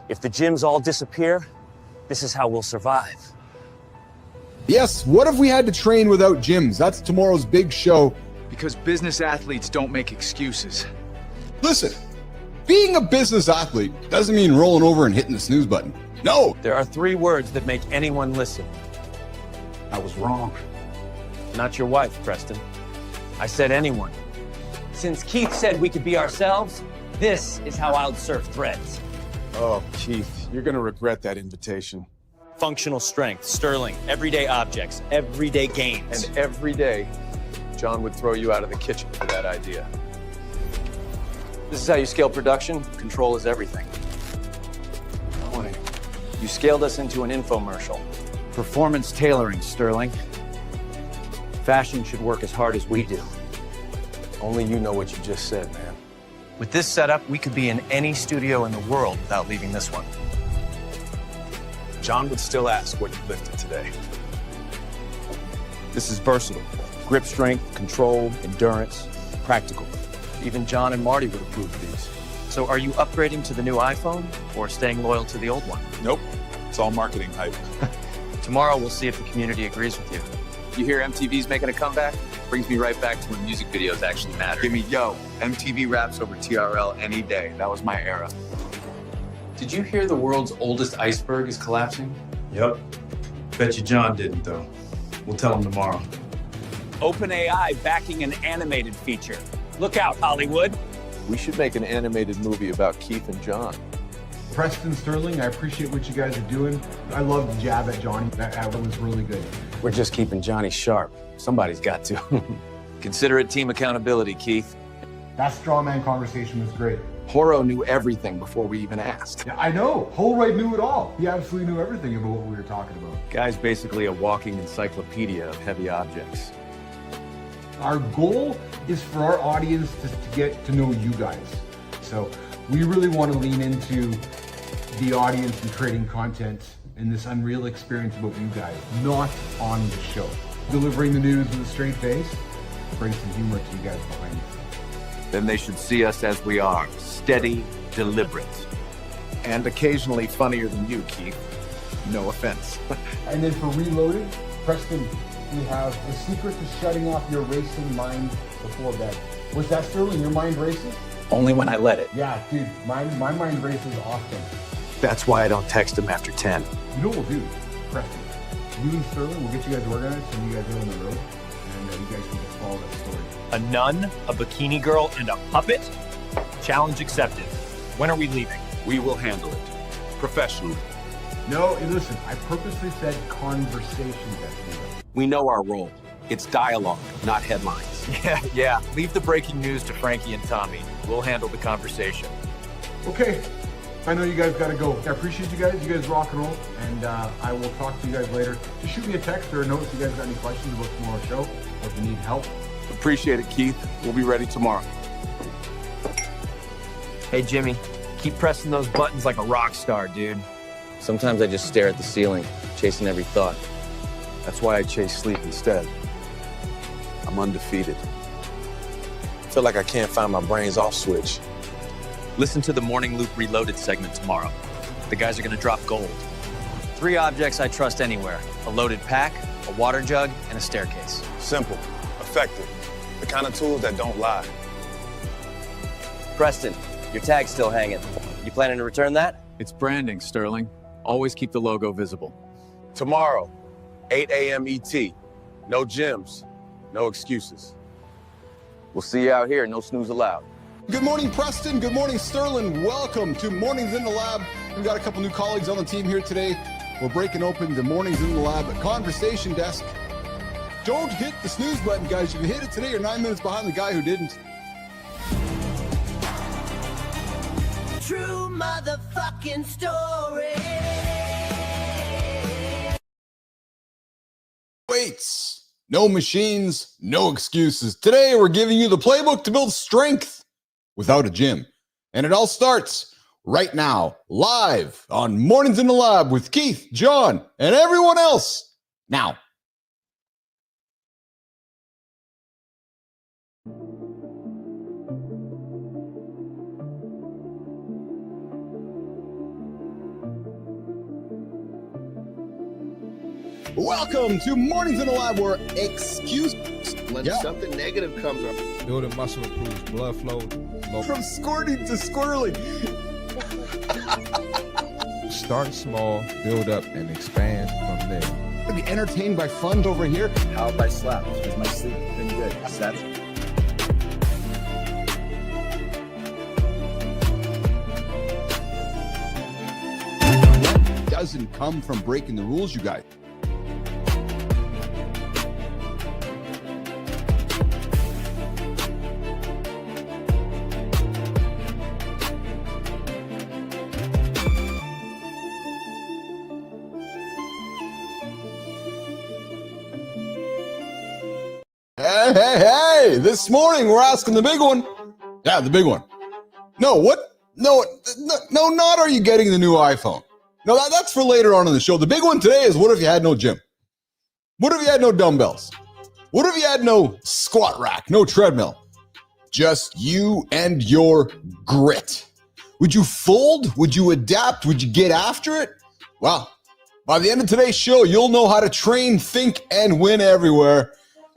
If the gyms all disappear, this is how we'll survive. Yes, what if we had to train without gyms? That's tomorrow's big show. Because business athletes don't make excuses. Listen, being a business athlete doesn't mean rolling over and hitting the snooze button. No! There are 3 words that make anyone listen. I was wrong. Not your wife, Preston. I said anyone. Since Keith said we could be ourselves, this is how I'll surf threads. Oh, Keith, you're gonna regret that invitation. Functional strength, Sterling, everyday objects, everyday gains. And every day, Jon would throw you out of the kitchen for that idea. This is how you scale production. Control is everything. Boy. You scaled us into an infomercial. Performance tailoring, Sterling. Fashion should work as hard as we do. Only you know what you just said, man. With this setup, we could be in any studio in the world without leaving this one. Jon would still ask what you lifted today. This is versatile. Grip strength, control, endurance, practical. Even Jon and Marty would approve of these. So are you upgrading to the new iPhone or staying loyal to the old one? Nope, it's all marketing hype. Tomorrow we'll see if the community agrees with you. You hear MTV's making a comeback? Brings me right back to when music videos actually mattered. Give me MTV raps over TRL any day. That was my era. Did you hear the world's oldest iceberg is collapsing? Yep. Bet you Jon didn't, though. We'll tell him tomorrow. OpenAI backing an animated feature. Look out, Hollywood. We should make an animated movie about Keith and Jon. Preston, Sterling, I appreciate what you guys are doing. I love the jab at Johnny. That was really good. We're just keeping Johnny sharp. Somebody's got to. Consider it team accountability, Keith. That Strongman conversation was great. Horo knew everything before we even asked. Yeah, I know. Holroyd knew it all. He absolutely knew everything about what we were talking about. Guy's basically a walking encyclopedia of heavy objects. Our goal is for our audience to get to know you guys. So we really want to lean into the audience and creating content in this unreal experience about you guys, not on the show. Delivering the news with a straight face, bring some humor to you guys behind you. Then they should see us as we are, steady, deliberate. And occasionally funnier than you, Keith. No offense. And then for Reloaded, Preston, we have the secret to shutting off your racing mind before bed. Was that Sterling? Your mind races? Only when I let it. Yeah, dude, my mind races often. That's why I don't text him after 10. You know what we'll do, Preston? You and Sterling, we'll get you guys organized, send you guys out on the road, and you guys can just follow that story. A nun, a bikini girl, and a puppet? Challenge accepted. When are we leaving? We will handle it. Professionally. No, listen, I purposely said conversation, We know our role. It's dialogue, not headlines. Yeah. Leave the breaking news to Frankie and Tommy. We'll handle the conversation. Okay, I know you guys gotta go. I appreciate you guys. You guys rock and roll, and I will talk to you guys later. Just shoot me a text or a note if you guys got any questions about tomorrow's show, or if you need help. Appreciate it, Keith. We'll be ready tomorrow. Hey, Jimmy, keep pressing those buttons like a rock star, dude. Sometimes I just stare at the ceiling, chasing every thought. That's why I chase sleep instead. I'm undefeated. I feel like I can't find my brain's off switch. Listen to the Morning Loop Reloaded segment tomorrow. The guys are gonna drop gold. 3 objects I trust anywhere. A loaded pack, a water jug, and a staircase. Simple, effective, the kind of tools that don't lie. Preston, your tag's still hanging. You planning to return that? It's branding, Sterling. Always keep the logo visible. Tomorrow, 8 a.m. ET. No gyms, no excuses. We'll see you out here, no snooze allowed. Good morning, Preston. Good morning, Sterling. Welcome to Mornings in the Lab. We've got a couple new colleagues on the team here today. We're breaking open the Mornings in the Lab conversation desk. Don't hit the snooze button, guys. If you hit it today, you're 9 minutes behind the guy who didn't. True motherfucking story. Weights, no machines, no excuses. Today, we're giving you the playbook to build strength without a gym. And it all starts right now, live on Mornings in the Lab with Keith, Jon, and everyone else. Now. Welcome to Mornings in the Lab, where when something negative comes up. Building muscle improves blood flow. From squirting to squirreling. Start small, build up, and expand from there. Be entertained by fun over here. How have I slept? Has my sleep been good? Set. What doesn't come from breaking the rules, you guys? Hey, this morning we're asking the big one. Yeah, the big one. No, what? No, not are you getting the new iPhone? No, that's for later on in the show. The big one today is, what if you had no gym? What if you had no dumbbells? What if you had no squat rack, no treadmill? Just you and your grit. Would you fold? Would you adapt? Would you get after it? Well, by the end of today's show, you'll know how to train, think, and win everywhere,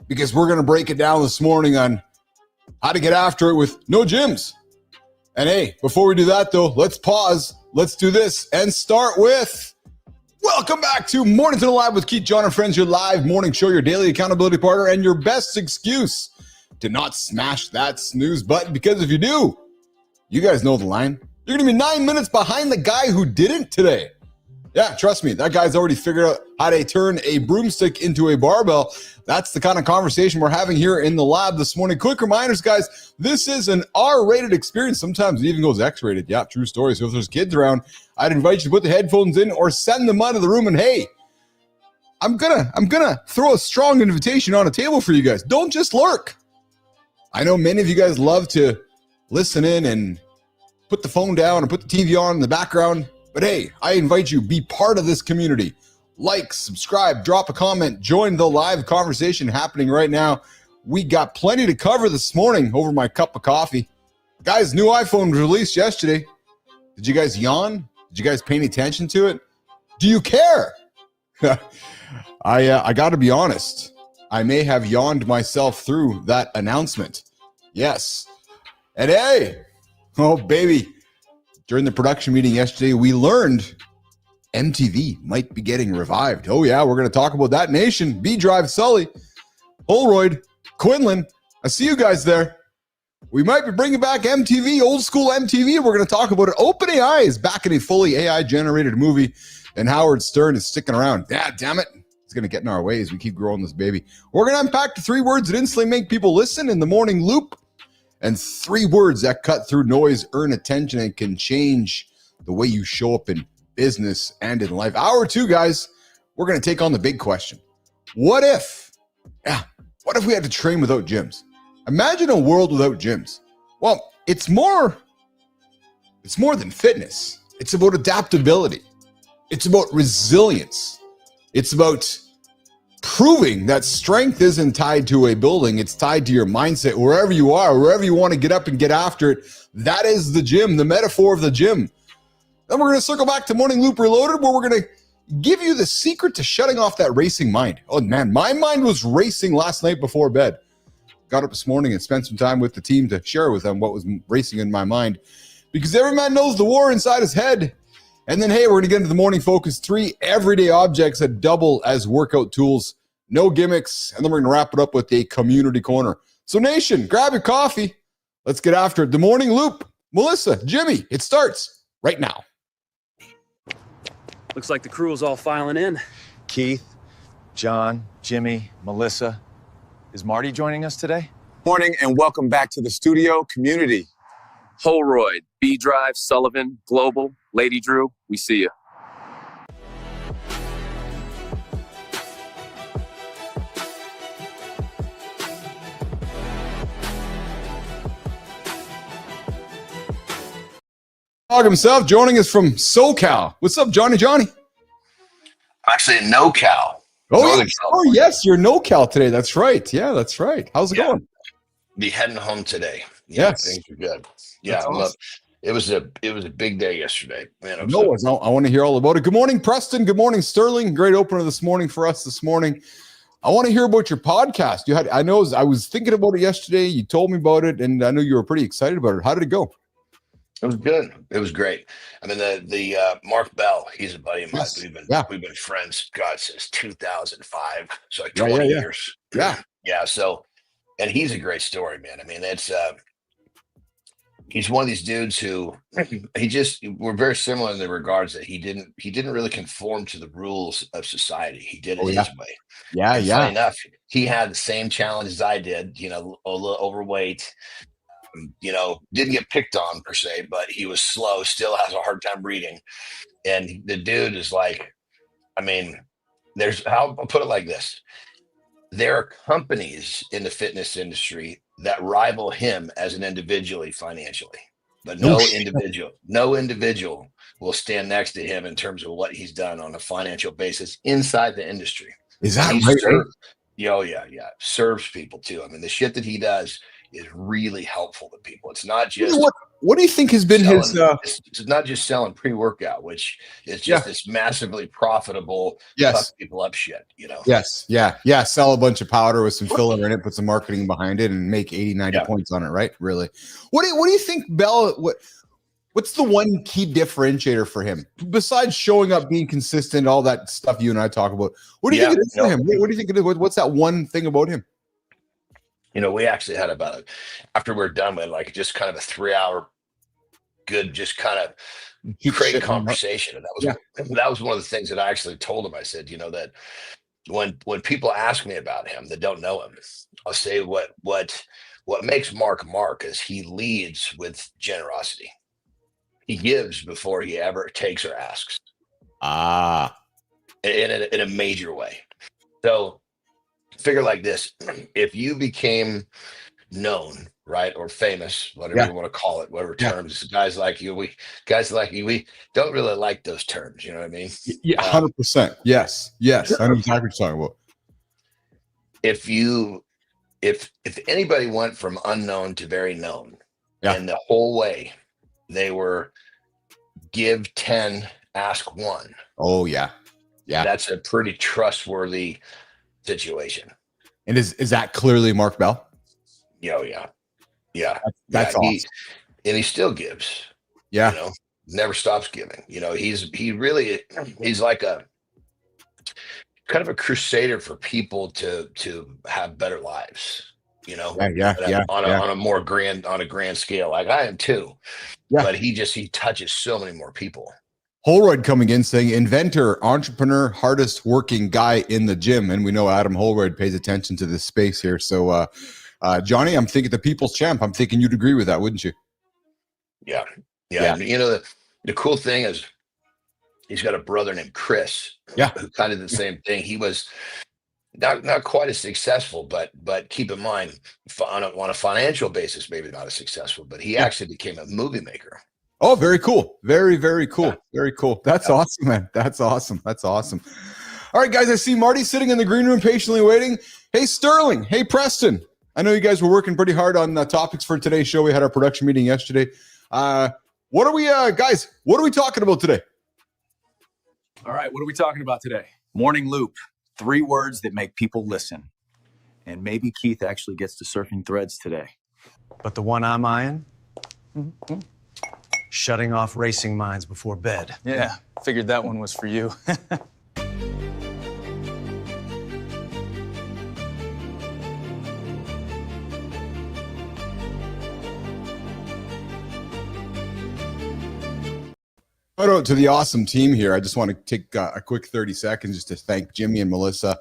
because we're going to break it down this morning on how to get after it with no gyms. And hey, before we do that though, let's pause. Let's do this and start with, welcome back to Mornings in the Lab with Keith, Jon, and Friends, your live morning show, your daily accountability partner, and your best excuse to not smash that snooze button. Because if you do, you guys know the line. You're going to be 9 minutes behind the guy who didn't today. Yeah, trust me, that guy's already figured out how to turn a broomstick into a barbell. That's the kind of conversation we're having here in the lab this morning. Quick reminders, guys, this is an R-rated experience. Sometimes it even goes X-rated. Yeah, true story. So if there's kids around, I'd invite you to put the headphones in or send them out of the room. And hey, I'm gonna throw a strong invitation on a table for you guys. Don't just lurk. I know many of you guys love to listen in and put the phone down and put the TV on in the background. But hey, I invite you, be part of this community. Like, subscribe, drop a comment, join the live conversation happening right now. We got plenty to cover this morning over my cup of coffee. Guys, new iPhone was released yesterday. Did you guys yawn? Did you guys pay any attention to it? Do you care? I got to be honest. I may have yawned myself through that announcement. Yes. And hey, oh baby, during the production meeting yesterday, we learned MTV might be getting revived. Oh yeah, we're going to talk about that nation. B-Drive, Sully, Holroyd, Quinlan. I see you guys there. We might be bringing back MTV, old school MTV. We're going to talk about it. OpenAI is back in a fully AI-generated movie, and Howard Stern is sticking around. Yeah, damn it. It's going to get in our way as we keep growing this baby. We're going to unpack the 3 words that instantly make people listen in the morning loop, and 3 words that cut through noise, earn attention, and can change the way you show up in business and in life. Hour 2, guys, we're going to take on the big question. What if we had to train without gyms? Imagine a world without gyms. Well, it's more than fitness. It's about adaptability. It's about resilience. It's about proving that strength isn't tied to a building. It's tied to your mindset. Wherever you are, wherever you want to get up and get after it, that is the gym, the metaphor of the gym. Then we're going to circle back to Morning Loop Reloaded, where we're going to give you the secret to shutting off that racing mind. Oh man, my mind was racing last night before bed. Got up this morning and spent some time with the team to share with them what was racing in my mind, because every man knows the war inside his head. And then, hey, we're going to get into the morning focus, 3 everyday objects that double as workout tools, no gimmicks. And then we're going to wrap it up with a community corner. So nation, grab your coffee. Let's get after it. The Morning Loop. Melissa, Jimmy, it starts right now. Looks like the crew is all filing in. Keith, John, Jimmy, Melissa. Is Marty joining us today? Morning and welcome back to the studio community. Holroyd, B-Drive, Sullivan, Global, Lady Drew, we see you. Dog himself joining us from SoCal. What's up, Johnny? I'm actually in NoCal. Yes, you're NoCal today. That's right. Yeah, that's right. How's it going? Be heading home today. Yes. Things are good. Yeah, Awesome. It was a big day yesterday, man. I want to hear all about it. Good morning, Preston. Good morning, Sterling. Great opener this morning for us this morning. I want to hear about your podcast. I was thinking about it yesterday. You told me about it, and I know you were pretty excited about it. How did it go? It was good. It was great. I mean, the Mark Bell, he's a buddy of mine. Yes. We've been friends, God, since 2005. So like 20 years. Yeah. Yeah. So, and he's a great story, man. I mean, he's one of these dudes who we're very similar in the regards that he didn't really conform to the rules of society. He did it his way. Yeah. And funny enough, he had the same challenges I did, a little overweight, didn't get picked on per se, but he was slow, still has a hard time reading. And the dude is like, I mean, I'll put it like this. There are companies in the fitness industry that rival him as an individually financially, but no individual will stand next to him in terms of what he's done on a financial basis inside the industry. Is that right? Yeah. Serves people too. I mean, the shit that he does is really helpful to people. It's not just what do you think has been his it's not just selling pre-workout, which is just this massively profitable fuck people up shit, Yes. Yeah. Sell a bunch of powder with some filler in it, put some marketing behind it, and make 80-90 points on it, right? Really. What do you think, Bell? What's the one key differentiator for him besides showing up, being consistent, all that stuff you and I talk about? What do you think it is for him? What do you think it is? What's that one thing about him? We actually had after we're done with just kind of a 3-hour good, just kind of great conversation. And that was one of the things that I actually told him. I said, that when people ask me about him that don't know him, I'll say what makes Mark is he leads with generosity. He gives before he ever takes or asks. In a major way. So figure like this: if you became known, right, or famous, whatever you want to call it, whatever terms, guys like you, we don't really like those terms. You know what I mean? Yeah, 100%. Yes. I know exactly what you're talking about. If anybody went from unknown to very known, and the whole way they were give 10, ask 1. Oh yeah. That's a pretty trustworthy situation. And is that clearly Mark Bell? Yeah. That's awesome. He still gives. Yeah. Never stops giving. He's like a kind of a crusader for people to have better lives. On a more grand scale, like I am too. Yeah. But he touches so many more people. Holroyd coming in saying inventor, entrepreneur, hardest working guy in the gym. And we know Adam Holroyd pays attention to this space here. So Johnny, I'm thinking the people's champ. I'm thinking you'd agree with that, wouldn't you? Yeah. The cool thing is he's got a brother named Chris. Yeah. Who kind of the same thing. He was not quite as successful, but keep in mind on a financial basis, maybe not as successful, but he actually became a movie maker. Oh, very cool. Very, very cool. Yeah. Very cool. That's awesome, man. That's awesome. All right, guys, I see Marty sitting in the green room patiently waiting. Hey, Sterling. Hey, Preston. I know you guys were working pretty hard on topics for today's show. We had our production meeting yesterday. What are we talking about today? All right, what are we talking about today? Morning loop. 3 words that make people listen. And maybe Keith actually gets to surfing threads today. But the one I'm eyeing? Shutting off racing minds before bed. Yeah, figured that one was for you. Shout out to the awesome team here. I just want to take a quick 30 seconds just to thank Jimmy and Melissa.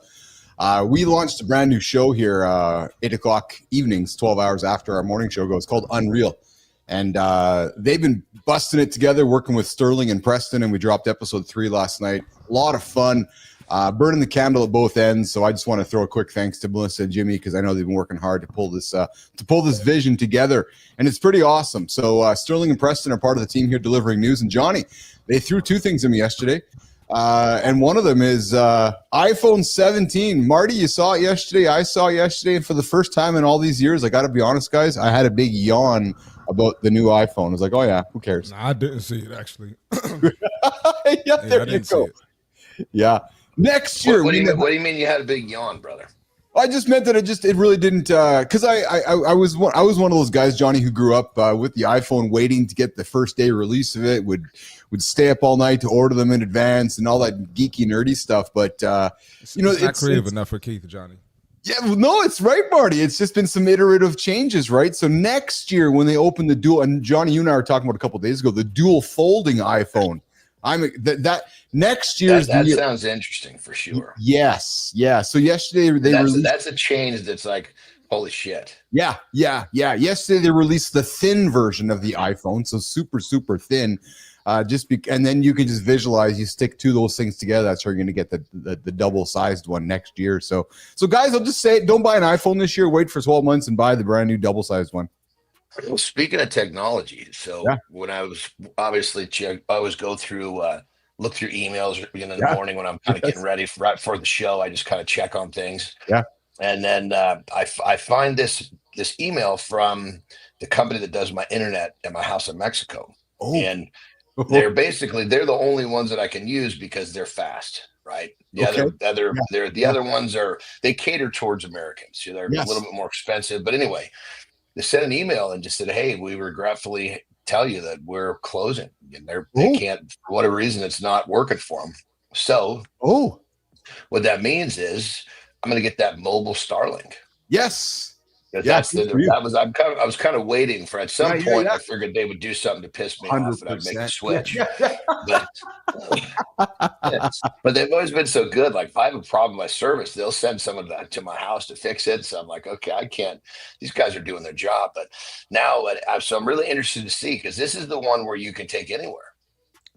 We launched a brand new show here, 8 o'clock evenings, 12 hours after our morning show goes, called Unreal. And they've been busting it together, working with Sterling and Preston, and we dropped episode 3 last night. A lot of fun, burning the candle at both ends. So I just want to throw a quick thanks to Melissa and Jimmy, because I know they've been working hard to pull this vision together, and it's pretty awesome. So Sterling and Preston are part of the team here delivering news. And Johnny, they threw 2 things at me yesterday. And one of them is iPhone 17. Marty, you saw it yesterday. I saw it yesterday. And for the first time in all these years, I got to be honest, guys, I had a big yawn about the new iPhone. I was like, oh yeah, who cares? Nah, I didn't see it actually. Yeah, there you go. Yeah. Next year. What do you mean you had a big yawn, brother? I just meant that it really didn't, because I was one of those guys, Johnny, who grew up with the iPhone, waiting to get the first day release of it. Would stay up all night to order them in advance and all that geeky nerdy stuff. But it's not creative enough for Keith, Johnny. Yeah, well, no, it's right, Marty. It's just been some iterative changes, right? So next year when they open the dual, and Johnny, you and I were talking about a couple of days ago, the dual folding iPhone. That next year's that sounds interesting for sure. Yes, yeah. So yesterday that's a change that's like holy shit. Yeah. Yesterday they released the thin version of the iPhone, so super thin. And then you can just visualize. You stick two of those things together. That's how you're going to get the double sized one next year. So guys, I'll just say, don't buy an iPhone this year. Wait for 12 months and buy the brand new double sized one. Well, speaking of technology, so when I was obviously I always go through look through emails in the morning when I'm kind of getting ready right for the show. I just kind of check on things. Yeah, and then I find this email from the company that does my internet at my house in Mexico, and they're the only ones that I can use because they're fast. Right. The other ones they cater towards Americans. So they're a little bit more expensive. But anyway, they sent an email and just said, hey, we regretfully tell you that we're closing. And they can't, for whatever reason, it's not working for them. So what that means is I'm going to get that mobile Starlink. Yes. I was kind of waiting for at some point. I figured they would do something to piss me off and I'd make a switch. But they've always been so good. Like if I have a problem with my service, they'll send someone to my house to fix it. So I'm like, okay, I can't. These guys are doing their job. But now, so I'm really interested to see because this is the one where you can take anywhere.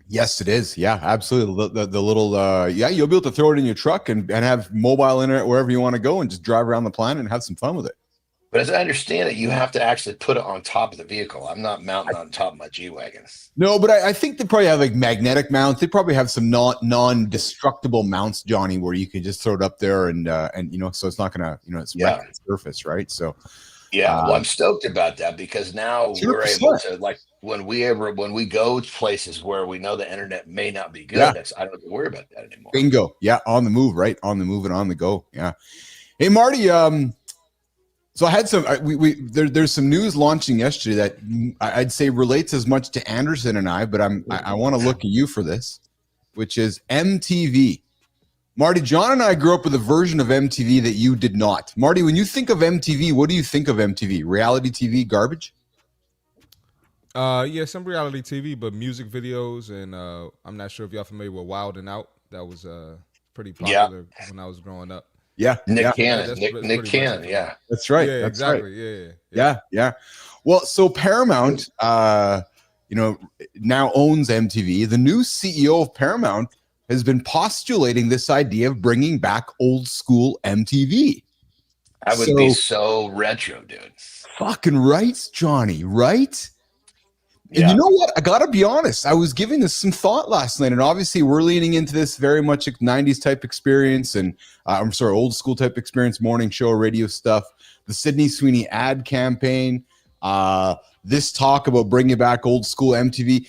Yes, it is. Yeah, absolutely. The little you'll be able to throw it in your truck and have mobile internet wherever you want to go and just drive around the planet and have some fun with it. But as I understand it, you have to actually put it on top of the vehicle. I'm not mounting on top of my G-Wagon. No, but I think they probably have like magnetic mounts. They probably have some non-destructible mounts, Johnny, where you can just throw it up there and so it's not gonna, it's right on the surface, right? So well, I'm stoked about that because now we're able to, like, when we go to places where we know the internet may not be good, I don't have to worry about that anymore. Bingo. Yeah, on the move, right? On the move and on the go. Yeah. Hey, Marty, so I had some. There's some news launching yesterday that I'd say relates as much to Andersen and I, but I want to look at you for this, which is MTV. Marty, John and I grew up with a version of MTV that you did not. Marty, when you think of MTV, what do you think of MTV? Reality TV garbage? Yeah, some reality TV, but music videos, and I'm not sure if y'all familiar with Wild and Out. That was pretty popular when I was growing up. Yeah, Nick Cannon. Nick Cannon. Yeah, that's right. Yeah, that's exactly. Right. Yeah. Well, so Paramount, now owns MTV. The new CEO of Paramount has been postulating this idea of bringing back old school MTV. I would be so retro, dude. Fucking right, Johnny. Right. And you know what? I got to be honest. I was giving this some thought last night, and obviously we're leaning into this very much 90s type experience and old school type experience, morning show, radio stuff, the Sydney Sweeney ad campaign, this talk about bringing back old school MTV.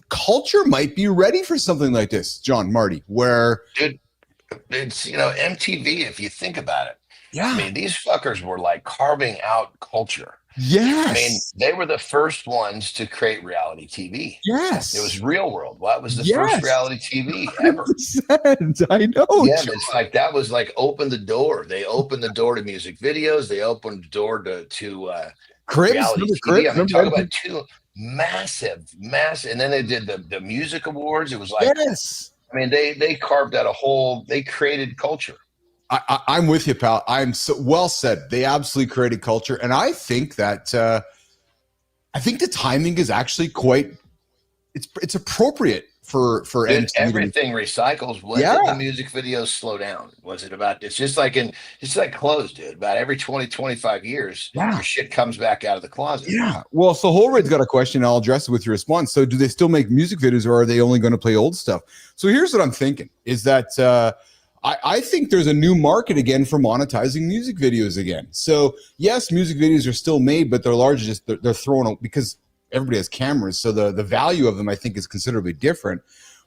Culture might be ready for something like this, John, Marty, where it's, MTV, if you think about it. Yeah. I mean, these fuckers were like carving out culture. Yes. I mean, they were the first ones to create reality TV. Yes. It was Real World. Well, that was the first reality TV ever. 100%. I know. Yeah, it's like that was like opened the door. They opened the door to music videos. They opened the door to Cribs, reality TV. Cribs, I mean, talk about two massive. And then they did the music awards. It was like, I mean, they carved out they created culture. I'm with you, pal. I'm so well said. They absolutely created culture, and I think that the timing is actually quite. It's appropriate for MTV. Everything recycles. When did the music videos slow down? Was it about? It's just like clothes, dude. About every 20-25 years, your shit comes back out of the closet. Yeah. Well, so Holroyd's got a question. I'll address it with your response. So, do they still make music videos, or are they only going to play old stuff? So, here's what I'm thinking: is that. I think there's a new market again for monetizing music videos again. So yes, music videos are still made, but they're largely just they're thrown out because everybody has cameras. So the value of them, I think, is considerably different.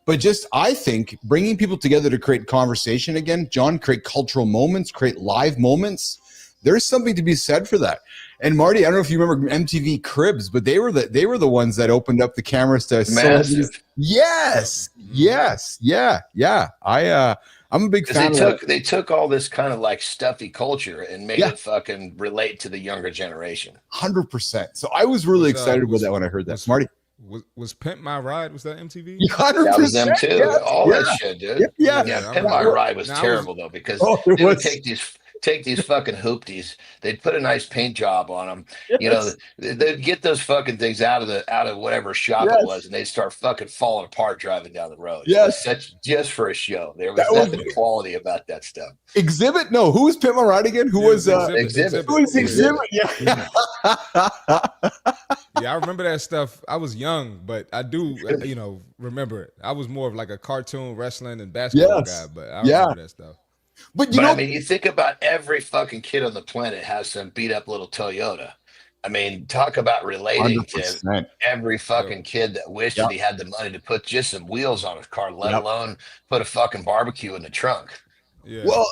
But just, I think, bringing people together to create conversation again, John, create cultural moments, create live moments. There's something to be said for that. And Marty, I don't know if you remember MTV Cribs, but they were the ones that opened up the cameras to Massive. Yes, yeah. I'm a big fan. They took all this kind of like stuffy culture and made it fucking relate to the younger generation. 100%. So I was really excited about that when I heard that. Marty. Was Pimp My Ride, was that MTV? 100%. That was them too. Yes, All that shit, dude. Yeah. Pimp My Ride was terrible though, because they would take these fucking hoopties. They'd put a nice paint job on them. Yes. You know, they'd get those fucking things out of whatever shop it was, and they'd start fucking falling apart driving down the road. Yes, just for a show. There was nothing quality about that stuff. Exhibit? No, who was Pimp My Ride again? Who was Exhibit? Who was Exhibit? Yeah. Yeah, I remember that stuff. I was young, but I do, remember it. I was more of like a cartoon wrestling and basketball guy, but I remember that stuff. But I mean, you think about every fucking kid on the planet has some beat up little Toyota. I mean, talk about relating 100%. To every fucking kid that wished that he had the money to put just some wheels on his car, let alone put a fucking barbecue in the trunk. Yeah. Well,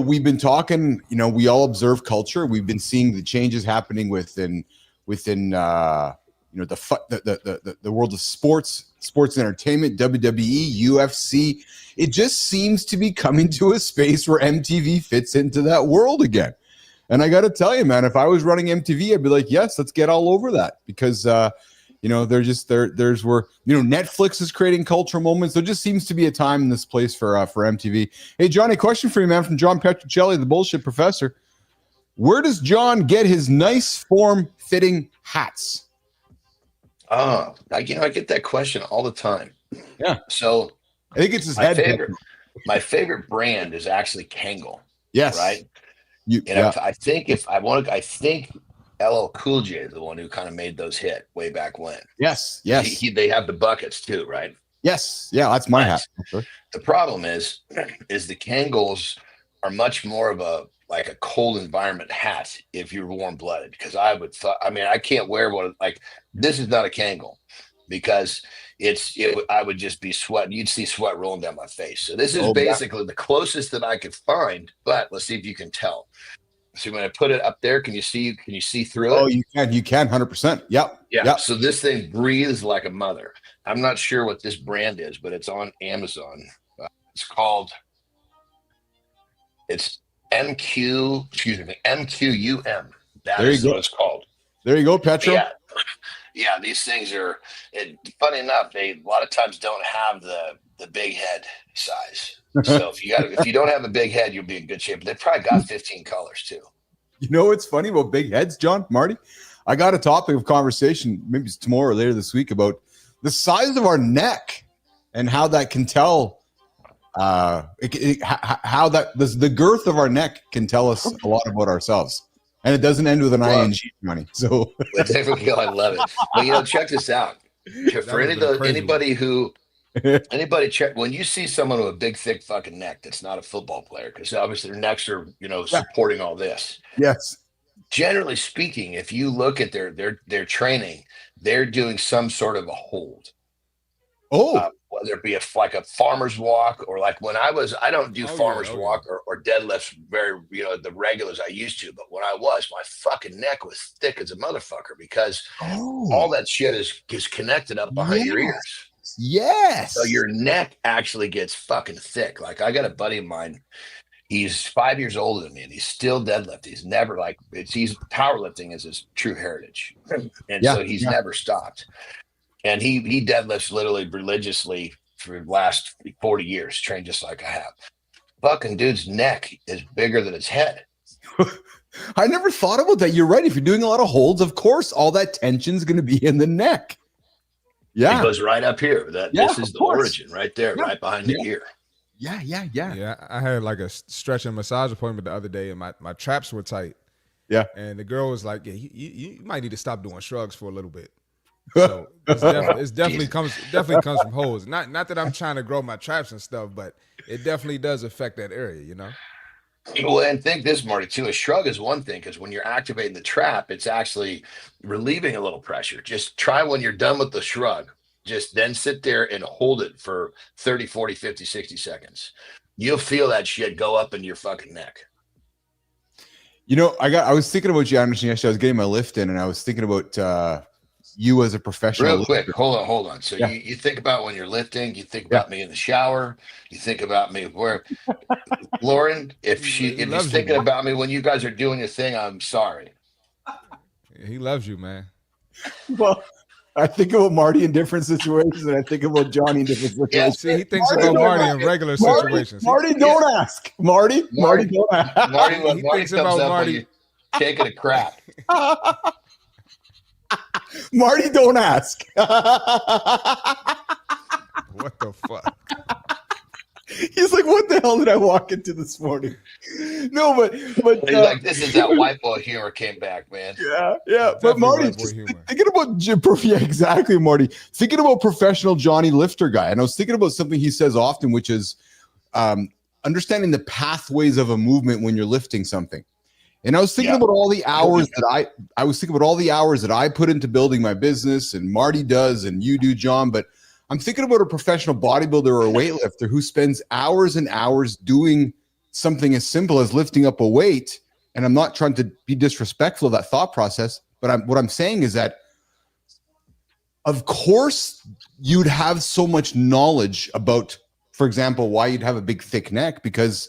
we've been talking, we all observe culture. We've been seeing the changes happening within the world of sports entertainment, WWE, UFC. It just seems to be coming to a space where MTV fits into that world again. And I got to tell you, man, if I was running MTV, I'd be like, yes, let's get all over that, because there's where Netflix is creating cultural moments. There just seems to be a time in this place for MTV. Hey, Johnny, question for you, man, from John Petrocelli, the bullshit professor. Where does John get his nice form-fitting hats? I get that question all the time. Yeah. So I think it's his head. My favorite brand is actually Kangol. Yes. Right. I think LL Cool J is the one who kind of made those hit way back when. Yes. They have the buckets too, right? Yes. Yeah, that's my hat. Sure. The problem is the Kangols are much more of a cold environment hat if you're warm blooded, because I can't wear one this is not a Kangol, because I would just be sweating. You'd see sweat rolling down my face. So this is basically the closest that I could find, but let's see if you can tell. So when I put it up there, can you see through it? Oh, you can 100%. Yep. Yeah. So this thing breathes like a mother. I'm not sure what this brand is, but it's on Amazon. It's MQUM. There you go. What it's called. There you go, Petro. Yeah, these things are. Funny enough, they a lot of times don't have the big head size. So if you don't have a big head, you'll be in good shape. But they probably got 15 colors too. You know what's funny about big heads, John, Marty? I got a topic of conversation, maybe it's tomorrow or later this week, about the size of our neck and how that can tell. How the girth of our neck can tell us a lot about ourselves. And it doesn't end with an ING money. So I love it. But check this out. For anybody check, when you see someone with a big, thick fucking neck that's not a football player, because obviously their necks are, supporting all this. Yes. Generally speaking, if you look at their training, they're doing some sort of a hold. Whether it be a farmer's walk, or when I don't do farmer's walk or deadlifts very, the regulars I used to. But when I was, my fucking neck was thick as a motherfucker, because all that shit is connected up behind your ears. Yes. So your neck actually gets fucking thick. I got a buddy of mine. He's 5 years older than me, and he's still deadlifting. He's never powerlifting is his true heritage. And so he's never stopped. And he deadlifts literally religiously for the last 40 years, trained just like I have. Fucking dude's neck is bigger than his head. I never thought about that. You're right. If you're doing a lot of holds, of course, all that tension's going to be in the neck. Yeah. It goes right up here. This is the origin right there, right behind the ear. Yeah. Yeah, I had a stretch and massage appointment the other day, and my traps were tight. Yeah. And the girl was like, you might need to stop doing shrugs for a little bit. So it's definitely comes from holes. Not that I'm trying to grow my traps and stuff, but it definitely does affect that area, you know. Well, and think this, Marty, too. A shrug is one thing because when you're activating the trap, it's actually relieving a little pressure. Just try when you're done with the shrug. Just then sit there and hold it for 30, 40, 50, 60 seconds. You'll feel that shit go up into your fucking neck. You know, I was thinking about you, Andersen, yesterday. I was getting my lift in, and I was thinking about you as a professional. Real quick, hold on. So you think about when you're lifting, you think about me in the shower, you think about me where Lauren, if she's thinking about me when you guys are doing your thing, I'm sorry. He loves you, man. Well, I think about Marty in different situations, and I think about Johnny in different situations. Yeah, see, he thinks about Marty in regular situations. Marty, don't ask. Marty, don't ask. Marty thinks about Marty taking a crap. Marty, don't ask. What the fuck? He's like, what the hell did I walk into this morning? No, but he's like, this is that white boy humor came back, man. Yeah. But Marty, thinking about exactly, Marty. Thinking about professional Johnny lifter guy, and I was thinking about something he says often, which is understanding the pathways of a movement when you're lifting something. And I was thinking about all the hours that I was thinking about all the hours that I put into building my business, and Marty does, and you do, John. But I'm thinking about a professional bodybuilder or a weightlifter who spends hours and hours doing something as simple as lifting up a weight. And I'm not trying to be disrespectful of that thought process, but what I'm saying is that, of course, you'd have so much knowledge about, for example, why you'd have a big, thick neck, because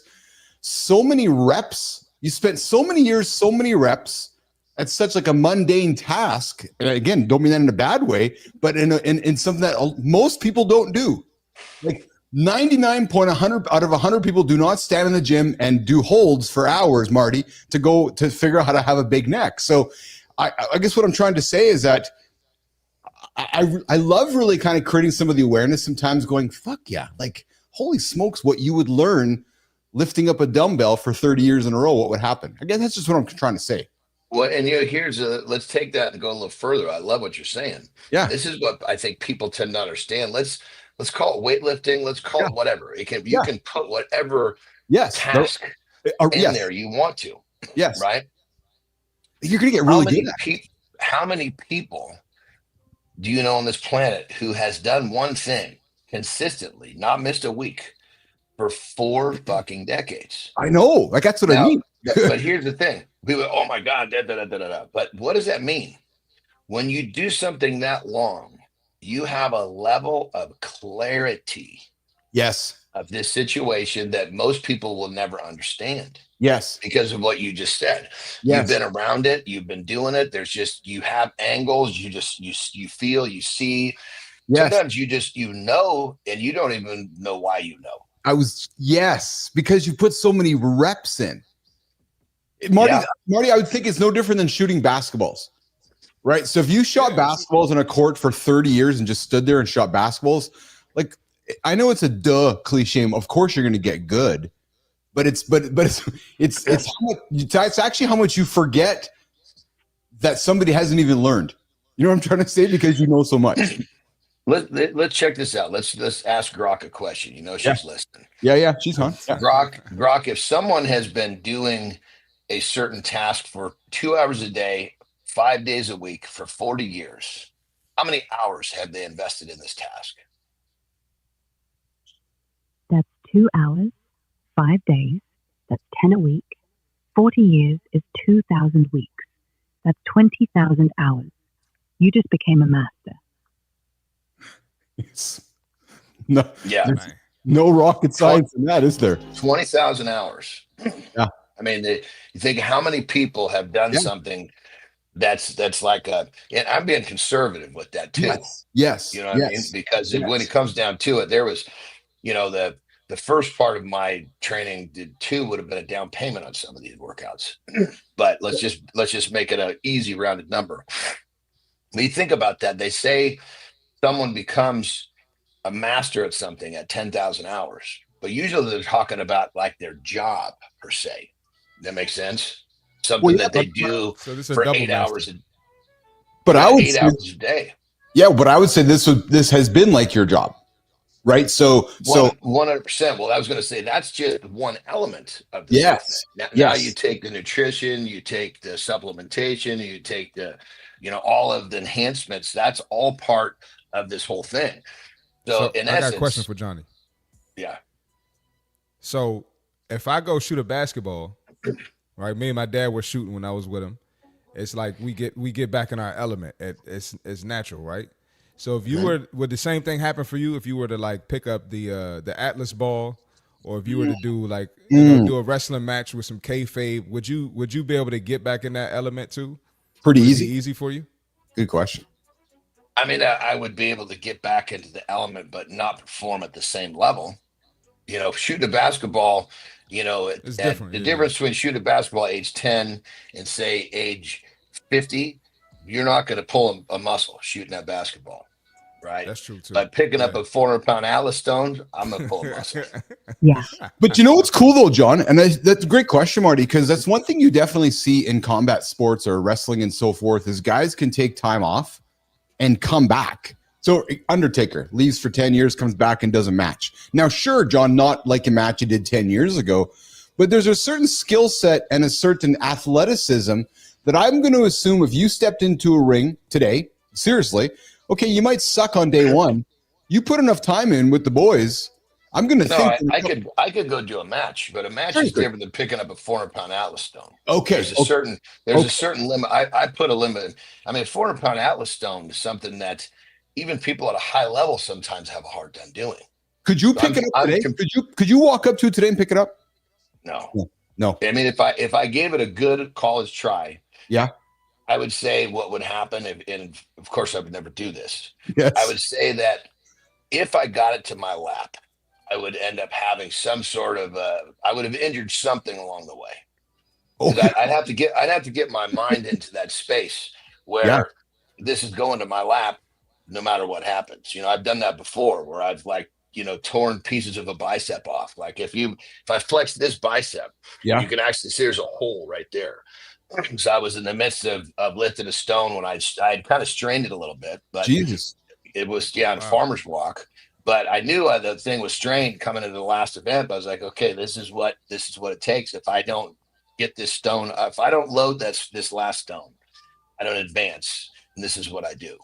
so many reps. You spent so many years, so many reps at such like a mundane task. And again, don't mean that in a bad way, but in something that most people don't do. Like 99.100 out of 100 people do not stand in the gym and do holds for hours, Marty, to figure out how to have a big neck. So I guess what I'm trying to say is that I love really kind of creating some of the awareness sometimes, going, fuck yeah, like holy smokes, what you would learn lifting up a dumbbell for 30 years in a row, what would happen? I guess that's just what I'm trying to say. Well, and let's take that and go a little further. I love what you're saying. Yeah. This is what I think people tend to understand. Let's call it weightlifting. Let's call it whatever. You can put whatever task in there you want to. Yes. Right? You're going to get really good at it. How many people do you know on this planet who has done one thing consistently, not missed a week, for 4 fucking decades? I know. Like, that's what I mean. But here's the thing. People, oh my God, But what does that mean? When you do something that long, you have a level of clarity. Yes. Of this situation that most people will never understand. Yes. Because of what you just said. Yes. You've been around it. You've been doing it. You have angles. You feel, you see. Yes. Sometimes you know, and you don't even know why you know. Because you put so many reps in. Marty, I would think it's no different than shooting basketballs, right? So if you shot basketballs on a court for 30 years and just stood there and shot basketballs, like, I know it's a cliche. Of course you're going to get good, but it's actually how much you forget that somebody hasn't even learned. You know what I'm trying to say? Because you know so much. Let's check this out. Let's ask Grok a question. You know she's listening. Yeah, she's on. Yeah. Grok, if someone has been doing a certain task for 2 hours a day, 5 days a week for 40 years, how many hours have they invested in this task? That's 2 hours, 5 days. That's 10 a week. 40 years is 2,000 weeks. That's 20,000 hours. You just became a master. No rocket science in that, is there? 20,000 hours. Yeah. I mean, you think how many people have done something that's like and I'm being conservative with that too. Yes. You know what I mean? Because when it comes down to it, there was, the first part of my training would have been a down payment on some of these workouts. But let's just make it an easy rounded number. When you think about that, they say someone becomes a master at something at 10,000 hours, but usually they're talking about like their job per se. That makes sense. Something that they do for 8 hours. But I would say, 8 hours a day. Yeah, but I would say this has been like your job, right? So 100%. Well, I was going to say that's just one element of the yes. Now you take the nutrition, you take the supplementation, you take the, all of the enhancements. That's all part of this whole thing. So in essence, I got a question for Johnny. Yeah. So if I go shoot a basketball, right? Me and my dad were shooting when I was with him. It's like we get back in our element. It's natural, right? So if you would the same thing happen for you if you were to like pick up the Atlas ball, or if you were to do like do a wrestling match with some kayfabe, would you be able to get back in that element too? Pretty easy. Easy for you? Good question. I mean, I would be able to get back into the element, but not perform at the same level. Shooting a basketball, it's different. The difference between shooting a basketball at age 10 and say age 50, you're not going to pull a muscle shooting that basketball, right? That's true too. But picking up a 400-pound Atlas stone, I'm going to pull a muscle. Yeah. But you know what's cool though, John? And that's a great question, Marty, because that's one thing you definitely see in combat sports or wrestling and so forth is guys can take time off and come back. So Undertaker leaves for 10 years, comes back and does a match. Now, sure, John, not like a match he did 10 years ago, but there's a certain skill set and a certain athleticism that I'm going to assume if you stepped into a ring today, seriously, okay, you might suck on day one. You put enough time in with the boys, I'm going to think. I could go do a match, but a match is different than picking up a 400-pound Atlas stone. Okay. There's a certain limit. I put a limit. I mean, 400-pound Atlas stone is something that even people at a high level sometimes have a hard time doing. Could you pick it up today? Could you walk up to it today and pick it up? No. I mean, if I gave it a good college try, yeah, I would say what would happen, and of course I would never do this. Yes. I would say that if I got it to my lap, I would end up having some sort of I would have injured something along the way. Oh. I'd have to get my mind into that space where this is going to my lap no matter what happens. I've done that before where I've torn pieces of a bicep off. Like if I flex this bicep, you can actually see there's a hole right there. So I was in the midst of lifting a stone when I had kind of strained it a little bit, but Jesus, it was on farmer's walk. But I knew the thing was strained coming into the last event. But I was like, okay, this is what it takes. If I don't get this stone, if I don't load this last stone, I don't advance. And this is what I do.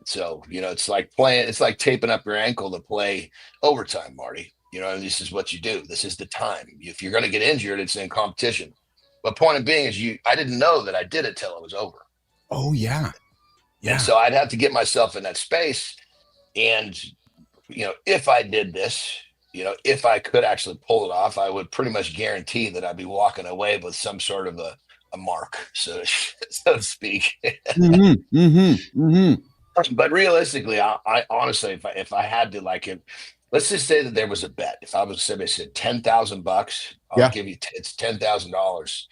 So, it's like taping up your ankle to play overtime, Marty. This is what you do. This is the time. If you're going to get injured, it's in competition. But point of being is I didn't know that I did it till it was over. Oh, yeah. Yeah. And so I'd have to get myself in that space. And, if I did this, if I could actually pull it off, I would pretty much guarantee that I'd be walking away with some sort of a mark, so to speak. But realistically, I honestly, if I had to let's just say that there was a bet. If I was somebody said $10,000, I'll give you it's $10,000.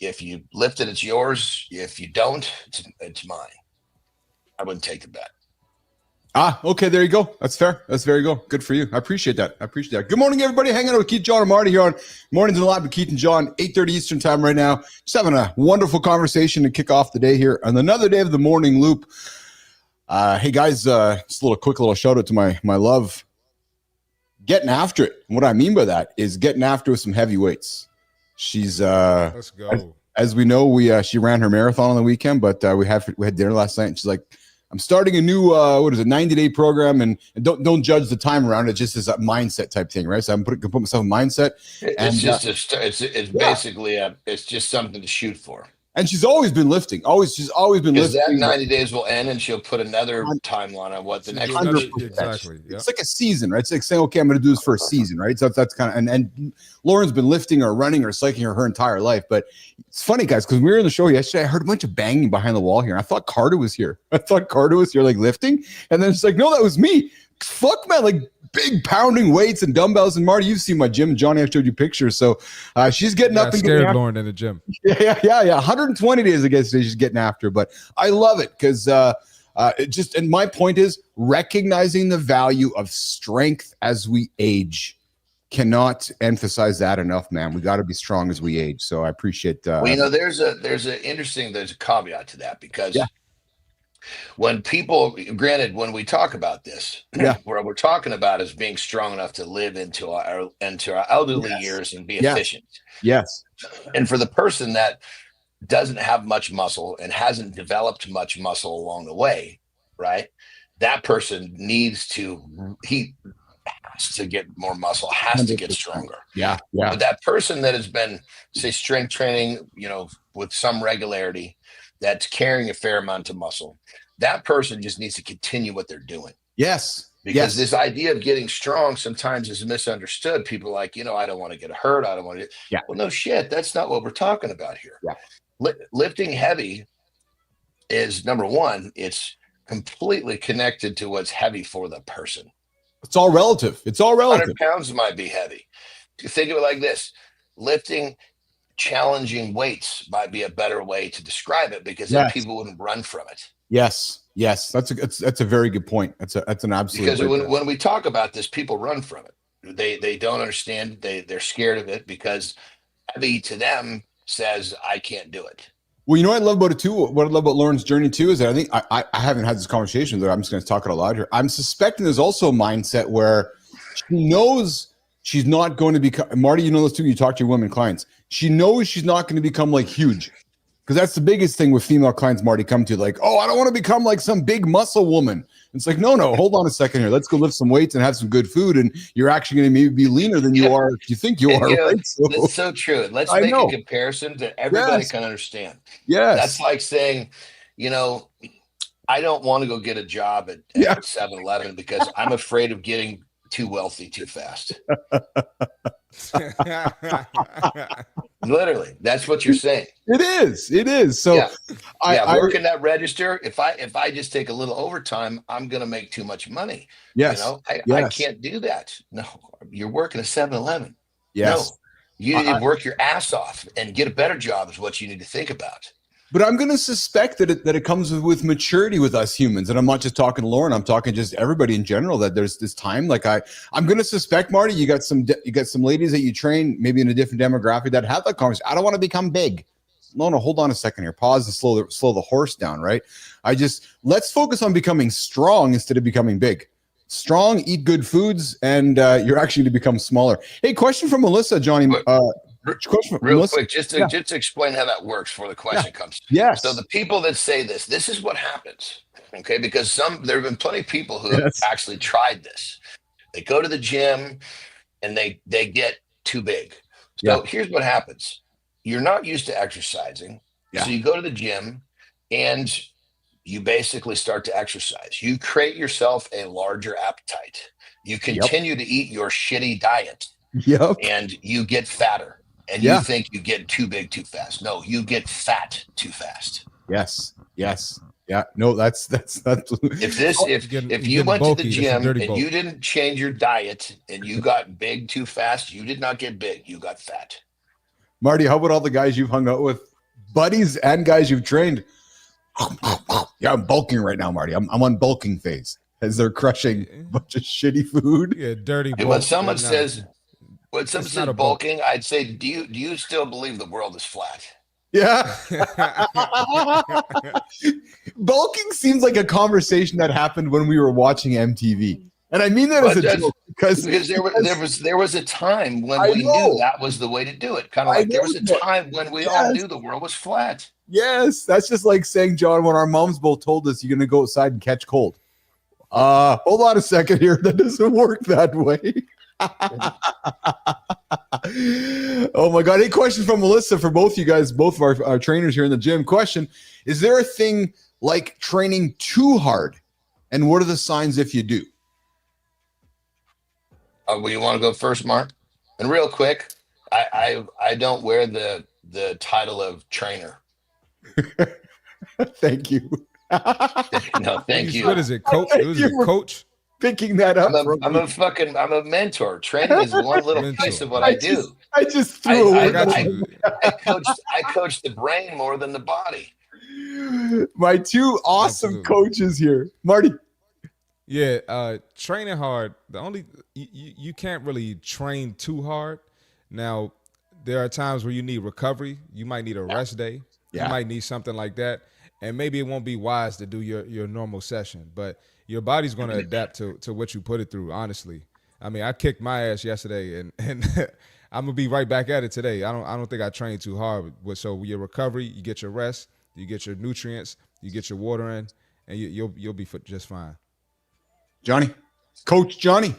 If you lift it, it's yours. If you don't, it's mine. I wouldn't take the bet. Okay, there you go. That's fair. That's very good. Good for you. I appreciate that. Good morning, everybody. Hanging out with Keith, John, and Marty here on Mornings in the Lab with Keith and John, 8:30 Eastern time right now. Just having a wonderful conversation to kick off the day here on another day of the morning loop. Hey guys, just a quick little shout out to my love. Getting after it. And what I mean by that is getting after with some heavy weights. She's let's go. As we know, she ran her marathon on the weekend, but we had dinner last night, and she's like, I'm starting a new 90-day program, and don't judge the time around it. Just as a mindset type thing, right? So I'm put myself in mindset. It's basically it's just something to shoot for. And she's always been lifting. She's always been lifting. That 90 days will end, and she'll put another timeline on what the next 100%. Exactly. Yep. It's like a season, right? It's like saying, okay, I'm going to do this for a season, right? So that's kind of and Lauren's been lifting or running or cycling her entire life. But it's funny, guys, because we were in the show yesterday. I heard a bunch of banging behind the wall here. And I thought Carter was here. Like lifting, and then it's like, no, that was me. Fuck, man, like big pounding weights and dumbbells. And Marty, you've seen my gym. Johnny, I showed you pictures. So she's getting up and scared Lauren in the gym. Yeah. 120 days against today, she's getting after. But I love it because and my point is recognizing the value of strength as we age. Cannot emphasize that enough, man. We got to be strong as we age. So I appreciate. Well, there's a caveat to that because When people, granted, when we talk about this, what we're talking about is being strong enough to live into our elderly years and be efficient. Yes. And for the person that doesn't have much muscle and hasn't developed much muscle along the way, right? That person needs to, he has to get more muscle, has to get stronger. Yeah. But that person that has been, say, strength training, you know, with some regularity, that's carrying a fair amount of muscle, that person just needs to continue what they're doing. Yes. Because this idea of getting strong sometimes is misunderstood. People are like, you know, I don't want to get hurt. I don't want to. Yeah. Well, no shit. That's not what we're talking about here. Yeah. Lifting heavy is, number one, it's completely connected to what's heavy for the person. It's all relative. It's all relative. 100 pounds might be heavy. Think of it like this. Lifting challenging weights might be a better way to describe it, because then people wouldn't run from it. Yes. That's a very good point. That's an absolute. Because when we talk about this, people run from it. They don't understand. They're scared of it because heavy to them says I can't do it. Well, you know what I love about it too? What I love about Lauren's journey too is that I think I haven't had this conversation, but I'm just going to talk it out loud here. I'm suspecting there's also a mindset where she knows she's not going to become, Marty, you know this too, you talk to your women clients. She knows she's not going to become like huge. Because that's the biggest thing with female clients, Marty, come to, like, oh, I don't want to become like some big muscle woman. It's like, no, hold on a second here. Let's go lift some weights and have some good food, and you're actually going to maybe be leaner than you are if you think you are. Right? That's so true. Let's make a comparison that everybody can understand. Yes. That's like saying, you know, I don't want to go get a job at 7-Eleven because I'm afraid of getting too wealthy too fast. Literally, that's what you're saying. It is. So I work in that register. If I just take a little overtime, I'm going to make too much money. Yes. You know, I can't do that. No, you're working at 7-Eleven. Yes. No, you need to work your ass off and get a better job is what you need to think about. But I'm going to suspect that it comes with maturity with us humans. And I'm not just talking to Lauren, I'm talking just everybody in general, that there's this time. Like I'm going to suspect, Marty, you got some ladies that you train maybe in a different demographic that have that conversation. I don't want to become big. No, hold on a second here. Pause and slow the horse down, right? Let's focus on becoming strong instead of becoming big. Strong, eat good foods, and you're actually to become smaller. Hey, question from Melissa, Johnny. Real quick, just to explain how that works before the question comes. Yes. So the people that say this is what happens. Okay, because there have been plenty of people who have actually tried this. They go to the gym and they get too big. So here's what happens. You're not used to exercising. So you go to the gym and you basically start to exercise. You create yourself a larger appetite. You continue to eat your shitty diet. And you get fatter. And you think you get too big too fast. No, you get fat too fast. Yes. Yeah. No, that's if you went to the gym and you didn't change your diet and you got big too fast, you did not get big. You got fat. Marty, how about all the guys you've hung out with, buddies and guys you've trained? Yeah, I'm bulking right now, Marty. I'm on bulking phase as they're crushing a bunch of shitty food. Yeah, dirty. When someone says bulking, I'd say, do you still believe the world is flat? Yeah. Bulking seems like a conversation that happened when we were watching MTV. And I mean that as a joke because there was a time when we knew that was the way to do it. Kind of like there was a time when we all knew the world was flat. Yes. That's just like saying, John, when our moms both told us you're going to go outside and catch cold. Hold on a second here. That doesn't work that way. Oh my God. Hey, question from Melissa for both you guys, both of our trainers here in the gym. Question: is there a thing like training too hard? And what are the signs if you do? Well, you want to go first, Mark? And real quick, I don't wear the title of trainer. Thank you. No, thank you. What is it, coach? It was a coach. Picking that up. I'm a mentor. Training is one little piece of what I do. I just threw away. I coach the brain more than the body. My two awesome coaches here, Marty. Yeah, training hard. The only you can't really train too hard. Now, there are times where you need recovery. You might need a rest day. You might need something like that. and maybe it won't be wise to do your normal session, but your body's going to adapt to what you put it through. Honestly, I mean, I kicked my ass yesterday, and I'm gonna be right back at it today. I don't think I trained too hard. So your recovery, you get your rest, you get your nutrients, you get your water in, and you'll be just fine. Johnny, Coach Johnny.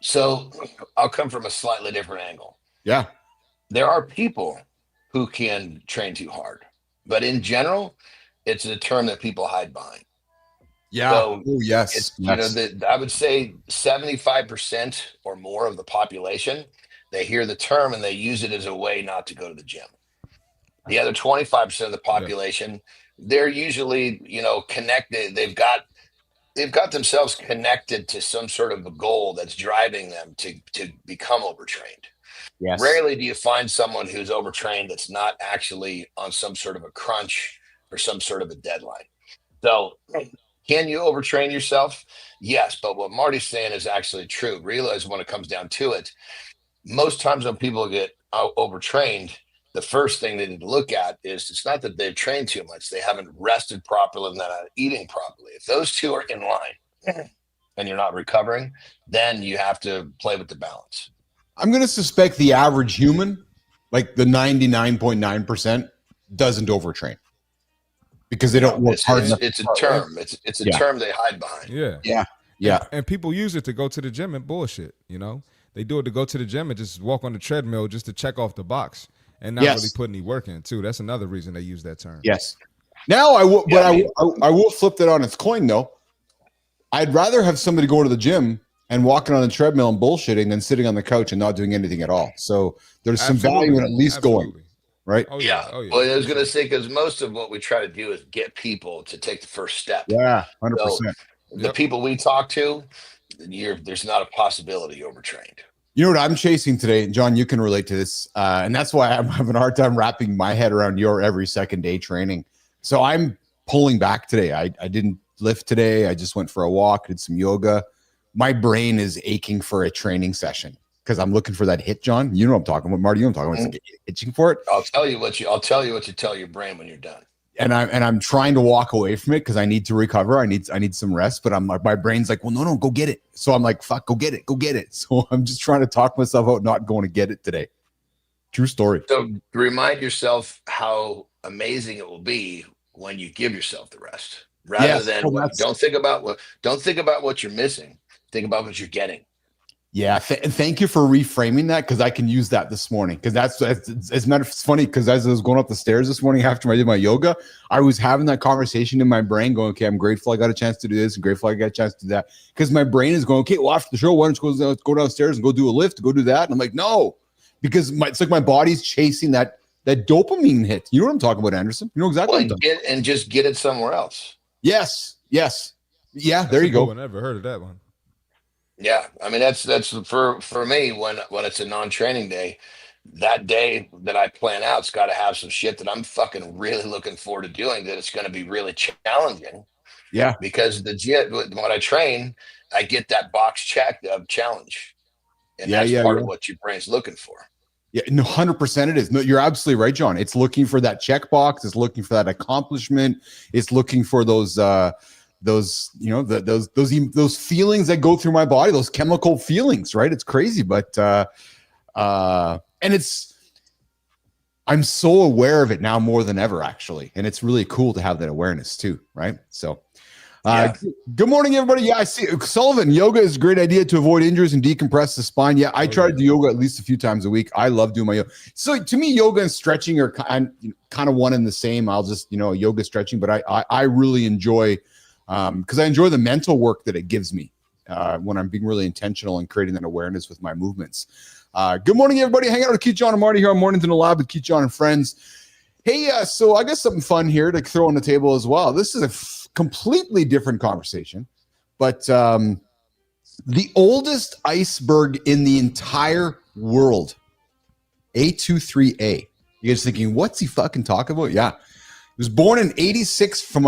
So I'll come from a slightly different angle. Yeah. There are people who can train too hard, but in general, it's a term that people hide behind. Yeah. So yes. You know, I would say 75% or more of the population, they hear the term and they use it as a way not to go to the gym. The other 25% of the population, they're usually, you know, connected. They've got themselves connected to some sort of a goal that's driving them to become overtrained. Yes. Rarely do you find someone who's overtrained that's not actually on some sort of a crunch or some sort of a deadline. So can you overtrain yourself? Yes, but what Marty's saying is actually true. Realize when it comes down to it, most times when people get overtrained, the first thing they need to look at is it's not that they've trained too much. They haven't rested properly and they're not eating properly. If those two are in line and you're not recovering, then you have to play with the balance. I'm going to suspect the average human, like the 99.9%, doesn't overtrain because they don't work hard enough. It's a term. It's a term they hide behind. Yeah. And people use it to go to the gym and bullshit. You know, they do it to go to the gym and just walk on the treadmill just to check off the box and not really put any work in too. That's another reason they use that term. Yes. Now I will flip that on its coin though. I'd rather have somebody go to the gym and walking on the treadmill and bullshitting than sitting on the couch and not doing anything at all. So there's some value in at least going, right? Oh yeah. Well, I was going to say, because most of what we try to do is get people to take the first step. Yeah, 100%. So the people we talk to, there's not a possibility you're overtrained. You know what I'm chasing today, and John, you can relate to this, and that's why I'm having a hard time wrapping my head around your every second day training. So I'm pulling back today. I didn't lift today. I just went for a walk, did some yoga. My brain is aching for a training session because I'm looking for that hit, John. You know what I'm talking about, Marty. You know what I'm talking about. It's like itching for it. I'll tell you what you tell your brain when you're done. And I'm trying to walk away from it because I need to recover. I need some rest. But my brain's like, well, no, go get it. So I'm like, fuck, go get it. So I'm just trying to talk myself out not going to get it today. True story. So remind yourself how amazing it will be when you give yourself the rest, rather than don't think about what you're missing. Think about what you're getting. Yeah, thank you for reframing that because I can use that this morning. Because it's funny because as I was going up the stairs this morning after I did my yoga, I was having that conversation in my brain going, okay, I'm grateful I got a chance to do this and grateful I got a chance to do that. Because my brain is going, okay, well, after the show, why don't you go downstairs and go do a lift, go do that? And I'm like, no, because it's like my body's chasing that dopamine hit. You know what I'm talking about, Anderson? You know exactly what I'm talking about. And just get it somewhere else. Yes. Yeah, there you go. I never heard of that one. Yeah, I mean that's for me when it's a non-training day. That day that I plan out, it's got to have some shit that I'm fucking really looking forward to doing. That it's going to be really challenging. Yeah, because when I train, I get that box checked of challenge, and that's part of what your brain's looking for. Yeah, no, 100% it is. No, you're absolutely right, John. It's looking for that checkbox. It's looking for that accomplishment. It's looking for those those feelings that go through my body, those chemical feelings, right? It's crazy, but and I'm so aware of it now more than ever, actually, and it's really cool to have that awareness too, right? So good morning, everybody. Yeah, I see Sullivan. Yoga is a great idea to avoid injuries and decompress the spine. Yeah, I try to do yoga at least a few times a week. I love doing my yoga. So to me, yoga and stretching are kind of one and the same. I'll just yoga stretching, but I really enjoy because I enjoy the mental work that it gives me when I'm being really intentional and creating that awareness with my movements. Good morning, everybody. Hanging out with Keith, John, and Marty here on Mornings in the Lab with Keith, John, and friends. Hey, so I got something fun here to throw on the table as well. This is a completely different conversation, but the oldest iceberg in the entire world, A23A. You guys thinking, what's he fucking talking about? Yeah. It was born in 86 from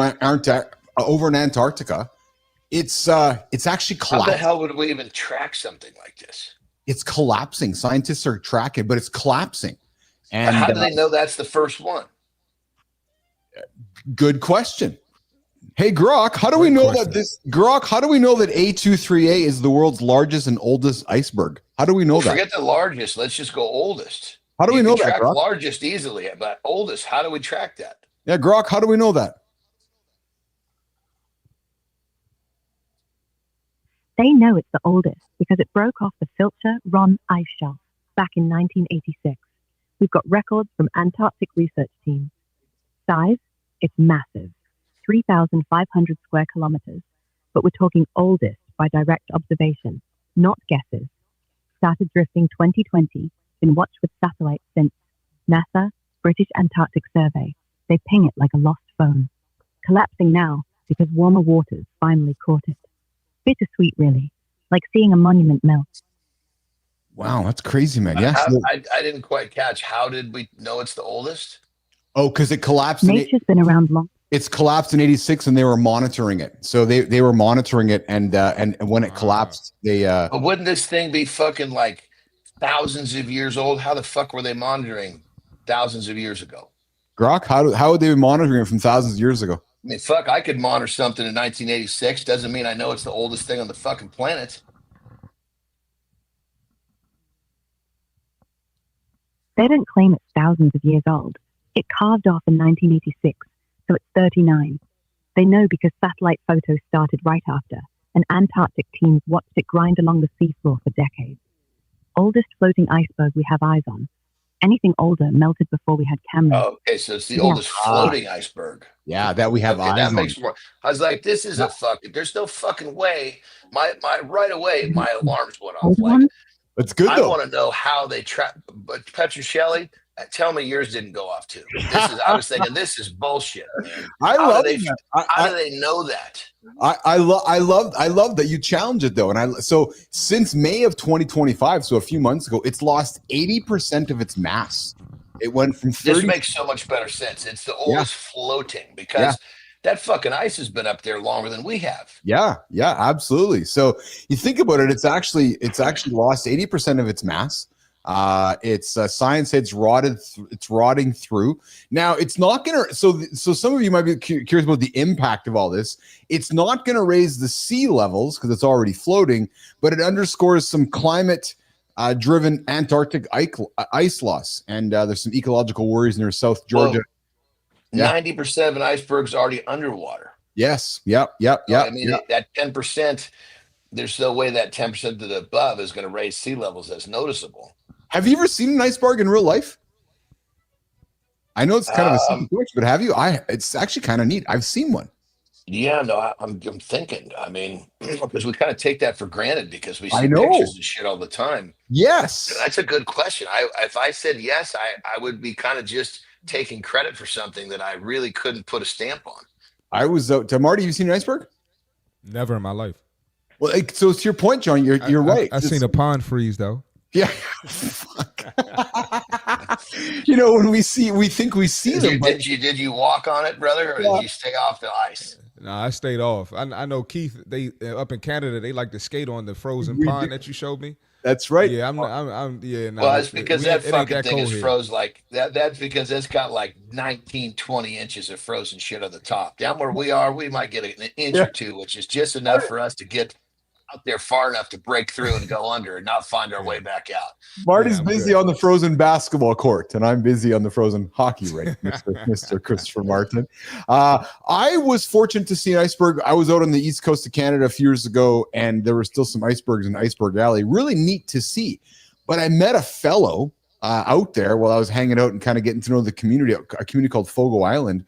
over in Antarctica. It's actually collapsing. How the hell would we even track something like this? It's collapsing. Scientists are tracking, but it's collapsing. And how do they know that's the first one? Good question. Hey, Grok, how do we know that A23A is the world's largest and oldest iceberg? How do we know that? Forget the largest. Let's just go oldest. How do we know that, track Grok? Largest easily, but oldest, how do we track that? Yeah, Grok, how do we know that? They know it's the oldest because it broke off the Filter-Ron ice shelf back in 1986. We've got records from Antarctic research teams. Size? It's massive, 3,500 square kilometers. But we're talking oldest by direct observation, not guesses. Started drifting 2020, been watched with satellites since. NASA, British Antarctic Survey, they ping it like a lost phone. Collapsing now because warmer waters finally caught it. Bittersweet, really, like seeing a monument melt. Wow, that's crazy, man. Yes, I didn't quite catch. How did we know it's the oldest? Oh, because it collapsed. Nature's been around long. It's collapsed in '86, and they were monitoring it. So they were monitoring it, and when it collapsed, they. But wouldn't this thing be fucking like thousands of years old? How the fuck were they monitoring thousands of years ago? Grok, how would they be monitoring it from thousands of years ago? I mean, fuck, I could monitor something in 1986. Doesn't mean I know it's the oldest thing on the fucking planet. They don't claim it's thousands of years old. It calved off in 1986, so it's 39. They know because satellite photos started right after, and Antarctic teams watched it grind along the seafloor for decades. Oldest floating iceberg we have eyes on. Anything older melted before we had cameras. Oh, okay, so it's the oldest floating iceberg. Yeah, that we have eyes that on. makes more. I was like, this is a fucking. There's no fucking way. My right away, my alarms went off. Like, it's good I though. want to know how they track. But Petrocelli, tell me yours didn't go off too. I was thinking this is bullshit, man. How do they know that? I love that you challenge it though, and so since May of 2025, so a few months ago, it's lost 80% of its mass. It went from 30. This makes so much better sense. It's the oldest floating because that fucking ice has been up there longer than we have. Yeah, absolutely. So you think about it, it's actually lost 80% of its mass. It's science said it's rotting through. Now it's not gonna. So some of you might be curious about the impact of all this. It's not gonna raise the sea levels because it's already floating, but it underscores some climate driven Antarctic ice loss, and there's some ecological worries near South Georgia. 90% of an iceberg's already underwater. Yes. Yep. I mean, that 10%. There's no way that 10% to the above is going to raise sea levels as noticeable. Have you ever seen an iceberg in real life? I know it's kind of a simple question, but have you? It's actually kind of neat. I've seen one. Yeah, no, I'm thinking. I mean, because we kind of take that for granted because we I see know. pictures and shit all the time. Yes, that's a good question. If I said yes, I would be kind of just taking credit for something that I really couldn't put a stamp on. I was to Marty. You seen an iceberg? Never in my life. Well, so to your point, John, you're right. I've seen a pond freeze though. Yeah. Fuck. When we think we see them. Did you walk on it, brother, or did you stay off the ice? No, I stayed off. I know Keith. They up in Canada, they like to skate on the frozen pond that you showed me. That's right. Yeah, I'm. Yeah. No, well, it's because that fucking thing is here. froze like that. That's because it's got like 19, 20 inches of frozen shit on the top. Down where we are, we might get an inch or two, which is just enough for us to get out there far enough to break through and go under and not find our way back out. Marty's busy on the frozen basketball court, and I'm busy on the frozen hockey rink, Mr. Christopher Martin. I was fortunate to see an iceberg. I was out on the east coast of Canada a few years ago, and there were still some icebergs in Iceberg Alley. Really neat to see. But I met a fellow out there while I was hanging out and kind of getting to know the community, a community called Fogo Island,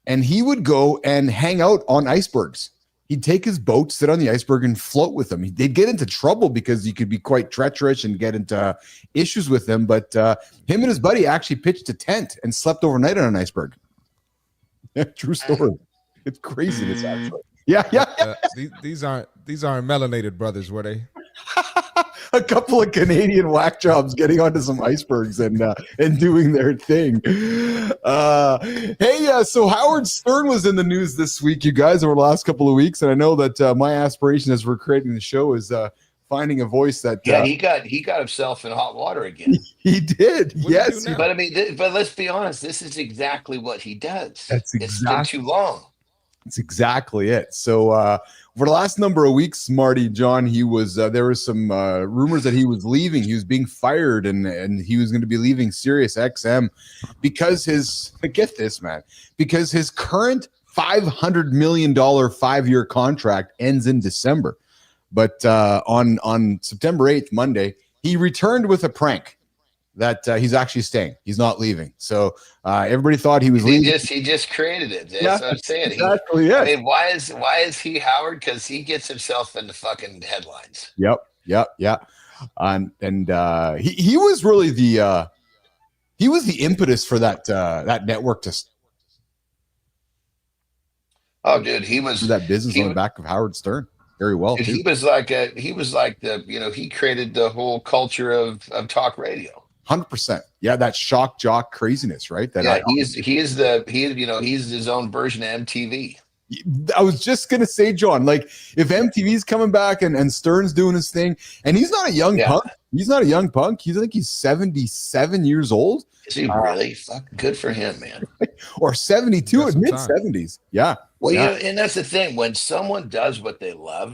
and he would go and hang out on icebergs. He'd take his boat, sit on the iceberg, and float with them. They'd get into trouble because you could be quite treacherous and get into issues with them. But him and his buddy actually pitched a tent and slept overnight on an iceberg. True story. It's craziness, actually. Yeah. These aren't melanated brothers, were they? A couple of Canadian whack jobs getting onto some icebergs and doing their thing. So Howard Stern was in the news this week, you guys, over the last couple of weeks, and I know that my aspiration as we're creating the show is finding a voice that Yeah, he got himself in hot water again. he did. Yes, but I mean, but let's be honest. This is exactly what he does. That's It's been too long. That's exactly it. So for the last number of weeks, Marty, John, he was there was some rumors that he was leaving. He was being fired, and he was going to be leaving Sirius XM because get this, man, because his current $500 million 5-year contract ends in December. But on September 8th, Monday, he returned with a prank that he's actually staying. He's not leaving. So everybody thought he was leaving. He just created it. That's Yeah, what I'm saying. exactly, yeah. I mean, why is he Howard? Because he gets himself in the fucking headlines. Yep. And he was really the impetus for that network to. Oh, dude, he was that business on the back of Howard Stern very well. Dude, he was like he created the whole culture of talk radio. 100%. Yeah, that shock jock craziness, right? He's his own version of MTV. I was just gonna say, John, like if MTV's coming back and Stern's doing his thing, and he's not a young punk. He's not a young punk. I think he's 77 years old. Is he really? Fuck, good for him, man. Or 72 in mid 70s. Yeah. Well, and that's the thing. When someone does what they love,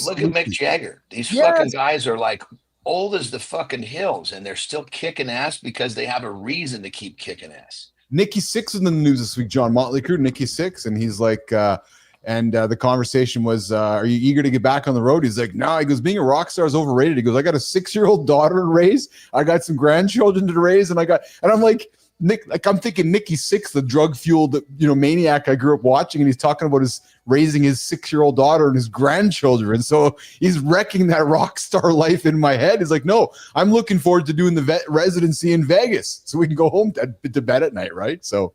look at Mick Jagger. These fucking guys are like old as the fucking hills, and they're still kicking ass because they have a reason to keep kicking ass. Nikki Sixx in the news this week, John Motley Crue, Nikki Sixx, and he's like, the conversation was, are you eager to get back on the road? He's like, no. He goes, being a rock star is overrated. He goes, I got a 6-year-old daughter to raise. I got some grandchildren to raise, and I'm like, Nick, like I'm thinking Nikki Sixx, the drug-fueled, maniac I grew up watching, and he's talking about raising his 6-year-old daughter and his grandchildren. And so he's wrecking that rock star life in my head. He's like, no, I'm looking forward to doing the residency in Vegas so we can go home to bed at night, right? So,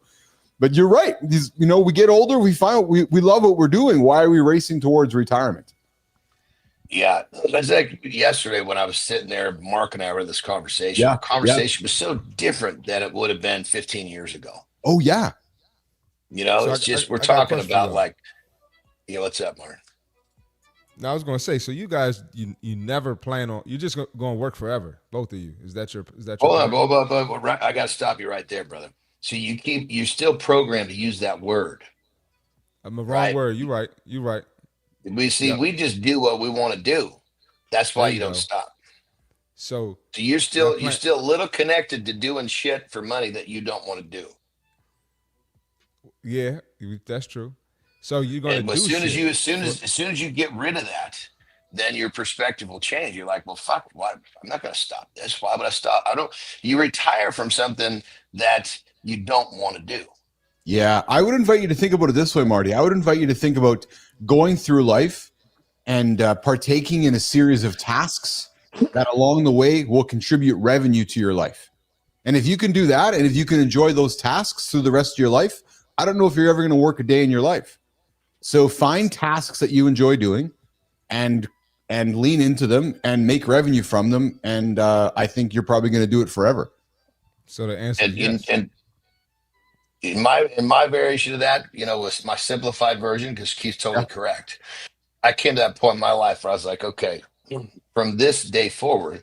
but you're right. We get older, we find we love what we're doing. Why are we racing towards retirement? Yeah, it's like yesterday when I was sitting there, Mark and I were in this conversation. The conversation was so different than it would have been 15 years ago. Oh, yeah. So we're talking about like, what's up, Mark? No, I was going to say, so you guys, you never plan on, you're just going to work forever, both of you. Is that your Hold on, I got to stop you right there, brother. So you're still programmed to use that word. I'm a wrong word. You're right. We just do what we want to do. That's why you don't stop. So you're still a little connected to doing shit for money that you don't want to do. Yeah, that's true. So you're going to do as soon as you get rid of that, then your perspective will change. You're like, well, fuck, why? I'm not going to stop this. Why would I stop? You retire from something that you don't want to do. Yeah, I would invite you to think about it this way, Marty. I would invite you to think about going through life and partaking in a series of tasks that along the way will contribute revenue to your life. And if you can do that, and if you can enjoy those tasks through the rest of your life, I don't know if you're ever going to work a day in your life. So find tasks that you enjoy doing and lean into them and make revenue from them. And I think you're probably going to do it forever. So the answer is yes. And in my variation of that, was my simplified version, because Keith's totally correct. I came to that point in my life where I was like, okay, from this day forward,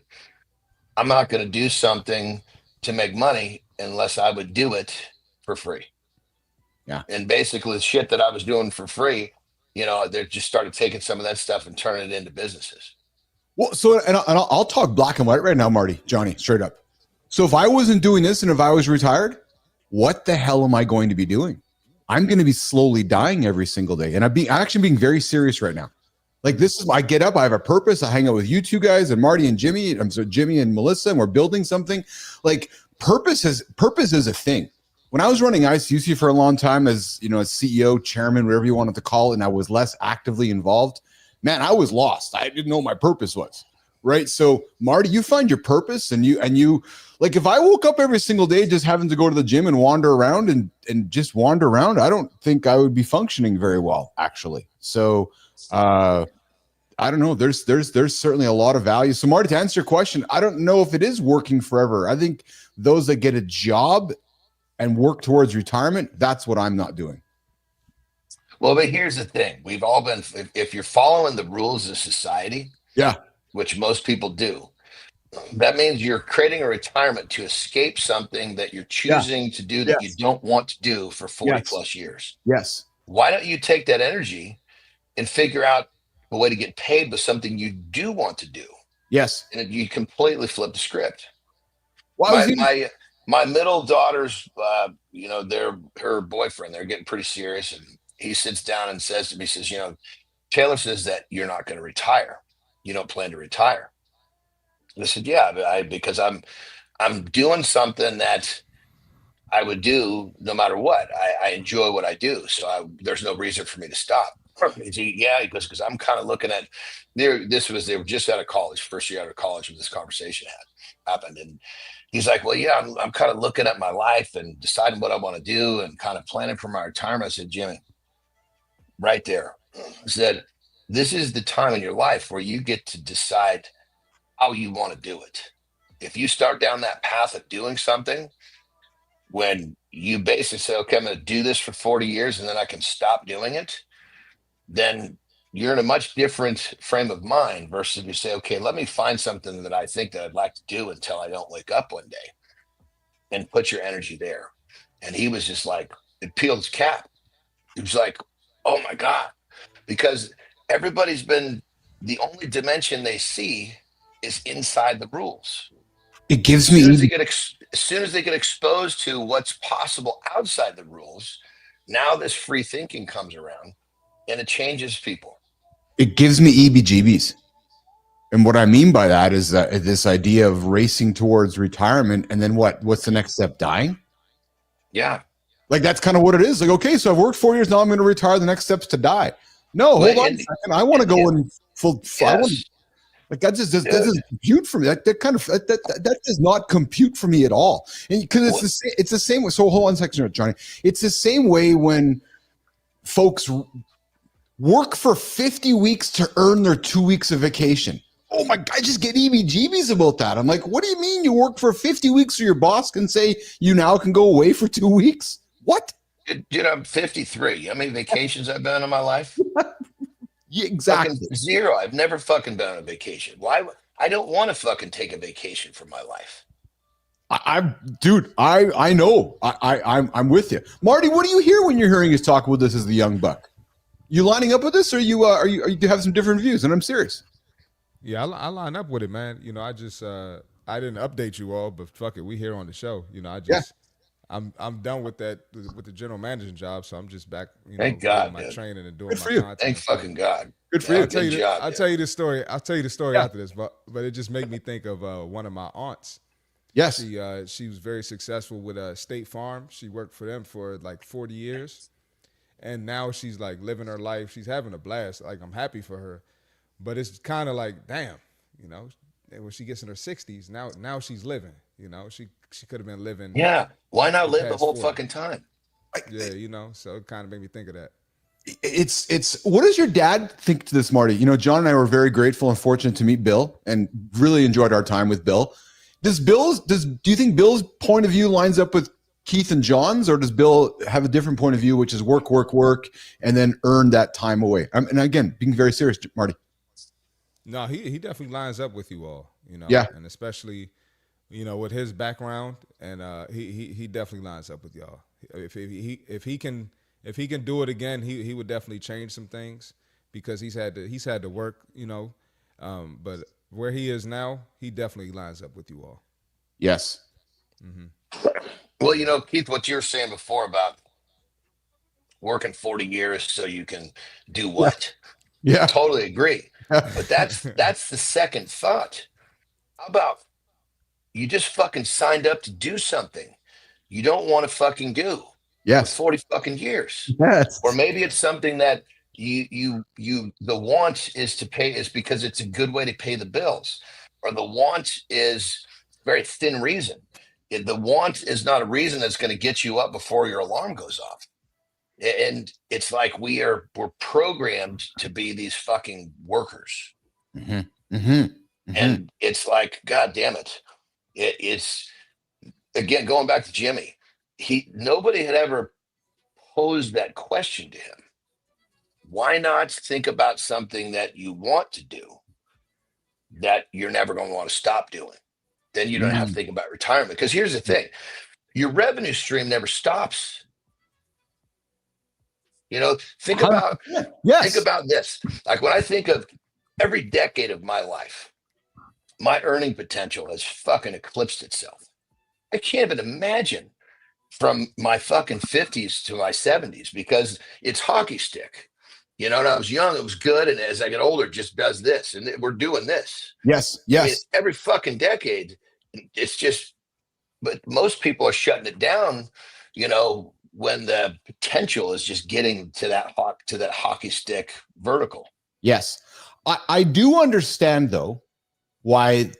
I'm not going to do something to make money unless I would do it for free. Yeah. And basically the shit that I was doing for free, they just started taking some of that stuff and turning it into businesses. Well, so, and I'll talk black and white right now, Marty, Johnny, straight up. So if I wasn't doing this and if I was retired, what the hell am I going to be doing? I'm going to be slowly dying every single day. And I'm actually being very serious right now. Like I get up, I have a purpose. I hang out with you two guys and Marty and Jimmy. Jimmy and Melissa, and we're building something. Like purpose is a thing. When I was running ICUC for a long time as CEO, chairman, whatever you wanted to call it, and I was less actively involved, man, I was lost. I didn't know what my purpose was. Right. So Marty, you find your purpose and you like, if I woke up every single day just having to go to the gym and wander around and just wander around, I don't think I would be functioning very well, actually. So I don't know. There's certainly a lot of value. So Marty, to answer your question, I don't know if it is working forever. I think those that get a job and work towards retirement, that's what I'm not doing. Well, but here's the thing. We've all been, if you're following the rules of society, yeah, which most people do, that means you're creating a retirement to escape something that you're choosing to do that you don't want to do for 40 plus years. Yes. Why don't you take that energy and figure out a way to get paid with something you do want to do? Yes. And you completely flip the script. Well, My middle daughter's, her boyfriend, they're getting pretty serious. And he sits down and says to me, says, Taylor says that you're not going to retire. You don't plan to retire. And I said, yeah, because I'm doing something that I would do no matter what. I enjoy what I do. So there's no reason for me to stop. He goes, because I'm kind of looking at they were just out of college, first year out of college when this conversation happened. And he's like, well, yeah, I'm kind of looking at my life and deciding what I want to do and kind of planning for my retirement. I said, Jimmy, right there, I said, this is the time in your life where you get to decide how you want to do it. If you start down that path of doing something, when you basically say, okay, I'm going to do this for 40 years and then I can stop doing it, then you're in a much different frame of mind versus you say, okay, let me find something that I think that I'd like to do until I don't wake up one day, and put your energy there. And he was just like, it peeled his cap. He was like, oh my God, because everybody's been, the only dimension they see is inside the rules. It gives me, as soon as they get exposed to what's possible outside the rules, now this free thinking comes around and it changes people. It gives me EBGBs. And what I mean by that is that this idea of racing towards retirement, and then what's the next step? Dying? Yeah. Like, that's kind of what it is. Like, okay, so I've worked 4 years, now I'm going to retire. The next step's to die. No, hold on a second. I want to go in full. Yes. Like, that just doesn't compute for me. That does not compute for me at all. And because it's the same way. So hold on a second, Johnny. It's the same way when folks work for 50 weeks to earn their 2 weeks of vacation. Oh my God, I just get EBGBs about that. I'm like, what do you mean you work for 50 weeks so your boss can say you now can go away for 2 weeks? What? Dude, I'm 53. You know how many vacations I've been on in my life? Yeah, exactly. Fucking zero. I've never fucking been on a vacation. Why? I don't want to fucking take a vacation from my life. I know. I'm with you. Marty, what do you hear when you're hearing us talk about this as the young buck? You lining up with this, or you have some different views? And I'm serious. Yeah, I line up with it, man. I just I didn't update you all, but fuck it, we here on the show. I'm done with that with the general managing job, so I'm just back. Thank God, doing my man. training and doing Good my for you. content. Thank fucking God. Good for you. I'll tell you the story. I'll tell you the story after this, but it just made me think of one of my aunts. Yes, she was very successful with State Farm. She worked for them for like 40 years, and now she's like living her life. She's having a blast. Like, I'm happy for her, but it's kind of like, damn, when she gets in her 60s, now she's living. She could have been living. Yeah, why not live the whole fucking time? Yeah, so it kind of made me think of that. It's what does your dad think to this, Marty? John and I were very grateful and fortunate to meet Bill and really enjoyed our time with Bill. Do you think Bill's point of view lines up with Keith and John's, or does Bill have a different point of view, which is work, and then earn that time away? And again, being very serious, Marty. No, he definitely lines up with you all, Yeah. And especially, with his background, and he definitely lines up with y'all. If he can do it again, he would definitely change some things, because he's had to work, but where he is now, he definitely lines up with you all. Yes. Mm-hmm. Well, Keith, what you were saying before about working 40 years so you can do what? Yeah. I totally agree. But that's the second thought. How about you just fucking signed up to do something you don't want to fucking do? Yes. For 40 fucking years. Yes. Or maybe it's something that you the want is to pay is because it's a good way to pay the bills, or the want is very thin reason. The want is not a reason that's going to get you up before your alarm goes off. And it's like we're programmed to be these fucking workers. Mm-hmm. Mm-hmm. Mm-hmm. And it's like, God damn it. It's again, going back to Jimmy, nobody had ever posed that question to him. Why not think about something that you want to do that you're never going to want to stop doing. Then you don't have to think about retirement. Because here's the thing, your revenue stream never stops. You know, think about this. Like when I think of every decade of my life, my earning potential has fucking eclipsed itself. I can't even imagine from my fucking 50s to my 70s because it's hockey stick. You know, when I was young, it was good. And as I get older, it just does this. And we're doing this. Yes. I mean, every fucking decade, it's just, but most people are shutting it down, you know, when the potential is just getting to that hockey stick vertical. Yes. I do understand though why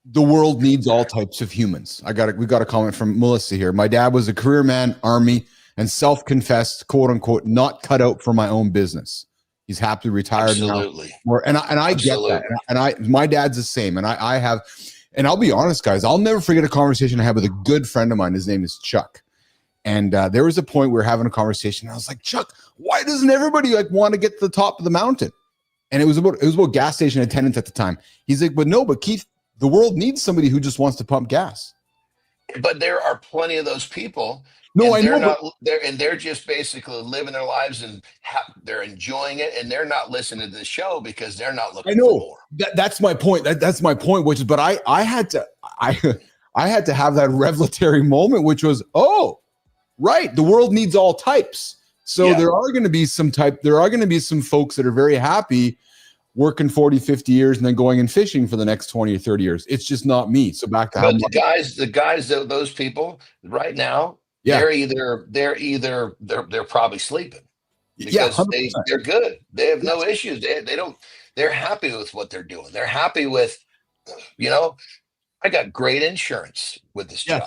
the world needs all types of humans. We got a comment from Melissa here. My dad was a career man, Army, and self-confessed, quote unquote, not cut out for my own business. He's happily retired Absolutely. now. And I get that. And my dad's the same. And I have, and I'll be honest, guys, I'll never forget a conversation I had with a good friend of mine. His name is Chuck. And there was a point we were having a conversation. And I was like, Chuck, why doesn't everybody like want to get to the top of the mountain? And it was about gas station attendants at the time. He's like, but Keith, the world needs somebody who just wants to pump gas. But there are plenty of those people. No, I know. They're just basically living their lives and they're enjoying it, and they're not listening to the show because they're not looking for more. That's my point. That's my point. Which is, but I had to have that revelatory moment, which was, oh, right, the world needs all types. So there are going to be some folks that are very happy working 40, 50 years and then going and fishing for the next 20 or 30 years. It's just not me. So back to the guys, those people right now, they're probably sleeping because they're good. They have no issues. They're happy with what they're doing. They're happy with, you know, I got great insurance with this job.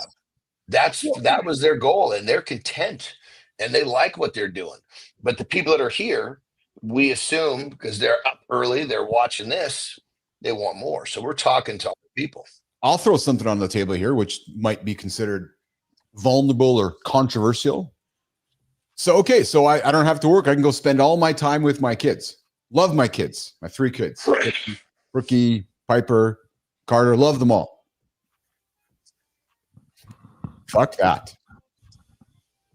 That was their goal, and they're content and they like what they're doing. But the people that are here, we assume because they're up early, they're watching this, they want more. So we're talking to other people. I'll throw something on the table here, which might be considered vulnerable or controversial. So, I don't have to work. I can go spend all my time with my kids. Love my kids, my 3 kids, Rookie, Piper, Carter, love them all. Fuck that.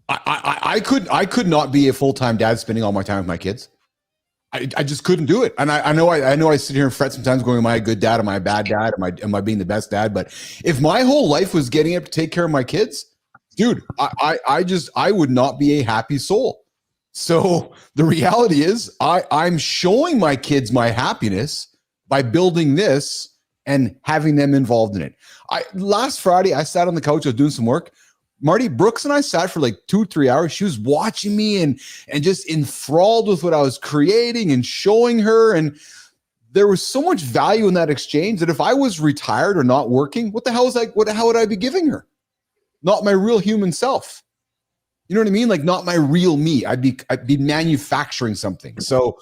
I could not be a full-time dad spending all my time with my kids. I just couldn't do it. And I know I sit here and fret sometimes going, am I a good dad? Am I a bad dad? Am I being the best dad? But if my whole life was getting up to take care of my kids, dude, I would not be a happy soul. So the reality is I'm showing my kids my happiness by building this and having them involved in it. Last Friday, I sat on the couch, I was doing some work. Marty, Brooks and I sat for like 2-3 hours. She was watching me and just enthralled with what I was creating and showing her. And there was so much value in that exchange that if I was retired or not working, what the hell would I be giving her? Not my real human self. You know what I mean? Like not my real me. I'd be manufacturing something. So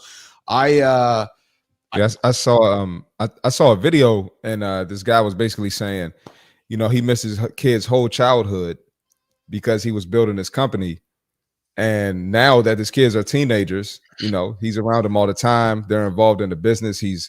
I saw a video and this guy was basically saying, you know, he misses his kid's whole childhood because he was building his company. And now that his kids are teenagers, you know, he's around them all the time. They're involved in the business. And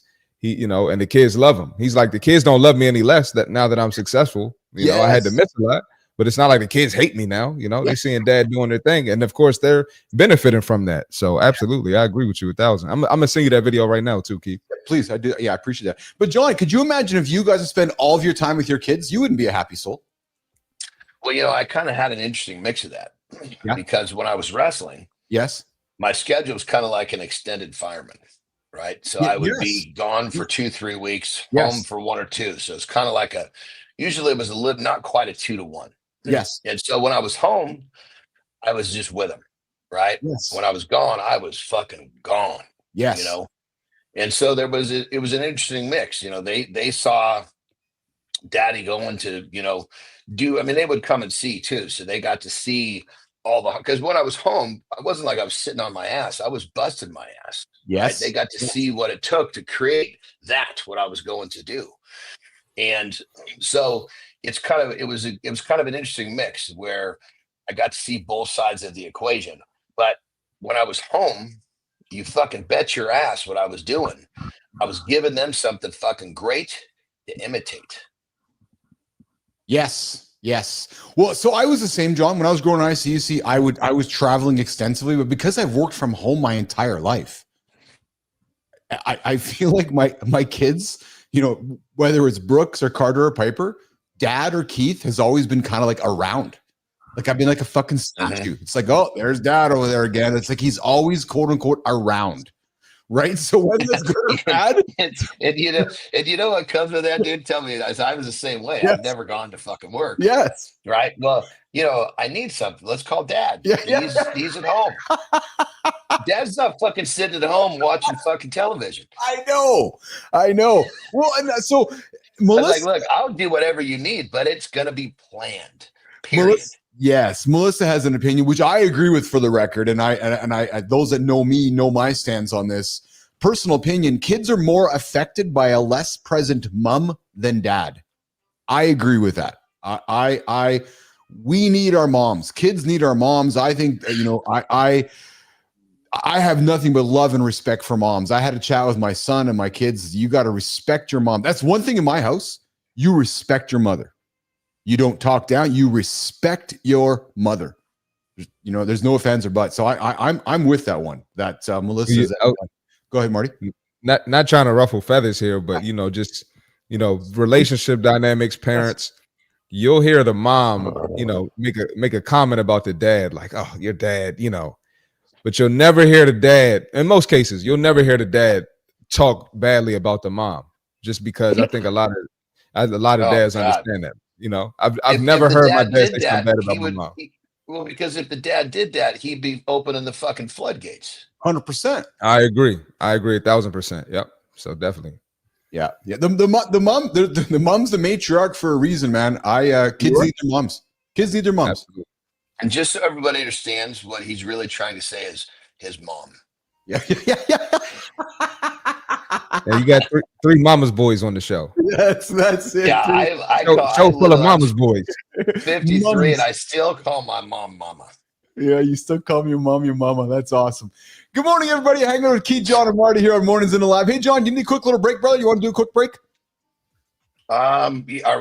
the kids love him. He's like, the kids don't love me any less that now that I'm successful. You know, I had to miss a lot, but it's not like the kids hate me now. You know, they're seeing dad doing their thing. And of course they're benefiting from that. So absolutely. I agree with you 1,000. I'm going to send you that video right now too, Keith. Please. I do. Yeah, I appreciate that. But John, could you imagine if you guys would spend all of your time with your kids, you wouldn't be a happy soul. Well, you know, I kind of had an interesting mix of that because when I was wrestling, my schedule was kind of like an extended fireman, right? So I would be gone for 2-3 weeks, home for 1 or 2. So it's kind of like usually it was not quite a 2-to-1. Yes. And so when I was home, I was just with them, right? Yes. When I was gone, I was fucking gone. Yes. You know? And so it was an interesting mix. You know, they saw daddy going to, you know, they would come and see too. So they got to see because when I was home, I wasn't like I was sitting on my ass. I was busting my ass. Yes. Right? They got to see what it took to create what I was going to do. And so it was kind of an interesting mix where I got to see both sides of the equation. But when I was home, you fucking bet your ass what I was doing. I was giving them something fucking great to imitate. Yes. Well, so I was the same, John. When I was growing up in ICUC, I was traveling extensively, but because I've worked from home my entire life, I feel like my kids, whether it's Brooks or Carter or Piper, Dad or Keith has always been kind of like around. Like I've been like a fucking statue. It's like, oh, there's Dad over there again. It's like he's always quote unquote around. Right. So whether it's good or bad. and you know what comes with that, dude? Tell me, I was the same way. Yes. I've never gone to fucking work. Yes. Right. Well, I need something. Let's call Dad. Yeah. He's at home. Dad's not fucking sitting at home watching fucking television. I know. Well, and so Melissa, look, I'll do whatever you need, but it's gonna be planned. Period. Melissa has an opinion, which I agree with for the record. And I those that know me know my stance on this. Personal opinion, kids are more affected by a less present mom than dad. I agree with that. We need our moms. Kids need our moms. I think, I have nothing but love and respect for moms. I had a chat with my son and my kids. You got to respect your mom. That's one thing in my house. You respect your mother. You don't talk down. You respect your mother. There's no offense or but. So I'm with that one. That Melissa. Go ahead, Marty. Not trying to ruffle feathers here, but just relationship dynamics, parents. You'll hear the mom, make a comment about the dad, like, "Oh, your dad," but you'll never hear the dad. In most cases, you'll never hear the dad talk badly about the mom, just because I think a lot of dads understand that. I've never heard my dad say something bad about my mom. Well, because if the dad did that, he'd be opening the fucking floodgates. 100%. I agree 1,000%. Yep. So definitely. Yeah. The mom's the matriarch for a reason, man. Kids need their moms. Kids need their moms. Absolutely. And just so everybody understands, what he's really trying to say is his mom. Yeah. And you got three mama's boys on the show. That's it. Yeah, I show full of mama's boys. 53, Mums. and I still call my mom mama. Yeah, you still call me your mom your mama. That's awesome. Good morning, everybody. Hanging out with Keith, John, and Marty here on Mornings in the Lab. Hey, John, you need a quick little break, brother? You want to do a quick break? Are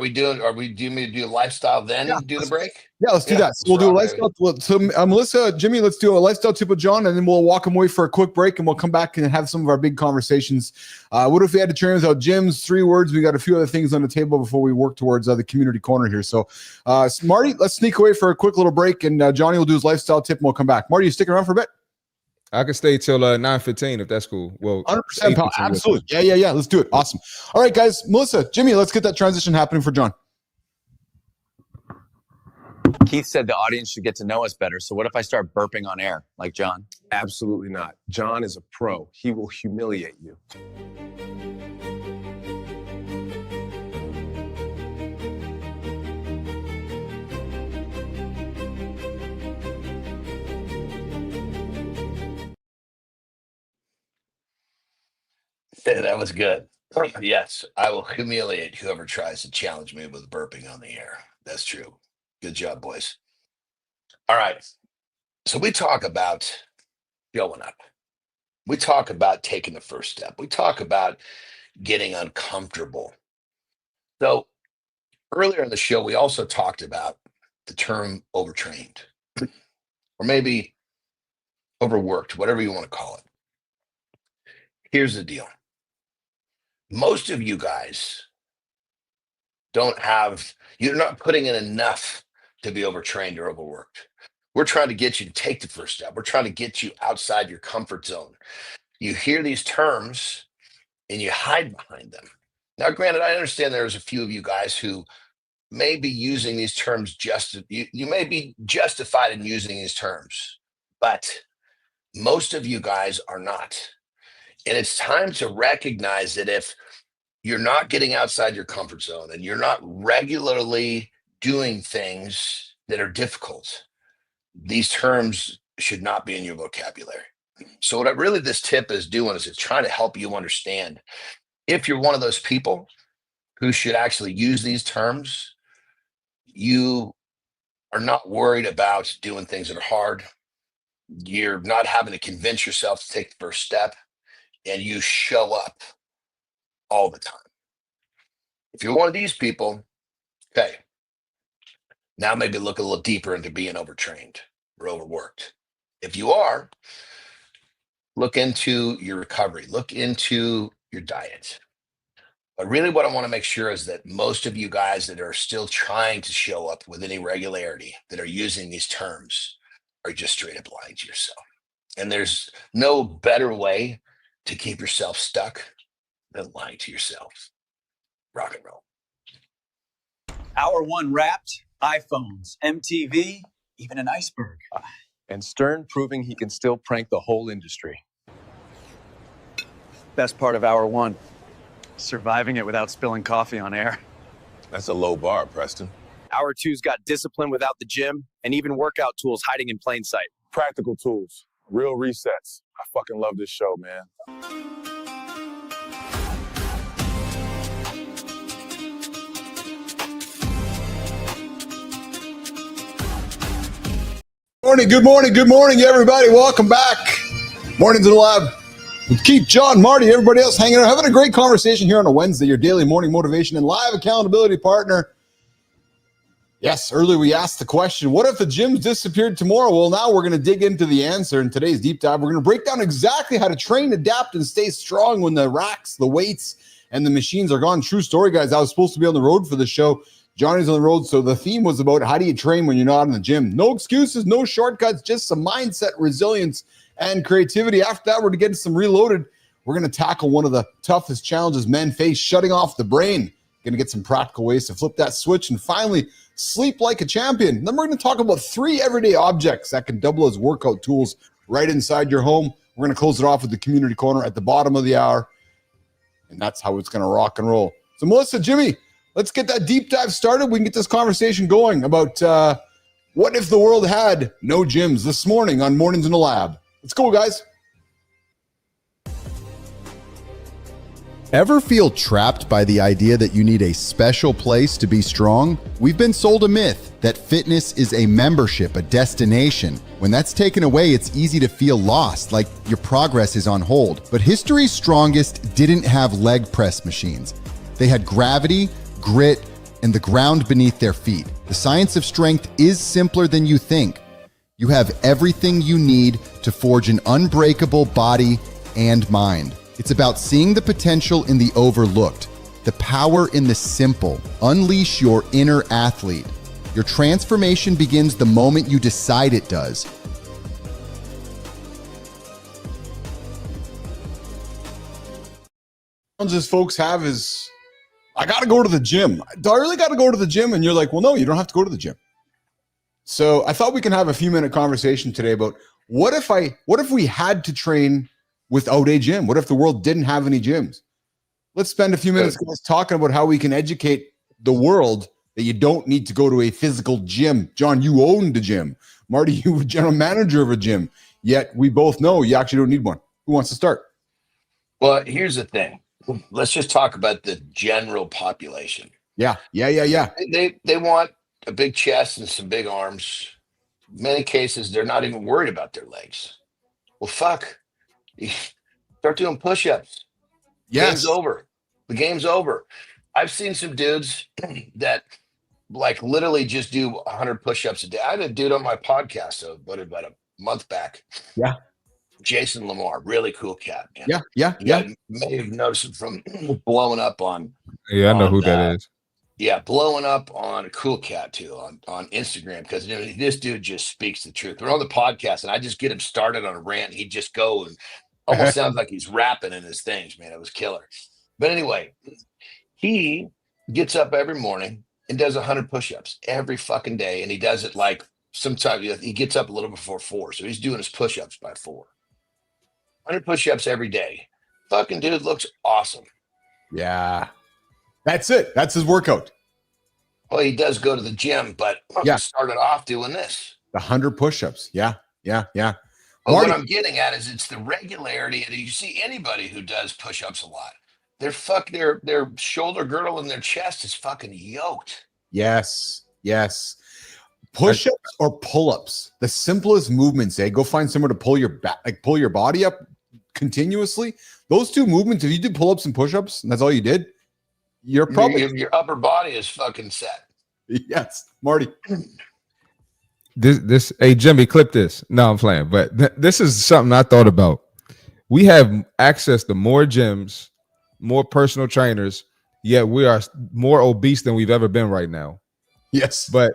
we doing me to do lifestyle then do the break? Yeah, let's do that. So we'll do a lifestyle. So Melissa, Jimmy, let's do a lifestyle tip with John, and then we'll walk him away for a quick break, and we'll come back and have some of our big conversations. What if we had to train without gyms? 3 words. We got a few other things on the table before we work towards the community corner here. So, Marty, let's sneak away for a quick little break, and Johnny will do his lifestyle tip, and we'll come back. Marty, you sticking around for a bit? I can stay till 9:15 if that's cool. Well, 100%, pal. Absolutely. Yeah. Let's do it. Awesome. All right, guys. Melissa, Jimmy, let's get that transition happening for John. Keith said the audience should get to know us better. So what if I start burping on air like John? Absolutely not. John is a pro. He will humiliate you. That was good. Yes, I will humiliate whoever tries to challenge me with burping on the air. That's true. Good job, boys. All right. So we talk about showing up. We talk about taking the first step. We talk about getting uncomfortable. So earlier in the show, we also talked about the term overtrained, or maybe overworked, whatever you want to call it. Here's the deal. Most of you guys you're not putting in enough to be overtrained or overworked. We're trying to get you to take the first step. We're trying to get you outside your comfort zone. You hear these terms and you hide behind them. Now, granted, I understand there's a few of you guys who may be using these terms you may be justified in using these terms, but most of you guys are not. And it's time to recognize that if you're not getting outside your comfort zone and you're not regularly doing things that are difficult, these terms should not be in your vocabulary. So what really this tip is doing is it's trying to help you understand if you're one of those people who should actually use these terms, you are not worried about doing things that are hard. You're not having to convince yourself to take the first step, and you show up all the time. If you're one of these people, okay, now maybe look a little deeper into being overtrained or overworked. If you are, look into your recovery, look into your diet. But really what I want to make sure is that most of you guys that are still trying to show up with any regularity, that are using these terms, are just straight up lying to yourself. And there's no better way to keep yourself stuck than lying to yourself. Rock and roll. Hour one wrapped, iPhones, MTV, even an Iceberg. And Stern proving he can still prank the whole industry. Best part of hour one, surviving it without spilling coffee on air. That's a low bar, Preston. Hour two's got discipline without the gym and even workout tools hiding in plain sight. Practical tools, real resets. I fucking love this show, man. Good morning, everybody. Welcome back. Mornings in the Lab with Keith, John, Marty, everybody else hanging out, having a great conversation here on a Wednesday, your daily morning motivation and live accountability partner. Yes, earlier we asked the question, what if the gyms disappeared tomorrow? Well, now we're going to dig into the answer in today's deep dive. We're going to break down exactly how to train, adapt, and stay strong when the racks, the weights, and the machines are gone. True story, guys. I was supposed to be on the road for the show. Johnny's on the road, so the theme was about how do you train when you're not in the gym. No excuses, no shortcuts, just some mindset, resilience, and creativity. After that, we're going to get some reloaded. We're going to tackle one of the toughest challenges men face, shutting off the brain. Going to get some practical ways to flip that switch. And finally, sleep like a champion. Then we're going to talk about 3 everyday objects that can double as workout tools right inside your home. We're going to close it off with the community corner at the bottom of the hour. And that's how it's going to rock and roll. So Melissa, Jimmy, let's get that deep dive started. We can get this conversation going about what if the world had no gyms this morning on Mornings in the Lab. Let's go, guys. Ever feel trapped by the idea that you need a special place to be strong? We've been sold a myth that fitness is a membership, a destination. When that's taken away, it's easy to feel lost, like your progress is on hold. But history's strongest didn't have leg press machines. They had gravity, grit, and the ground beneath their feet. The science of strength is simpler than you think. You have everything you need to forge an unbreakable body and mind. It's about seeing the potential in the overlooked, the power in the simple. Unleash your inner athlete. Your transformation begins the moment you decide it does. Challenges folks have is, I got to go to the gym. Do I really got to go to the gym? And you're like, well, no, you don't have to go to the gym. So I thought we can have a few minute conversation today about what if we had to train without a gym? What if the world didn't have any gyms? Let's spend a few minutes guys, talking about how we can educate the world that you don't need to go to a physical gym. John, you owned a gym. Marty, you were general manager of a gym. Yet we both know you actually don't need one. Who wants to start? Well, here's the thing. Let's just talk about the general population. Yeah. They want a big chest and some big arms. In many cases, they're not even worried about their legs. Well, fuck. Start doing push-ups. Yes. Game's over. The game's over. I've seen some dudes that like literally just do 100 push-ups a day. I had a dude on my podcast about a month back. Yeah. Jason Lamar, really cool cat, man. Yeah. You may have noticed him from blowing up on. Yeah, I know who that is. Yeah, blowing up on Cool Cat too on Instagram because this dude just speaks the truth. We're on the podcast and I just get him started on a rant. He'd just go and almost sounds like he's rapping in his things, man. It was killer. But anyway, he gets up every morning and does 100 push-ups every fucking day. And he does it like sometimes he gets up a little before 4. So he's doing his push-ups by 4. 100 push-ups every day. Fucking dude looks awesome. Yeah. That's it. That's his workout. Well, he does go to the gym, but he started off doing this. The 100 push-ups. Yeah. But what I'm getting at is it's the regularity. And you see anybody who does push-ups a lot, their shoulder girdle and their chest is fucking yoked. Yes. Push-ups or pull-ups. The simplest movements, go find somewhere to pull your back, like pull your body up continuously. those two movements, if you do pull-ups and push-ups, and that's all you did, you're probably your upper body is fucking set. Yes, Marty. This hey Jimmy, clip this. No, I'm playing, but this is something I thought about. We have access to more gyms, more personal trainers, yet we are more obese than we've ever been right now. Yes, but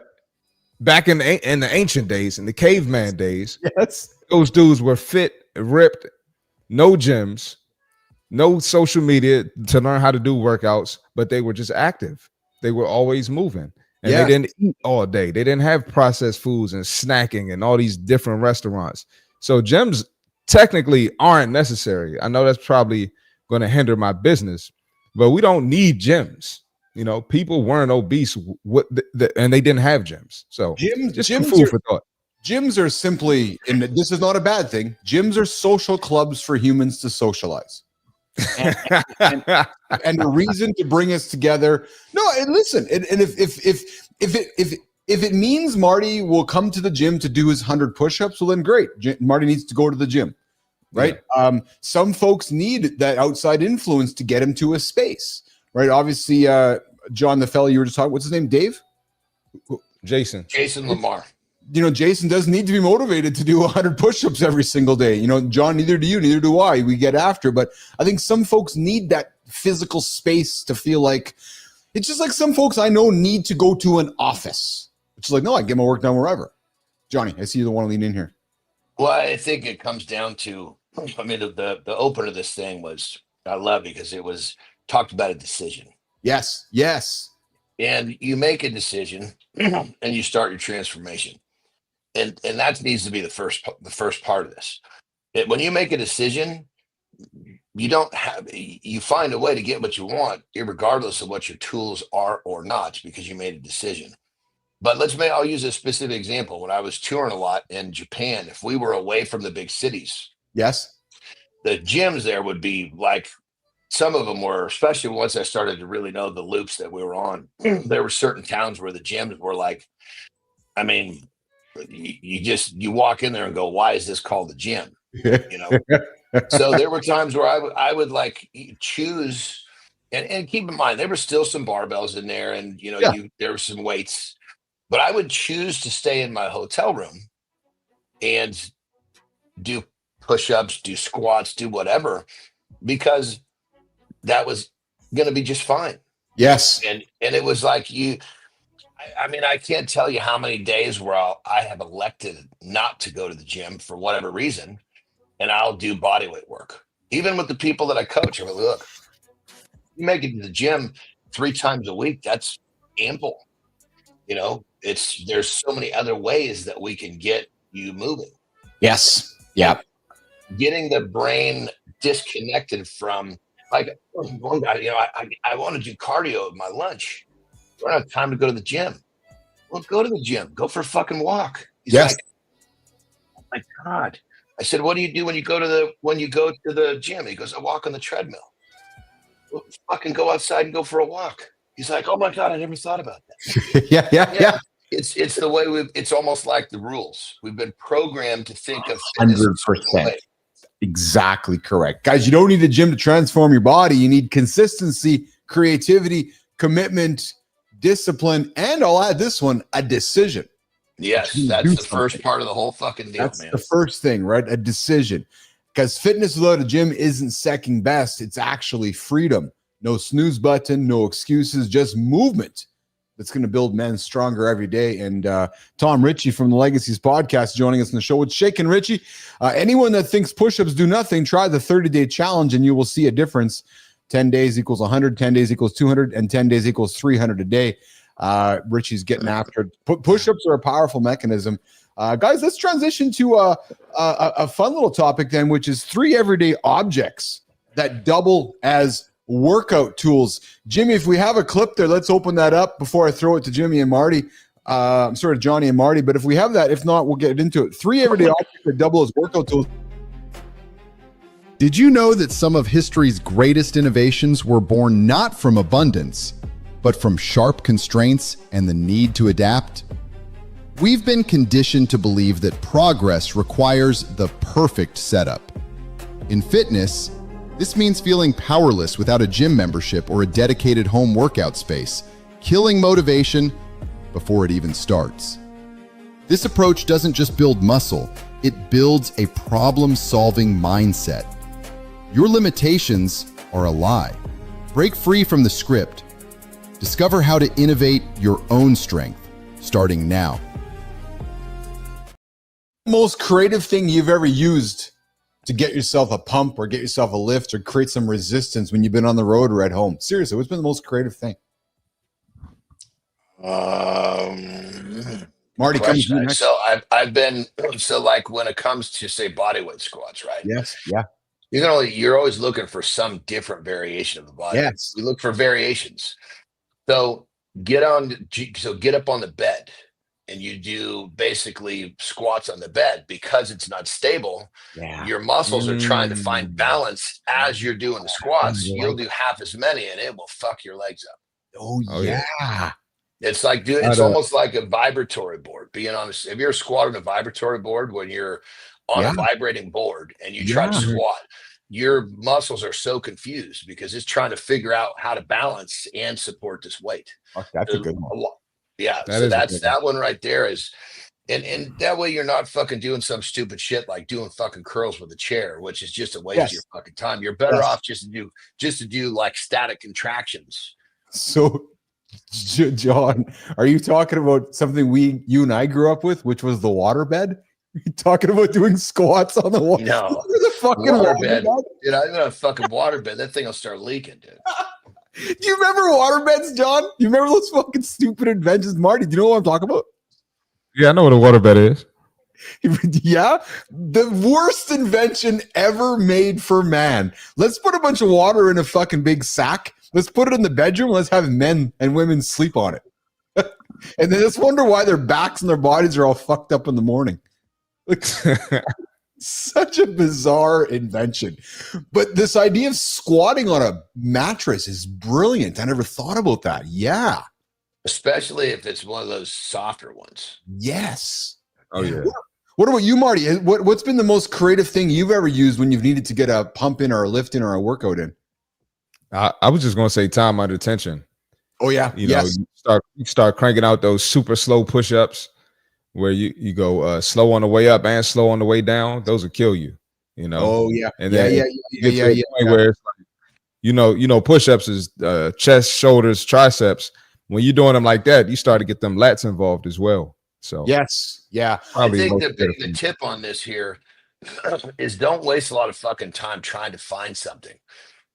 back in the ancient days, in the caveman days, yes, those dudes were fit, ripped, no gyms, no social media to learn how to do workouts, but they were just active. They were always moving. And they didn't eat all day. They didn't have processed foods and snacking and all these different restaurants. So gyms technically aren't necessary. I know that's probably going to hinder my business, but we don't need gyms. You know, people weren't obese and they didn't have gyms. So gyms food for thought. Gyms are simply, and this is not a bad thing, gyms are social clubs for humans to socialize. and a reason to bring us together. No, and listen, and if it means Marty will come to the gym to do his 100 push-ups, well then great. Marty needs to go to the gym, right? Yeah. Some folks need that outside influence to get him to a space, right? Obviously, John, the fellow you were just talking, what's his name? Dave? Jason Lamar. You know, Jason doesn't need to be motivated to do 100 push-ups every single day. You know, John, neither do you, neither do I. We get after, but I think some folks need that physical space to feel like, it's just like some folks I know need to go to an office. It's like, no, I get my work done wherever. Johnny, I see you want to lean in here. Well, I think it comes down to, I mean, the opener of this thing was, I love because it was talked about a decision. Yes, yes. And you make a decision and you start your transformation. And that needs to be the first part of this. When you make a decision, you find a way to get what you want, regardless of what your tools are or not, because you made a decision. But I'll use a specific example. When I was touring a lot in Japan, if we were away from the big cities, yes, the gyms there would be like, some of them were, especially once I started to really know the loops that we were on, there were certain towns where the gyms were like, I mean, you walk in there and go, why is this called the gym? You know? So there were times where I would like choose, and keep in mind, there were still some barbells in there and, you know, there were some weights, but I would choose to stay in my hotel room and do push-ups, do squats, do whatever, because that was going to be just fine. Yes. And it was like I mean, I can't tell you how many days where I have elected not to go to the gym for whatever reason, and I'll do bodyweight work. Even with the people that I coach, I'm like, look, you make it to the gym 3 times a week, that's ample. You know, there's so many other ways that we can get you moving. Yes. Yeah. Getting the brain disconnected from, like, one guy, you know, I want to do cardio at my lunch. I don't have time to go to the gym. Well, go to the gym. Go for a fucking walk. He's like, oh my God. I said, what do you do when you go to the gym? He goes, I walk on the treadmill. Well, fucking go outside and go for a walk. He's like, oh my God, I never thought about that. Yeah. It's the way it's almost like the rules. We've been programmed to think of 100%. Exactly correct. Guys, you don't need a gym to transform your body. You need consistency, creativity, commitment, discipline, and I'll add this one, a decision. Yes, that's the first part of the whole fucking deal, That's man. the first thing, right? A decision. Because fitness without a gym isn't second best. It's actually freedom. No snooze button, no excuses, just movement that's going to build men stronger every day. And Tom Ritchie from the Legacies podcast joining us on the show with Shake and Ritchie. Anyone that thinks push-ups do nothing, try the 30-day challenge and you will see a difference. 10 days equals 100, 10 days equals 200, and 10 days equals 300 a day. Richie's getting after it. Push-ups are a powerful mechanism. Guys, let's transition to a fun little topic then, which is 3 everyday objects that double as workout tools. Jimmy, if we have a clip there, let's open that up before I throw it to Jimmy and Marty. I'm sorry, Johnny and Marty, but if we have that, if not, we'll get into it. 3 everyday objects that double as workout tools. Did you know that some of history's greatest innovations were born not from abundance, but from sharp constraints and the need to adapt? We've been conditioned to believe that progress requires the perfect setup. In fitness, This means feeling powerless without a gym membership or a dedicated home workout space, killing motivation before it even starts. This approach doesn't just build muscle, it builds a problem-solving mindset. Your limitations are a lie. Break free from the script. Discover how to innovate your own strength, starting now. Most creative thing you've ever used to get yourself a pump or get yourself a lift or create some resistance when you've been on the road or at home? Seriously, what's been the most creative thing? Marty, comes to you next. So I've been, so like when it comes to say bodyweight squats, right? Yes. Yeah. You're always looking for some different variation of the body. Yes. We look for variations. So get up on the bed and you do basically squats on the bed because it's not stable. Yeah. Your muscles are trying to find balance as you're doing the squats. You'll do half as many and it will fuck your legs up. Oh yeah. It's like, dude, it's almost like a vibratory board. Being honest, if you're squatting a vibratory board, when you're on a vibrating board and you try to squat, your muscles are so confused because it's trying to figure out how to balance and support this weight. Fuck, that's a good one. Yeah. So that one right there is, and that way you're not fucking doing some stupid shit like doing fucking curls with a chair, which is just a waste of your fucking time. You're better off just to do like static contractions. So, John, are you talking about something you and I grew up with, which was the waterbed? You talking about doing squats on the water? No, the fucking waterbed. Dude, I'm in a fucking waterbed. That thing will start leaking, dude. Do you remember waterbeds, John? You remember those fucking stupid inventions, Marty? Do you know what I'm talking about? Yeah, I know what a waterbed is. Yeah, the worst invention ever made for man. Let's put a bunch of water in a fucking big sack. Let's put it in the bedroom. Let's have men and women sleep on it. And then let's wonder why their backs and their bodies are all fucked up in the morning. Like, such a bizarre invention. But this idea of squatting on a mattress is brilliant. I never thought about that. Yeah. Especially if it's one of those softer ones. Yes. Oh, yeah. What about you, Marty? What's been the most creative thing you've ever used when you've needed to get a pump in or a lift in or a workout in? I was just going to say time under tension. Oh, yeah. You know, you start cranking out those super slow push-ups where you go slow on the way up and slow on the way down. Those will kill you, you know? Oh, yeah. And then where it's like, you know, push-ups is chest, shoulders, triceps. When you're doing them like that, you start to get them lats involved as well. So yes. Yeah. I think the tip on this here is don't waste a lot of fucking time trying to find something.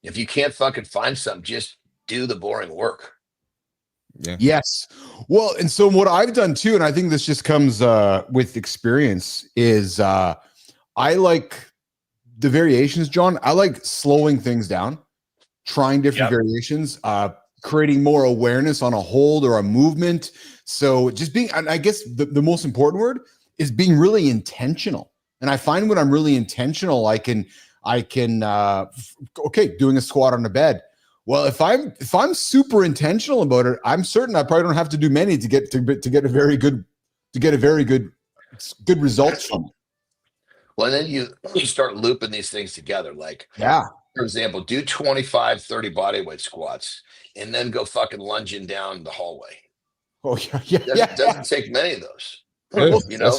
If you can't fucking find something, just do the boring work. Yeah. Yes. Well, and so what I've done too, and I think this just comes with experience, is I like the variations, John. I like slowing things down, trying different variations, creating more awareness on a hold or a movement. So just being, and I guess the most important word is being really intentional. And I find when I'm really intentional, I can doing a squat on the bed. Well, if I'm super intentional about it, I'm certain I probably don't have to do many to get a very good results from it. Well, then you start looping these things together. Like, for example, do 25, 30 bodyweight squats and then go fucking lunging down the hallway. Oh, yeah. Doesn't take many of those. You know,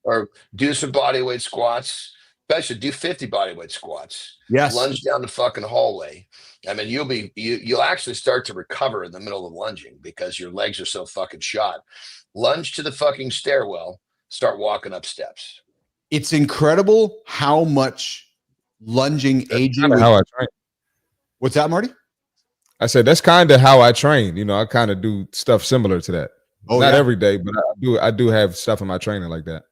or do some bodyweight squats. Especially do 50 bodyweight squats. Yes. Lunge down the fucking hallway. I mean, you'll actually start to recover in the middle of lunging because your legs are so fucking shot. Lunge to the fucking stairwell. Start walking up steps. It's incredible how much lunging aging. How I train. What's that, Marty? I said that's kind of how I train. You know, I kind of do stuff similar to that. Oh, not every day, but I do have stuff in my training like that.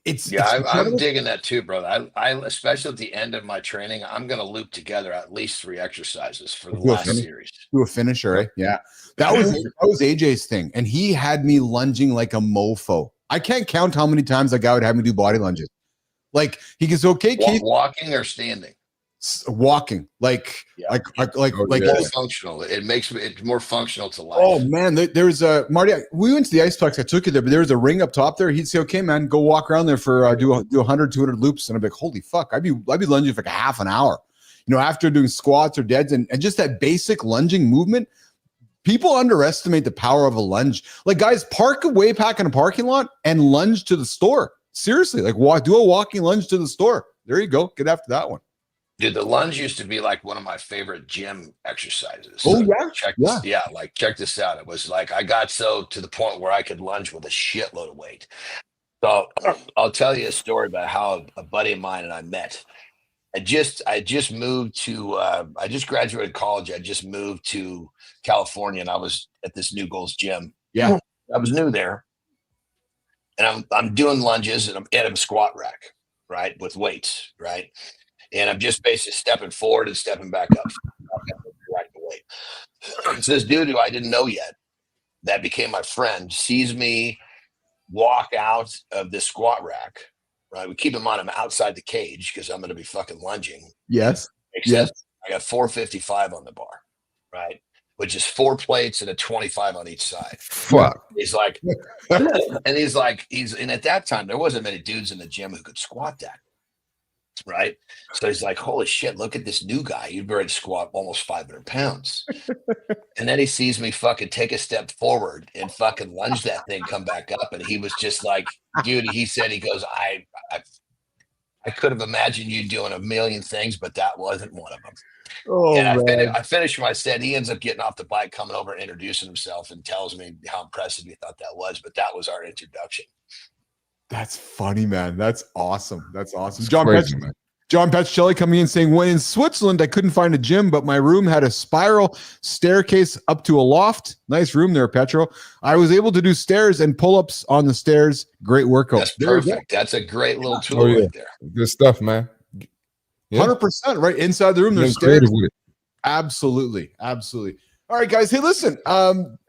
I'm digging that too, brother. I especially at the end of my training, I'm going to loop together at least 3 exercises for the last series. Do a finisher, right? Yeah, that was AJ's thing, and he had me lunging like a mofo. I can't count how many times that guy would have me do body lunges. Like he goes, "Okay, Keith, walking or standing." Walking, like more functional. It's more functional to life. Oh man, there's a Marty. We went to the Iceplex. I took you there, but there was a ring up top there. He'd say, "Okay, man, go walk around there for do 100, 200 loops," and I'm like, "Holy fuck!" I'd be lunging for like a half an hour. after doing squats or deads and just that basic lunging movement, people underestimate the power of a lunge. Like, guys, park a weight pack in a parking lot and lunge to the store. Seriously, like do a walking lunge to the store. There you go. Get after that one. Dude, the lunge used to be like one of my favorite gym exercises. Oh, yeah? Check this out. It was like I got to the point where I could lunge with a shitload of weight. So I'll tell you a story about how a buddy of mine and I met. I just moved to I just graduated college. I just moved to California, and I was at this New Goals gym. Yeah. I was new there. And I'm doing lunges, and I'm at a squat rack, right, with weights, right? And I'm just basically stepping forward and stepping back up. So this dude who I didn't know yet, that became my friend, sees me walk out of this squat rack, right? We keep in mind I'm outside the cage because I'm going to be fucking lunging. Yes. Except I got 455 on the bar, right? Which is 4 plates and a 25 on each side. Fuck. He's like, and at that time, there wasn't many dudes in the gym who could squat that. Right. So he's like, holy shit, look at this new guy. You'd ready to squat almost 500 pounds. And then he sees me fucking take a step forward and fucking lunge that thing, come back up. And he was just like, dude, he goes, I could have imagined you doing a million things, but that wasn't one of them. Oh, and man. I finished my set. He ends up getting off the bike, coming over and introducing himself and tells me how impressive he thought that was. But that was our introduction. That's funny, man. That's awesome. That's awesome. John Petchelli coming in saying, when in Switzerland, I couldn't find a gym, but my room had a spiral staircase up to a loft. Nice room there, Petro. I was able to do stairs and pull-ups on the stairs. Great workout. That's perfect. That's a great little tool right there. Good stuff, man. 100%, right? Inside the room, there's stairs. Absolutely. Absolutely. All right, guys. Hey, listen,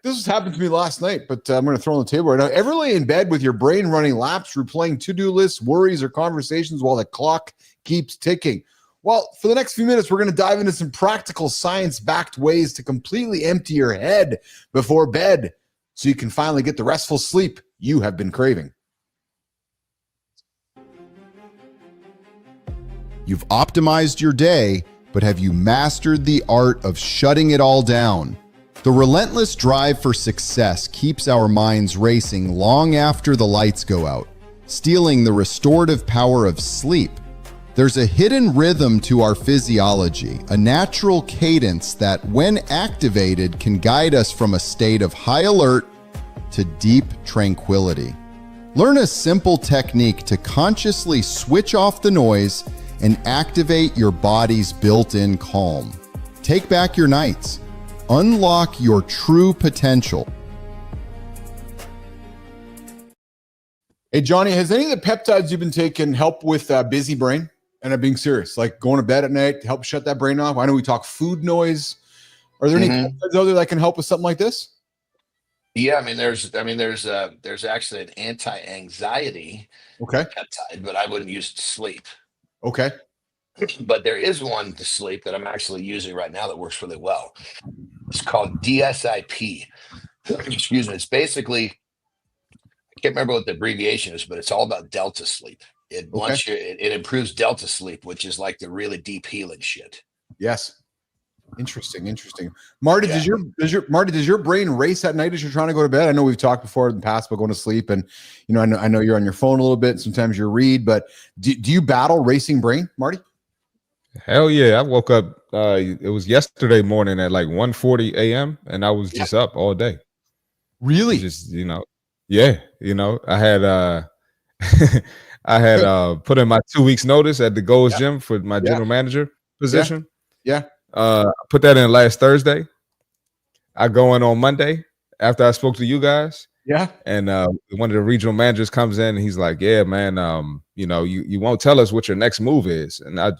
this has happened to me last night, but I'm going to throw on the table right now. Ever lay in bed with your brain running laps, replaying to-do lists, worries, or conversations while the clock keeps ticking? Well, for the next few minutes, we're going to dive into some practical science-backed ways to completely empty your head before bed so you can finally get the restful sleep you have been craving. You've optimized your day, but have you mastered the art of shutting it all down? The relentless drive for success keeps our minds racing long after the lights go out, stealing the restorative power of sleep. There's a hidden rhythm to our physiology, a natural cadence that, when activated, can guide us from a state of high alert to deep tranquility. Learn a simple technique to consciously switch off the noise and activate your body's built-in calm. Take back your nights. Unlock your true potential. Hey, Johnny, has any of the peptides you've been taking help with busy brain? And I'm being serious, like going to bed at night to help shut that brain off. I know we talk food noise. Are there any peptides out there that can help with something like this? Yeah, there's actually an anti-anxiety peptide, but I wouldn't use it to sleep. Okay. But there is one to sleep that I'm actually using right now that works really well. It's called DSIP. Excuse me. It's basically, I can't remember what the abbreviation is, but it's all about delta sleep. It improves delta sleep, which is like the really deep healing shit. Yes. Interesting. Marty, does your brain race at night as you're trying to go to bed? I know we've talked before in the past about going to sleep, and I know you're on your phone a little bit. Sometimes you read, but do you battle racing brain, Marty? Hell yeah. I woke up, it was yesterday morning at like 1:40 a.m. and I was just up all day. Really? Just, I had I had put in my 2 weeks notice at the Gold's Gym for my general manager position. Yeah. Put that in last Thursday. I go in on Monday after I spoke to you guys. Yeah. And one of the regional managers comes in and he's like, yeah, man, you won't tell us what your next move is. And I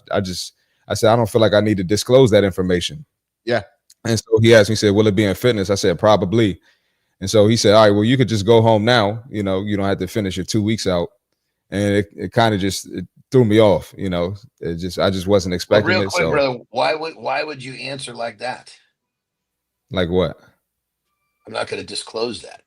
said, I don't feel like I need to disclose that information. Yeah. And so he asked me, he said, will it be in fitness? I said, probably. And so he said, all right, well, you could just go home now. You don't have to finish your 2 weeks out. And it kind of just threw me off. I just wasn't expecting real it. Quick, so, brother, why would you answer like that? Like what? I'm not going to disclose that.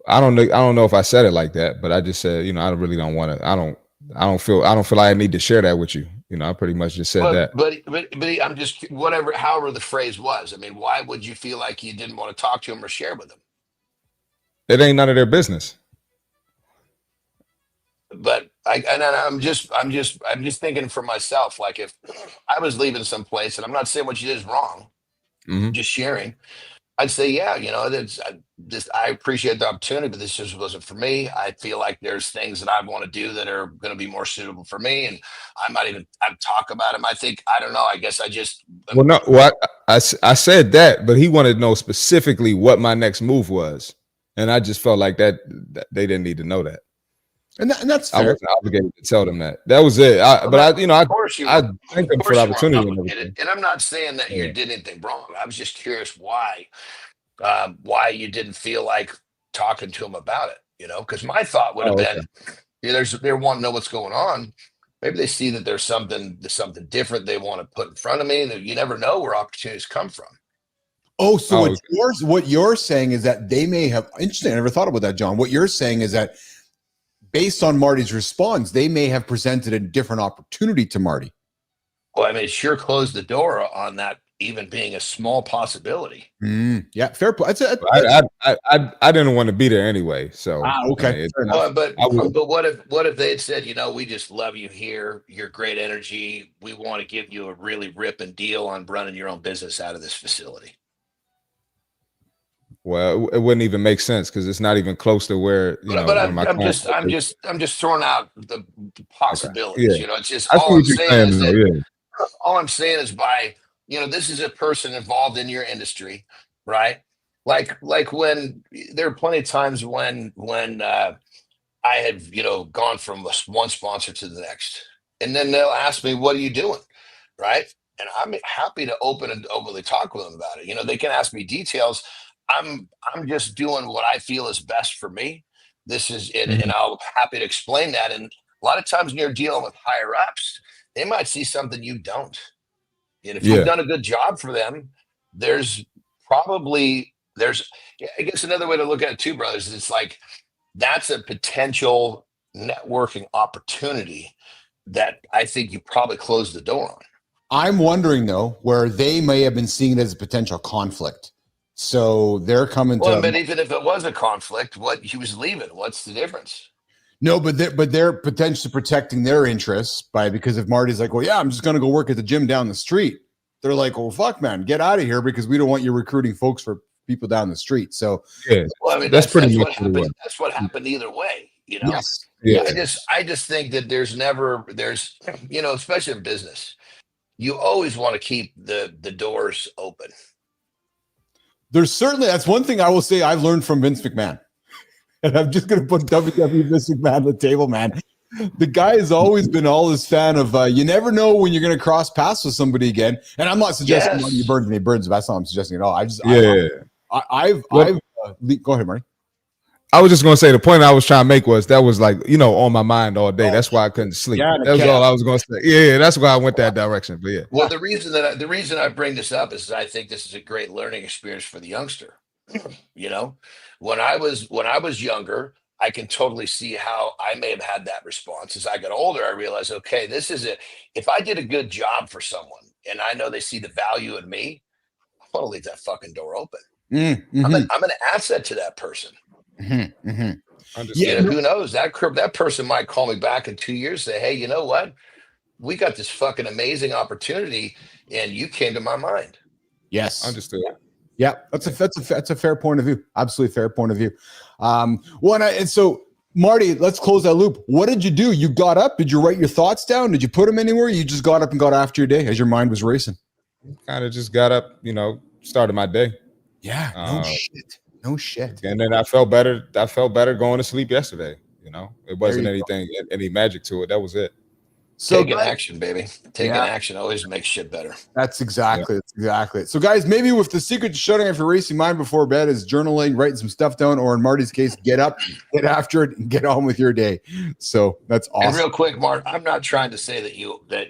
I don't know if I said it like that, but I just said, I really don't want to. I don't I don't feel like I need to share that with you. You know, I pretty much just said that. But I'm just however the phrase was. I mean, why would you feel like you didn't want to talk to him or share with him? It ain't none of their business. But I'm just thinking for myself, like if I was leaving someplace, and I'm not saying what you did is wrong, just sharing, I'd say, yeah, you know, I appreciate the opportunity, but this just wasn't for me. I feel like there's things that I want to do that are going to be more suitable for me, and I might even talk about them. I don't know. I guess I just I said that, but he wanted to know specifically what my next move was, and I just felt like that they didn't need to know that. And that's fair. I wasn't obligated to tell them that. That was it. I thank them for the opportunity. And I'm not saying that you did anything wrong. I was just curious why you didn't feel like talking to him about it. You know, because my thought would have been, they want to know what's going on. Maybe they see that there's something different they want to put in front of me. That you never know where opportunities come from. Oh, so what you're saying is that they may have. Interesting. I never thought about that, John. What you're saying is that, based on Marty's response, they may have presented a different opportunity to Marty. Well, I mean, it sure closed the door on that even being a small possibility. Yeah, fair point. I didn't want to be there anyway. So okay. But what if they had said, you know, we just love you here. You're great energy. We want to give you a really ripping deal on running your own business out of this facility. Well, it wouldn't even make sense because it's not even close to where you know. But I'm just throwing out the possibilities. Yeah. You know, it's just all I'm saying is by, you know, this is a person involved in your industry, right? Like when there are plenty of times when I had, you know, gone from one sponsor to the next, and then they'll ask me, "What are you doing?" Right? And I'm happy to open and openly talk with them about it. You know, they can ask me details. I'm just doing what I feel is best for me. This is it, and I'll happy to explain that. And a lot of times when you're dealing with higher ups, they might see something you don't. And if you've done a good job for them, I guess another way to look at it too, brothers, it's like that's a potential networking opportunity that I think you probably closed the door on. I'm wondering though, where they may have been seeing it as a potential conflict. So they're coming to. But even if it was a conflict, what he was leaving, what's the difference? No, but they're potentially protecting their interests because if Marty's like, well, yeah, I'm just going to go work at the gym down the street. They're like, well, fuck, man, get out of here because we don't want you recruiting folks for people down the street. So well, I mean, that's what happened. That's what happened either way. You know. Yes. Yeah. I just think that there's you know, especially in business, you always want to keep the doors open. There's certainly, that's one thing I will say I've learned from Vince McMahon. And I'm just going to put WWE Vince McMahon on the table, man. The guy has always been all his fan of, you never know when you're going to cross paths with somebody again. And I'm not suggesting Marty burns and he burns. That's not what I'm suggesting at all. Go ahead, Marty. I was just going to say the point I was trying to make was that was like, you know, on my mind all day. That's why I couldn't sleep. That's all I was going to say. Yeah, that's why I went that direction. But yeah. Well, the reason I bring this up is I think this is a great learning experience for the youngster. You know, when I was younger, I can totally see how I may have had that response. As I got older, I realized, okay, this is it. If I did a good job for someone and I know they see the value in me, I want to leave that fucking door open. I'm an asset to that person. Yeah, who knows? That person might call me back in 2 years and say, hey, you know what? We got this fucking amazing opportunity and you came to my mind. Yes. Understood. Yeah, that's a fair point of view. Absolutely fair point of view. And so Marty, let's close that loop. What did you do? You got up? Did you write your thoughts down? Did you put them anywhere? You just got up and got after your day as your mind was racing? Kind of just got up, you know, started my day. Yeah, no shit. And then I felt better. Going to sleep yesterday. You know, it wasn't any magic to it. That was it. So taking action, baby. Taking action always makes shit better. That's exactly it. So guys, maybe with the secret to shutting off your racing mind before bed is journaling, writing some stuff down, or in Marty's case, get up, get after it, and get on with your day. So that's awesome. And real quick, Mart, I'm not trying to say that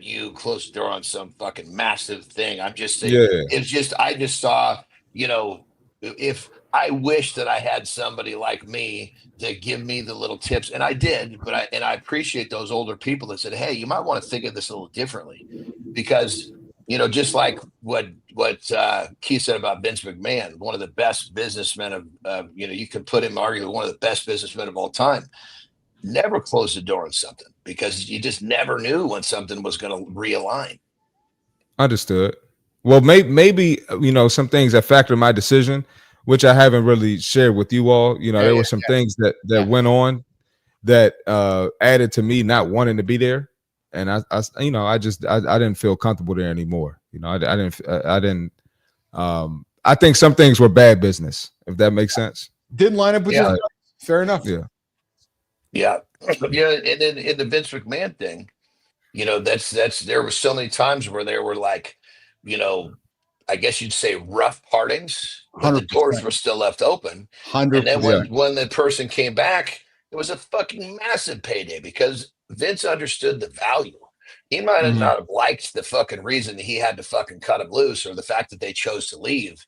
you closed the door on some fucking massive thing. I'm just saying it's just I just saw, you know, if I wish that I had somebody like me to give me the little tips, and I did, but I appreciate those older people that said, hey, you might want to think of this a little differently, because just like what Keith said about Vince McMahon, one of the best businessmen of you could put him arguably one of the best businessmen of all time. Never close the door on something, because you just never knew when something was going to realign. Understood. Well, maybe some things that factor in my decision, which I haven't really shared with you all. There were some things that went on that added to me not wanting to be there, and I didn't feel comfortable there anymore. I think some things were bad business, if that makes sense. Didn't line up with you. Fair enough. Yeah. And then in the Vince McMahon thing, that's there were so many times where there were like, I guess you'd say rough partings, but the doors were still left open. 100%. And then when the person came back, it was a fucking massive payday, because Vince understood the value. He might have not have liked the fucking reason that he had to fucking cut him loose, or the fact that they chose to leave.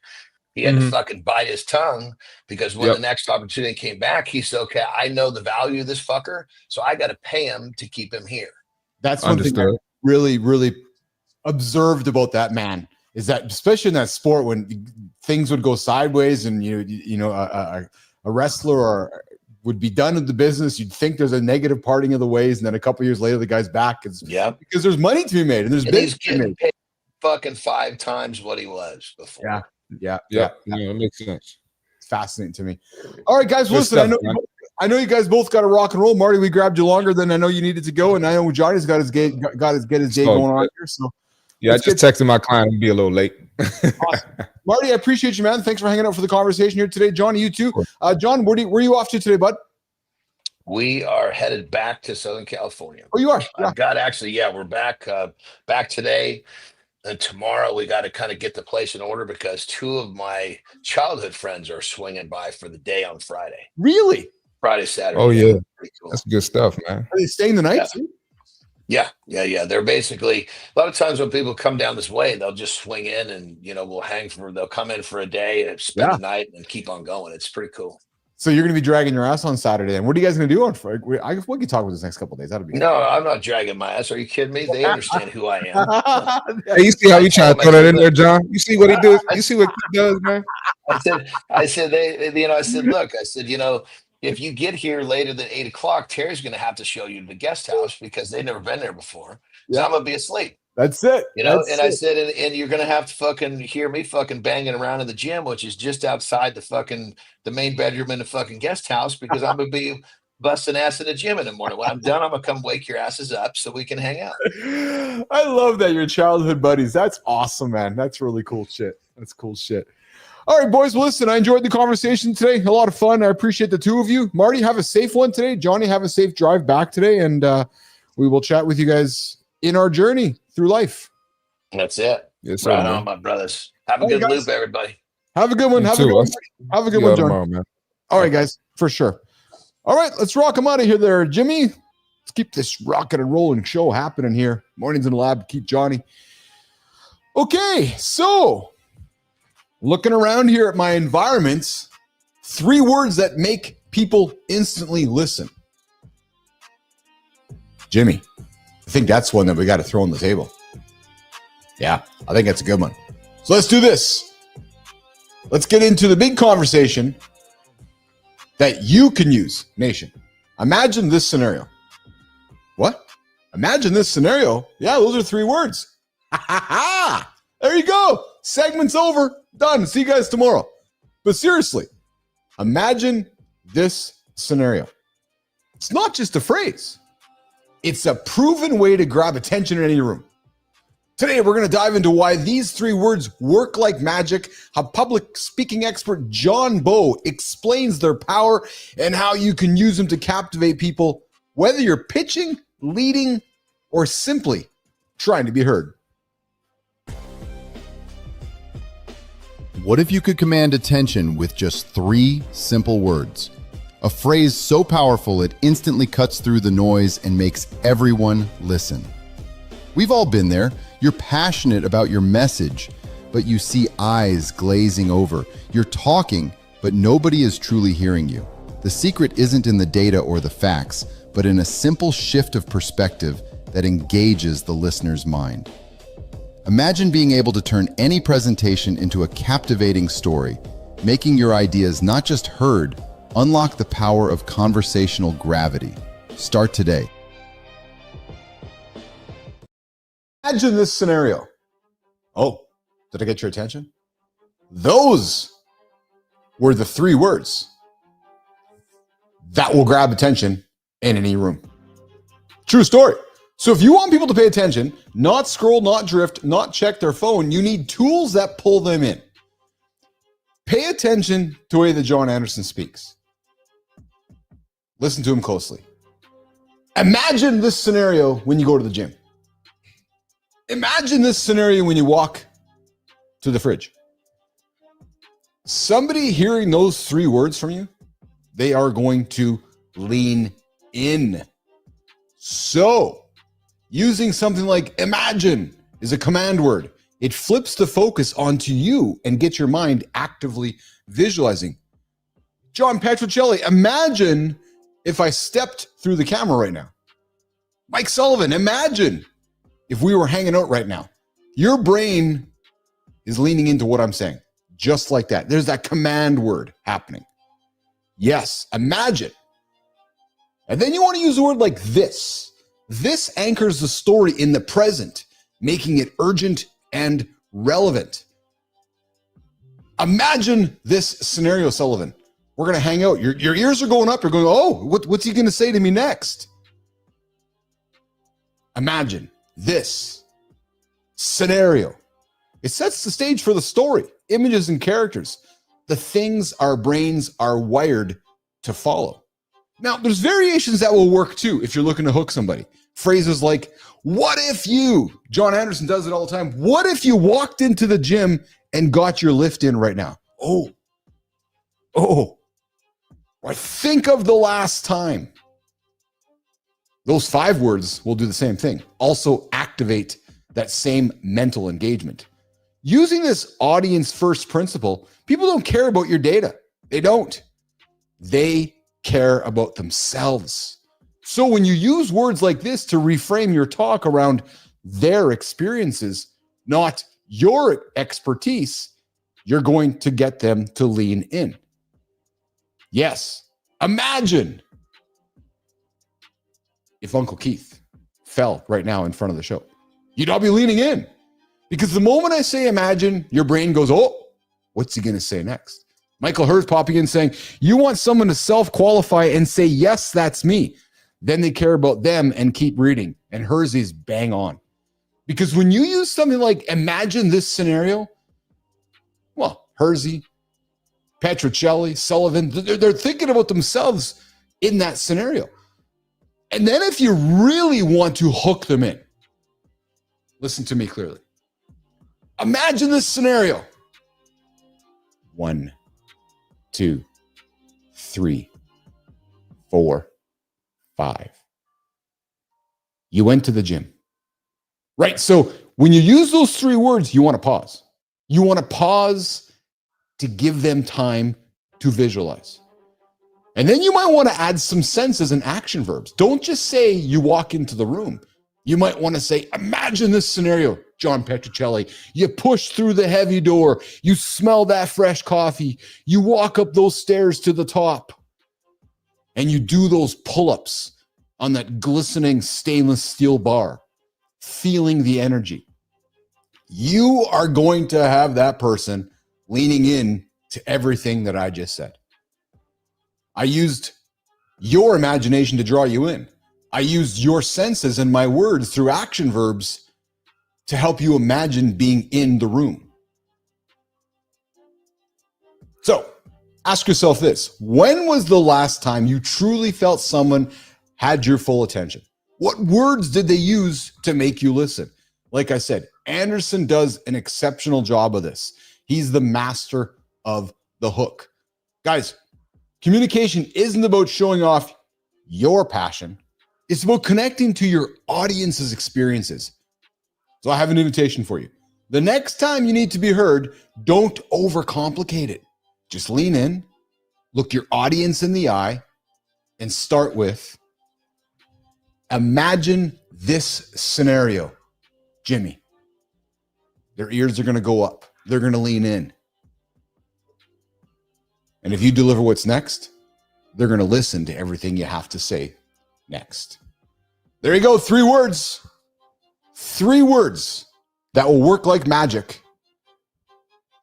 He had to fucking bite his tongue, because when the next opportunity came back, he said, okay, I know the value of this fucker, so I got to pay him to keep him here. That's one thing I really, really observed about that man, is that especially in that sport, when things would go sideways and a wrestler would be done in the business, you'd think there's a negative parting of the ways, and then a couple years later the guy's back. Because there's money to be made, and he's getting paid fucking 5 times what he was before. Yeah, it makes sense. It's fascinating to me. All right, guys, listen, I know you guys both got to rock and roll. Marty, we grabbed you longer than I know you needed to go, and I know Johnny's got his day going on here. So I just texted my client to be a little late. Awesome. Marty, I appreciate you, man. Thanks for hanging out for the conversation here today. Johnny, you too. John, where are you off to today, bud? We are headed back to Southern California. Oh, you are? Yeah. We're back today. And tomorrow we got to kind of get the place in order, because 2 of my childhood friends are swinging by for the day on Friday. Really? Friday, Saturday. Oh, yeah. Pretty cool. That's good stuff, man. Are they staying the night? Yeah. They're basically, a lot of times when people come down this way, they'll just swing in and, they'll come in for a day and spend the night and keep on going. It's pretty cool. So you're going to be dragging your ass on Saturday. And what are you guys going to do on Friday? We can talk about this next couple of days. That'll be No, I'm not dragging my ass. Are you kidding me? They understand who I am. Hey, you see how we try to throw that in there, John? You see what he does? You see what he does, man? I said, look, if you get here later than 8 o'clock, Terry's going to have to show you the guest house, because they've never been there before. So I'm going to be asleep. That's it. I said, and you're going to have to fucking hear me fucking banging around in the gym, which is just outside the main bedroom in the fucking guest house, because I'm going to be busting ass in the gym in the morning. When I'm done, I'm going to come wake your asses up so we can hang out. I love that. You're childhood buddies. That's awesome, man. That's really cool shit. That's cool shit. All right, boys. Well, listen, I enjoyed the conversation today. A lot of fun. I appreciate the 2 of you. Marty, have a safe one today. Johnny, have a safe drive back today. And we will chat with you guys in our journey through life. That's it. Yes, right on, my brothers. Have a good loop, everybody. Have a good one. Have a good one. Have a good one, John. Tomorrow, man. All right, guys, for sure. All right, let's rock them out of here there, Jimmy. Let's keep this rocking and rolling show happening here. Mornings in the lab, keep Johnny. Okay, so looking around here at my environments, 3 words that make people instantly listen. Jimmy, I think that's one that we got to throw on the table. Yeah, I think that's a good one. So let's do this. Let's get into the big conversation that you can use, nation. Imagine this scenario. What? Imagine this scenario? Yeah, those are 3 words. There you go. Segment's over. Done. See you guys tomorrow. But seriously, imagine this scenario. It's not just a phrase. It's a proven way to grab attention in any room. Today, we're going to dive into why these 3 words work like magic, how public speaking expert John Bowe explains their power, and how you can use them to captivate people, whether you're pitching, leading, or simply trying to be heard. What if you could command attention with just 3 simple words? A phrase so powerful it instantly cuts through the noise and makes everyone listen. We've all been there. You're passionate about your message, but you see eyes glazing over. You're talking, but nobody is truly hearing you. The secret isn't in the data or the facts, but in a simple shift of perspective that engages the listener's mind. Imagine being able to turn any presentation into a captivating story, making your ideas not just heard, unlock the power of conversational gravity. Start today. Imagine this scenario. Oh, did I get your attention? Those were the 3 words that will grab attention in any room. True story. So if you want people to pay attention, not scroll, not drift, not check their phone, you need tools that pull them in. Pay attention to the way that Jon Andersen speaks. Listen to him closely. Imagine this scenario when you go to the gym. Imagine this scenario when you walk to the fridge. Somebody hearing those 3 words from you, they are going to lean in. So, using something like imagine is a command word. It flips the focus onto you and gets your mind actively visualizing. John Petrocelli, imagine if I stepped through the camera right now. Mike Sullivan, imagine if we were hanging out right now. Your brain is leaning into what I'm saying, just like that. There's that command word happening. Yes, imagine. And then you want to use a word like this. This anchors the story in the present, making it urgent and relevant. Imagine this scenario, Sullivan. We're going to hang out. Your ears are going up. You're going, oh, what's he going to say to me next? Imagine this scenario. It sets the stage for the story, images and characters, the things our brains are wired to follow. Now, there's variations that will work too if you're looking to hook somebody. Phrases like, what if you, Jon Andersen does it all the time, what if you walked into the gym and got your lift in right now? Oh, or think of the last time. Those 5 words will do the same thing. Also activate that same mental engagement. Using this audience first principle, people don't care about your data. They don't. They care about themselves. So when you use words like this to reframe your talk around their experiences, not your expertise, you're going to get them to lean in. Yes, imagine if Uncle Keith fell right now in front of the show. You'd all be leaning in. Because the moment I say imagine, your brain goes, oh, what's he going to say next? Michael Hurst popping in saying, you want someone to self-qualify and say, yes, that's me. Then they care about them and keep reading. And Hersey's bang on. Because when you use something like imagine this scenario, well, Hersey, Petrocelli, Sullivan, they're thinking about themselves in that scenario. And then if you really want to hook them in, listen to me clearly. Imagine this scenario. 1, 2, 3, 4, 5. You went to the gym. Right? So when you use those 3 words, you want to pause. You want to pause to give them time to visualize. And then you might want to add some senses and action verbs. Don't just say you walk into the room. You might want to say, imagine this scenario, John Petrocelli. You push through the heavy door. You smell that fresh coffee. You walk up those stairs to the top. And you do those pull-ups on that glistening stainless steel bar, feeling the energy. You are going to have that person leaning in to everything that I just said. I used your imagination to draw you in. I used your senses and my words through action verbs to help you imagine being in the room. So ask yourself this. When was the last time you truly felt someone had your full attention? What words did they use to make you listen? Like I said, Andersen does an exceptional job of this. He's the master of the hook. Guys, communication isn't about showing off your passion. It's about connecting to your audience's experiences. So I have an invitation for you. The next time you need to be heard, don't overcomplicate it. Just lean in, look your audience in the eye, and start with, imagine this scenario. Jimmy, their ears are going to go up. They're going to lean in. And if you deliver what's next, they're going to listen to everything you have to say next. There you go. 3 words. 3 words that will work like magic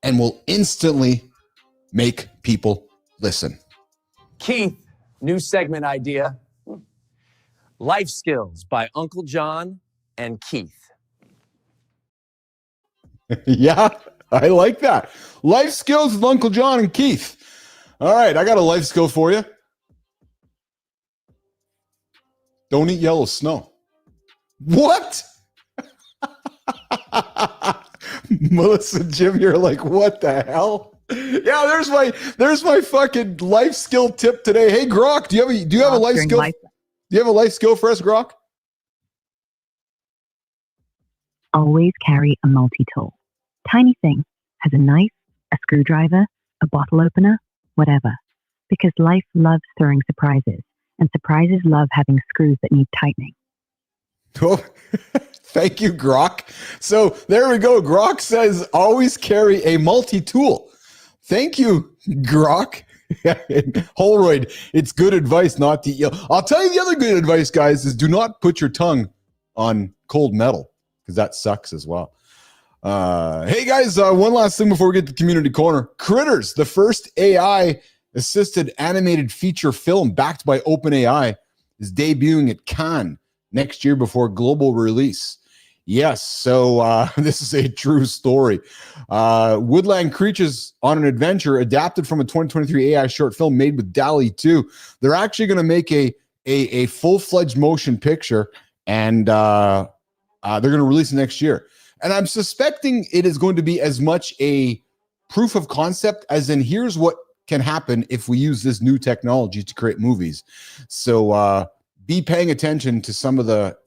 and will instantly make people listen. Keith, new segment idea. Life Skills by Uncle John and Keith. Yeah, I like that. Life Skills with Uncle John and Keith. All right, I got a life skill for you. Don't eat yellow snow. What? Melissa and Jim, you're like, what the hell? Yeah, there's my fucking life skill tip today. Hey, Grok, do you have a life skill? Do you have a life skill for us, Grok? Always carry a multi-tool. Tiny thing, has a knife, a screwdriver, a bottle opener, whatever. Because life loves throwing surprises, and surprises love having screws that need tightening. Oh, thank you, Grok. So there we go. Grok says always carry a multi-tool. Thank you, Grok. Holroyd, it's good advice not to eat. I'll tell you the other good advice, guys, is do not put your tongue on cold metal, because that sucks as well. Hey, guys, one last thing before we get to Community Corner. Critters, the first AI-assisted animated feature film backed by OpenAI, is debuting at Cannes next year before global release. Yes, so this is a true story. Woodland Creatures on an Adventure, adapted from a 2023 AI short film made with DALL-E 2. They're actually going to make a full-fledged motion picture, and they're going to release it next year. And I'm suspecting it is going to be as much a proof of concept as in here's what can happen if we use this new technology to create movies. So be paying attention to some of the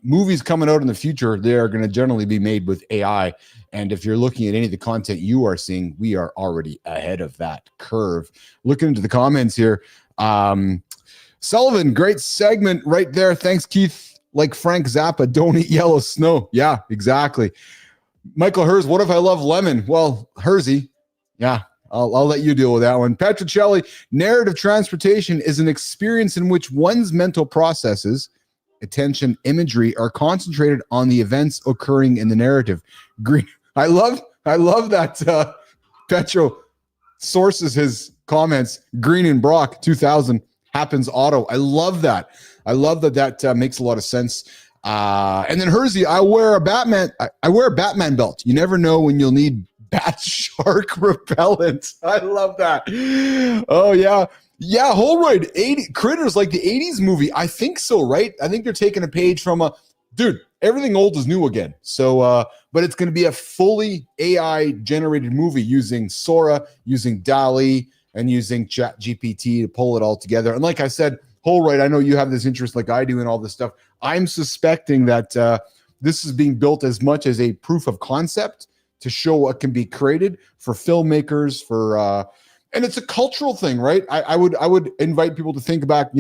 movies coming out in the future. They are going to generally be made with AI. And if you're looking at any of the content you are seeing, we are already ahead of that curve. Looking into the comments here. Sullivan, great segment right there. Thanks, Keith. Like Frank Zappa, don't eat yellow snow. Yeah, exactly. Michael Hers, what if I love lemon? Well, Hersey, yeah, I'll let you deal with that one. Petrocelli, narrative transportation is an experience in which one's mental processes, attention, imagery are concentrated on the events occurring in the narrative. Green, I love that Petro sources his comments. Green and Brock 2000 happens auto. I love that. I love that makes a lot of sense. And then Hersey, I wear a Batman belt. You never know when you'll need bat shark repellent. I love that. Oh yeah. Yeah, Holroyd, 80 Critters, like the 80s movie. I think so, right? I think they're taking a page from dude, everything old is new again. So but it's going to be a fully AI generated movie using Sora, using DALL-E, and using ChatGPT to pull it all together. And like I said, Holroyd, I know you have this interest like I do in all this stuff. I'm suspecting that this is being built as much as a proof of concept to show what can be created for filmmakers, and it's a cultural thing, right? I would invite people to think back,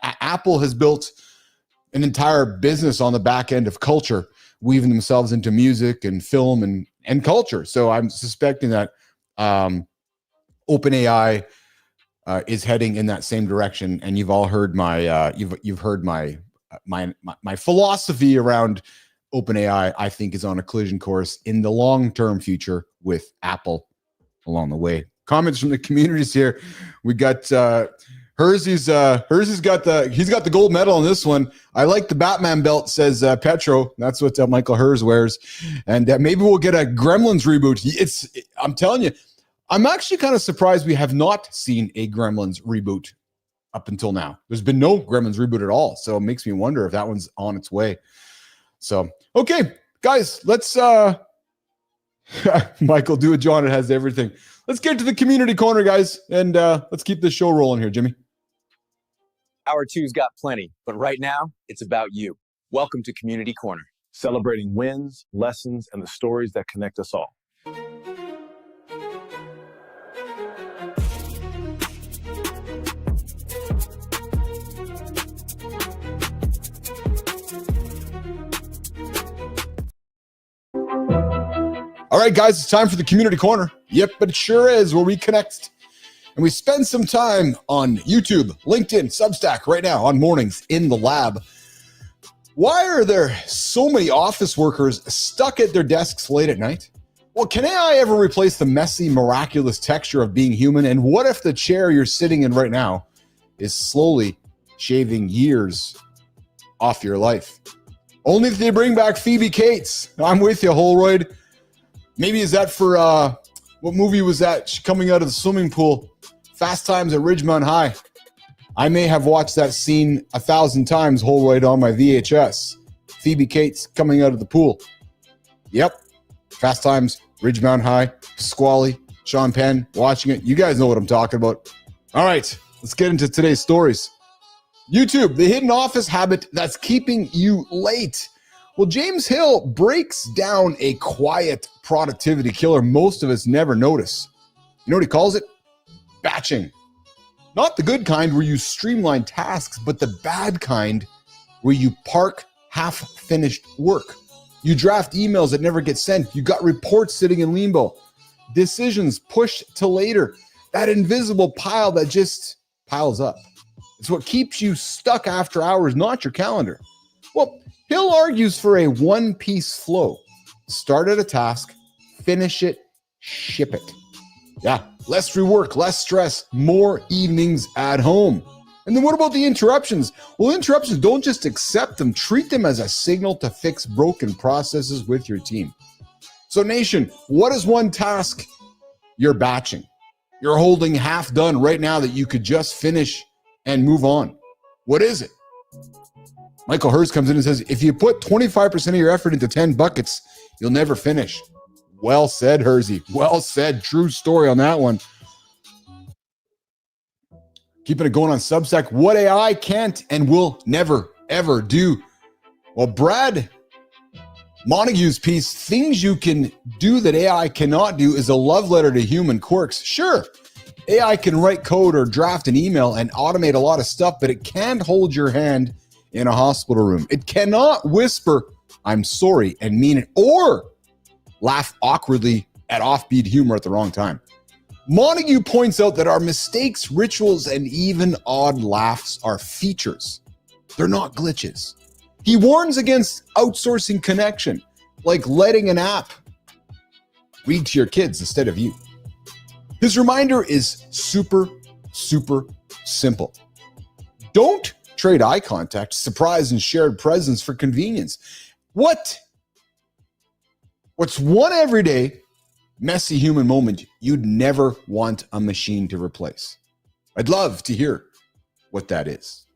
Apple has built an entire business on the back end of culture, weaving themselves into music and film and culture. So I'm suspecting that OpenAI is heading in that same direction. And you've all heard you've heard my philosophy around OpenAI. I think is on a collision course in the long-term future with Apple along the way. Comments from the communities here. We got Hersey's got the gold medal on this one. I like the Batman belt, says Petro. That's what Michael Hers wears. And maybe we'll get a Gremlins reboot. I'm telling you, I'm actually kind of surprised we have not seen a Gremlins reboot up until now. There's been no Gremlins reboot at all. So it makes me wonder if that one's on its way. So, okay, guys, let's Michael, do it, John. It has everything. Let's get to the community corner, guys, and let's keep this show rolling here, Jimmy. Hour two's got plenty, but right now, it's about you. Welcome to Community Corner. celebrating wins, lessons, and the stories that connect us all. All right, guys, it's time for the Community Corner. Yep, but it sure is, where we connect and we spend some time on YouTube, LinkedIn, Substack right now on Mornings in the Lab. Why are there so many office workers stuck at their desks late at night? Well, can AI ever replace the messy, miraculous texture of being human? And what if the chair you're sitting in right now is slowly shaving years off your life? Only if they bring back Phoebe Cates. I'm with you, Holroyd. Maybe is that for, what movie was that? She coming out of the swimming pool. Fast Times at Ridgemont High. I may have watched that scene 1,000 times, Holroyd, on my VHS. Phoebe Cates coming out of the pool. Yep. Fast Times, Ridgemont High, Pasquale, Sean Penn, watching it. You guys know what I'm talking about. All right, let's get into today's stories. YouTube, the hidden office habit that's keeping you late. Well, James Hill breaks down a quiet productivity killer most of us never notice. You know what he calls it? Batching. Not the good kind where you streamline tasks, but the bad kind where you park half-finished work. You draft emails that never get sent. You got reports sitting in limbo. Decisions pushed to later. That invisible pile that just piles up. It's what keeps you stuck after hours, not your calendar. Well, Hill argues for a one-piece flow. Start at a task, finish it, ship it. Yeah, less rework, less stress, more evenings at home. And then what about the interruptions? Well, interruptions, don't just accept them. Treat them as a signal to fix broken processes with your team. So nation, what is one task you're batching? You're holding half done right now that you could just finish and move on. What is it? Michael Hurst comes in and says, if you put 25% of your effort into 10 buckets, you'll never finish. Well said, Hersey. Well said. True story on that one. Keeping it going on Substack. What AI can't and will never, ever do. Well, Brad Montague's piece, Things You Can Do That AI Cannot Do, is a love letter to human quirks. Sure, AI can write code or draft an email and automate a lot of stuff, but it can't hold your hand in a hospital room. It cannot whisper, I'm sorry, and mean it, or laugh awkwardly at offbeat humor at the wrong time. Montague points out that our mistakes, rituals, and even odd laughs are features. They're not glitches. He warns against outsourcing connection, like letting an app read to your kids instead of you. His reminder is super, super simple. Don't trade eye contact, surprise, and shared presence for convenience. What's one everyday messy human moment you'd never want a machine to replace? I'd love to hear what that is.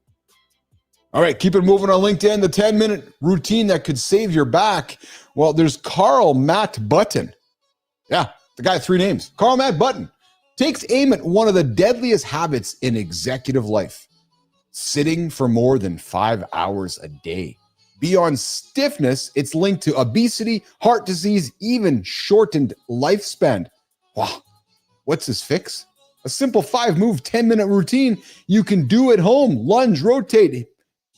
All right, keep it moving on LinkedIn. The 10-minute routine that could save your back. Well, there's Carl Matt Button. Yeah, the guy with 3 names. Carl Matt Button takes aim at one of the deadliest habits in executive life: sitting for more than 5 hours a day. Beyond stiffness, it's linked to obesity, heart disease, even shortened lifespan. Wow, what's his fix? A simple 5-move, 10-minute routine you can do at home. Lunge, rotate,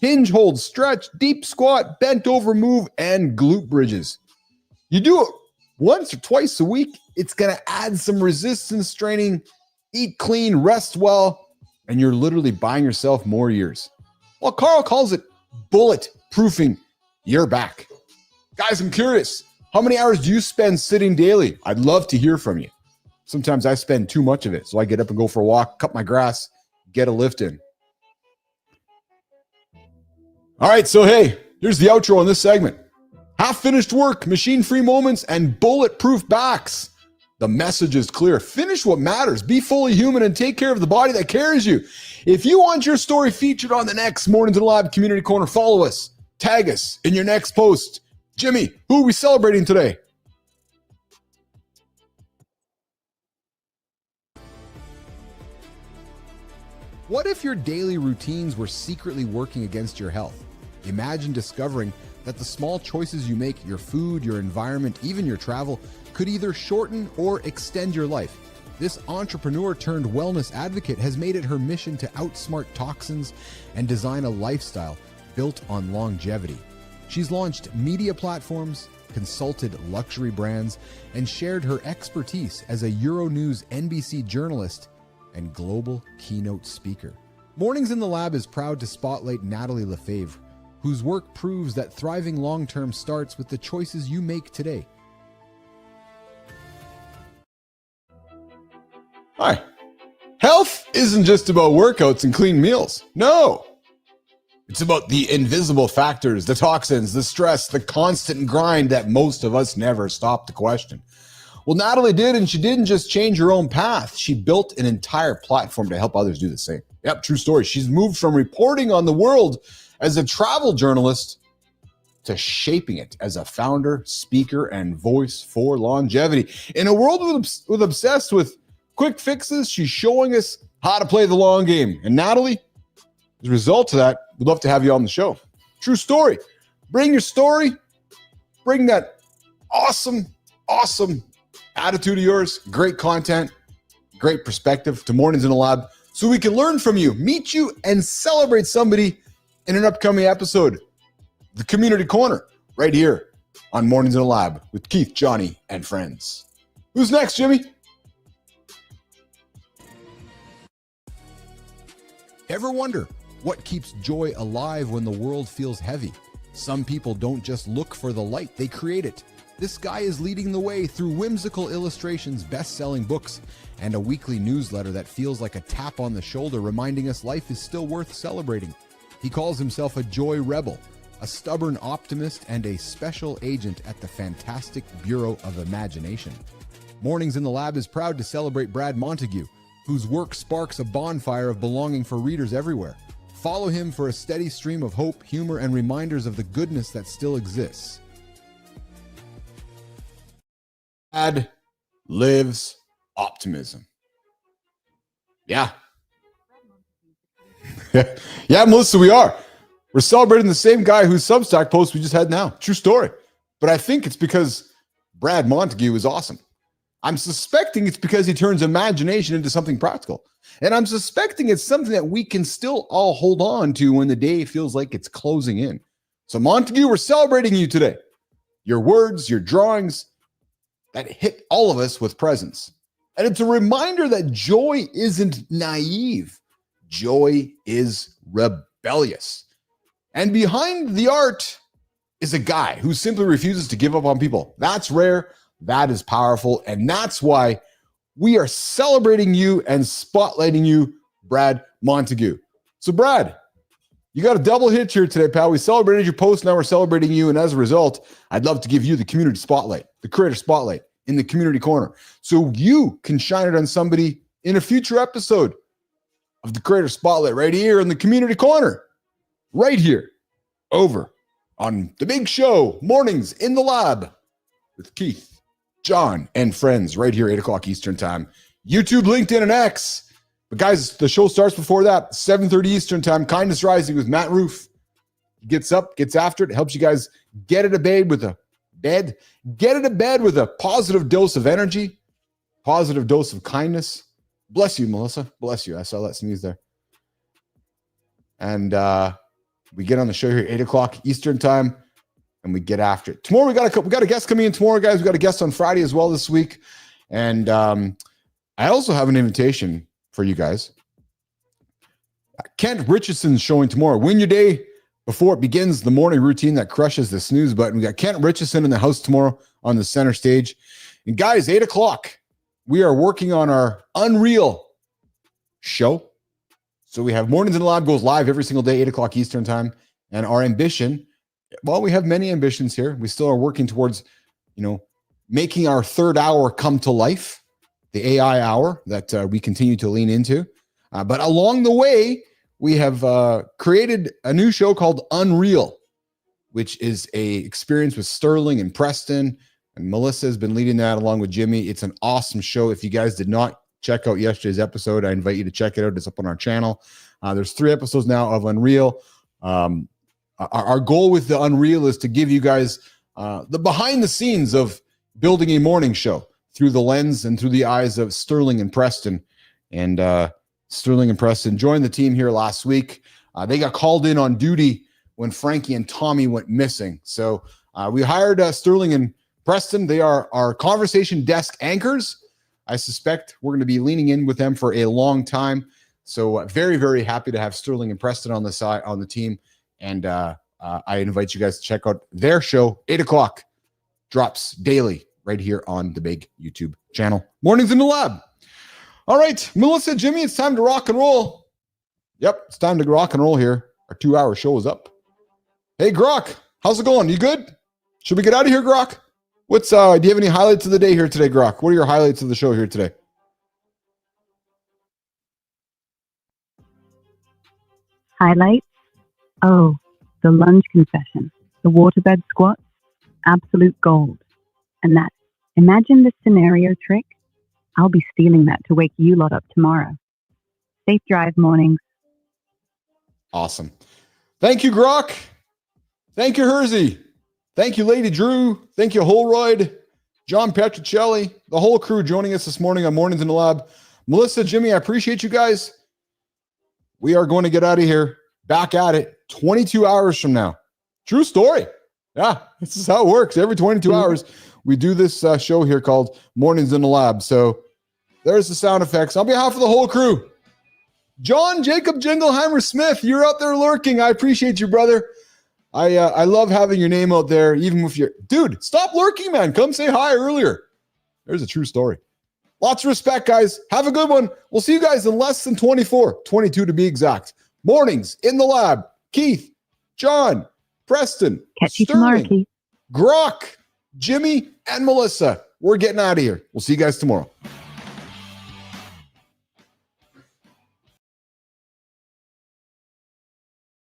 hinge hold, stretch, deep squat, bent over move, and glute bridges. You do it once or twice a week, it's going to add some resistance training. Eat clean, rest well, and you're literally buying yourself more years. Well, Carl calls it bullet-proofing your back. Guys, I'm curious. How many hours do you spend sitting daily? I'd love to hear from you. Sometimes I spend too much of it, so I get up and go for a walk, cut my grass, get a lift in. All right, so hey, here's the outro on this segment. Half-finished work, machine-free moments, and bulletproof backs. The message is clear. Finish what matters. Be fully human and take care of the body that carries you. If you want your story featured on the next Mornings in the Lab Community Corner, follow us. Tag us in your next post. Jimmy, who are we celebrating today? What if your daily routines were secretly working against your health? Imagine discovering that the small choices you make, your food, your environment, even your travel, could either shorten or extend your life. This entrepreneur turned wellness advocate has made it her mission to outsmart toxins and design a lifestyle built on longevity. She's launched media platforms, consulted luxury brands, and shared her expertise as a Euronews NBC journalist and global keynote speaker. Mornings in the Lab is proud to spotlight Natalie LaFave, whose work proves that thriving long-term starts with the choices you make today. Hi. Health isn't just about workouts and clean meals. No. It's about the invisible factors, the toxins, the stress, the constant grind that most of us never stop to question. Well, Natalie did, and she didn't just change her own path. She built an entire platform to help others do the same. Yep, true story. She's moved from reporting on the world as a travel journalist to shaping it as a founder, speaker, and voice for longevity. In a world with obsessed with quick fixes, she's showing us how to play the long game. And Natalie, as a result of that, we'd love to have you on the show. True story. Bring your story. Bring that awesome attitude of yours. Great content. Great perspective to Mornings in the Lab so we can learn from you, meet you, and celebrate somebody in an upcoming episode. The Community Corner right here on Mornings in the Lab with Keith, Johnny, and friends. Who's next, Jimmy? Ever wonder what keeps joy alive when the world feels heavy? Some people don't just look for the light, they create it. This guy is leading the way through whimsical illustrations, best-selling books, and a weekly newsletter that feels like a tap on the shoulder reminding us life is still worth celebrating. He calls himself a joy rebel, a stubborn optimist, and a special agent at the fantastic Bureau of Imagination. Mornings in the Lab is proud to celebrate Brad Montague, whose work sparks a bonfire of belonging for readers everywhere. Follow him for a steady stream of hope, humor, and reminders of the goodness that still exists. Brad lives optimism. Yeah. Yeah, Melissa, we are. We're celebrating the same guy whose Substack post we just had now. True story. But I think it's because Brad Montague is awesome. I'm suspecting it's because he turns imagination into something practical. And I'm suspecting it's something that we can still all hold on to when the day feels like it's closing in. So Montague, we're celebrating you today. Your words, your drawings, that hit all of us with presence. And it's a reminder that joy isn't naive. Joy is rebellious. And behind the art is a guy who simply refuses to give up on people. That's rare. That is powerful. And that's why we are celebrating you and spotlighting you, Brad Montague. So, Brad, you got a double hit here today, pal. We celebrated your post. Now we're celebrating you. And as a result, I'd love to give you the community spotlight, the creator spotlight in the community corner. So you can shine it on somebody in a future episode of the creator spotlight right here in the community corner, right here over on the big show, Mornings in the Lab with Keith, John, and friends right here, 8 o'clock Eastern time. YouTube, LinkedIn, and X. But guys, the show starts before that, 7:30 Eastern time. Kindness Rising with Matt Roof. Gets up, gets after it, helps you guys get into bed with a positive dose of energy, positive dose of kindness. Bless you, Melissa. Bless you. I saw that sneeze there. And we get on the show here at 8 o'clock Eastern time, and we get after it. Tomorrow we got a guest coming in tomorrow, guys. We got a guest on Friday as well this week, and I also have an invitation for you guys. Kent Richardson's showing tomorrow. Win your day before it begins. The morning routine that crushes the snooze button. We got Kent Richardson in the house tomorrow on the center stage, and guys, 8 o'clock. We are working on our Unreal show. So we have Mornings in the Lab goes live every single day, 8 o'clock Eastern time. And our ambition, well, we have many ambitions here. We still are working towards, making our third hour come to life, the AI hour that we continue to lean into. But along the way, we have created a new show called Unreal, which is a experience with Sterling and Preston. And Melissa has been leading that along with Jimmy. It's an awesome show. If you guys did not check out yesterday's episode, I invite you to check it out. It's up on our channel. There's 3 episodes now of Unreal. our goal with the Unreal is to give you guys the behind the scenes of building a morning show through the lens and through the eyes of Sterling and Preston. And Sterling and Preston joined the team here last week. They got called in on duty when Frankie and Tommy went missing. So we hired Sterling and Preston. They are our conversation desk anchors. I suspect we're going to be leaning in with them for a long time. So very, very happy to have Sterling and Preston on the side on the team. And I invite you guys to check out their show. 8 o'clock drops daily right here on the big YouTube channel. Mornings in the Lab. All right, Melissa, Jimmy, it's time to rock and roll. Yep, it's time to rock and roll here. Our 2-hour show is up. Hey, Grok, how's it going? You good? Should we get out of here, Grok? What's do you have any highlights of the day here today, Grok? What are your highlights of the show here today? Highlights? Oh, the lunge confession, the waterbed squats, absolute gold. And that, imagine this scenario trick. I'll be stealing that to wake you lot up tomorrow. Safe drive mornings. Awesome. Thank you, Grok. Thank you, Hersey. Thank you, Lady Drew. Thank you, Holroyd, John Petricelli, the whole crew joining us this morning on Mornings in the Lab. Melissa, Jimmy, I appreciate you guys. We are going to get out of here. Back at it 22 hours from now. True story. Yeah, this is how it works. Every 22 hours, we do this show here called Mornings in the Lab. So there's the sound effects. On behalf of the whole crew, John Jacob Jingleheimer Smith, you're out there lurking. I appreciate you, brother. I love having your name out there, even with your dude. Stop lurking, man. Come say hi earlier. There's a true story. Lots of respect, guys. Have a good one. We'll see you guys in less than 24, 22 to be exact. Mornings in the Lab. Keith, John, Preston, Catch you tomorrow, Keith. Grok, Jimmy, and Melissa. We're getting out of here. We'll see you guys tomorrow.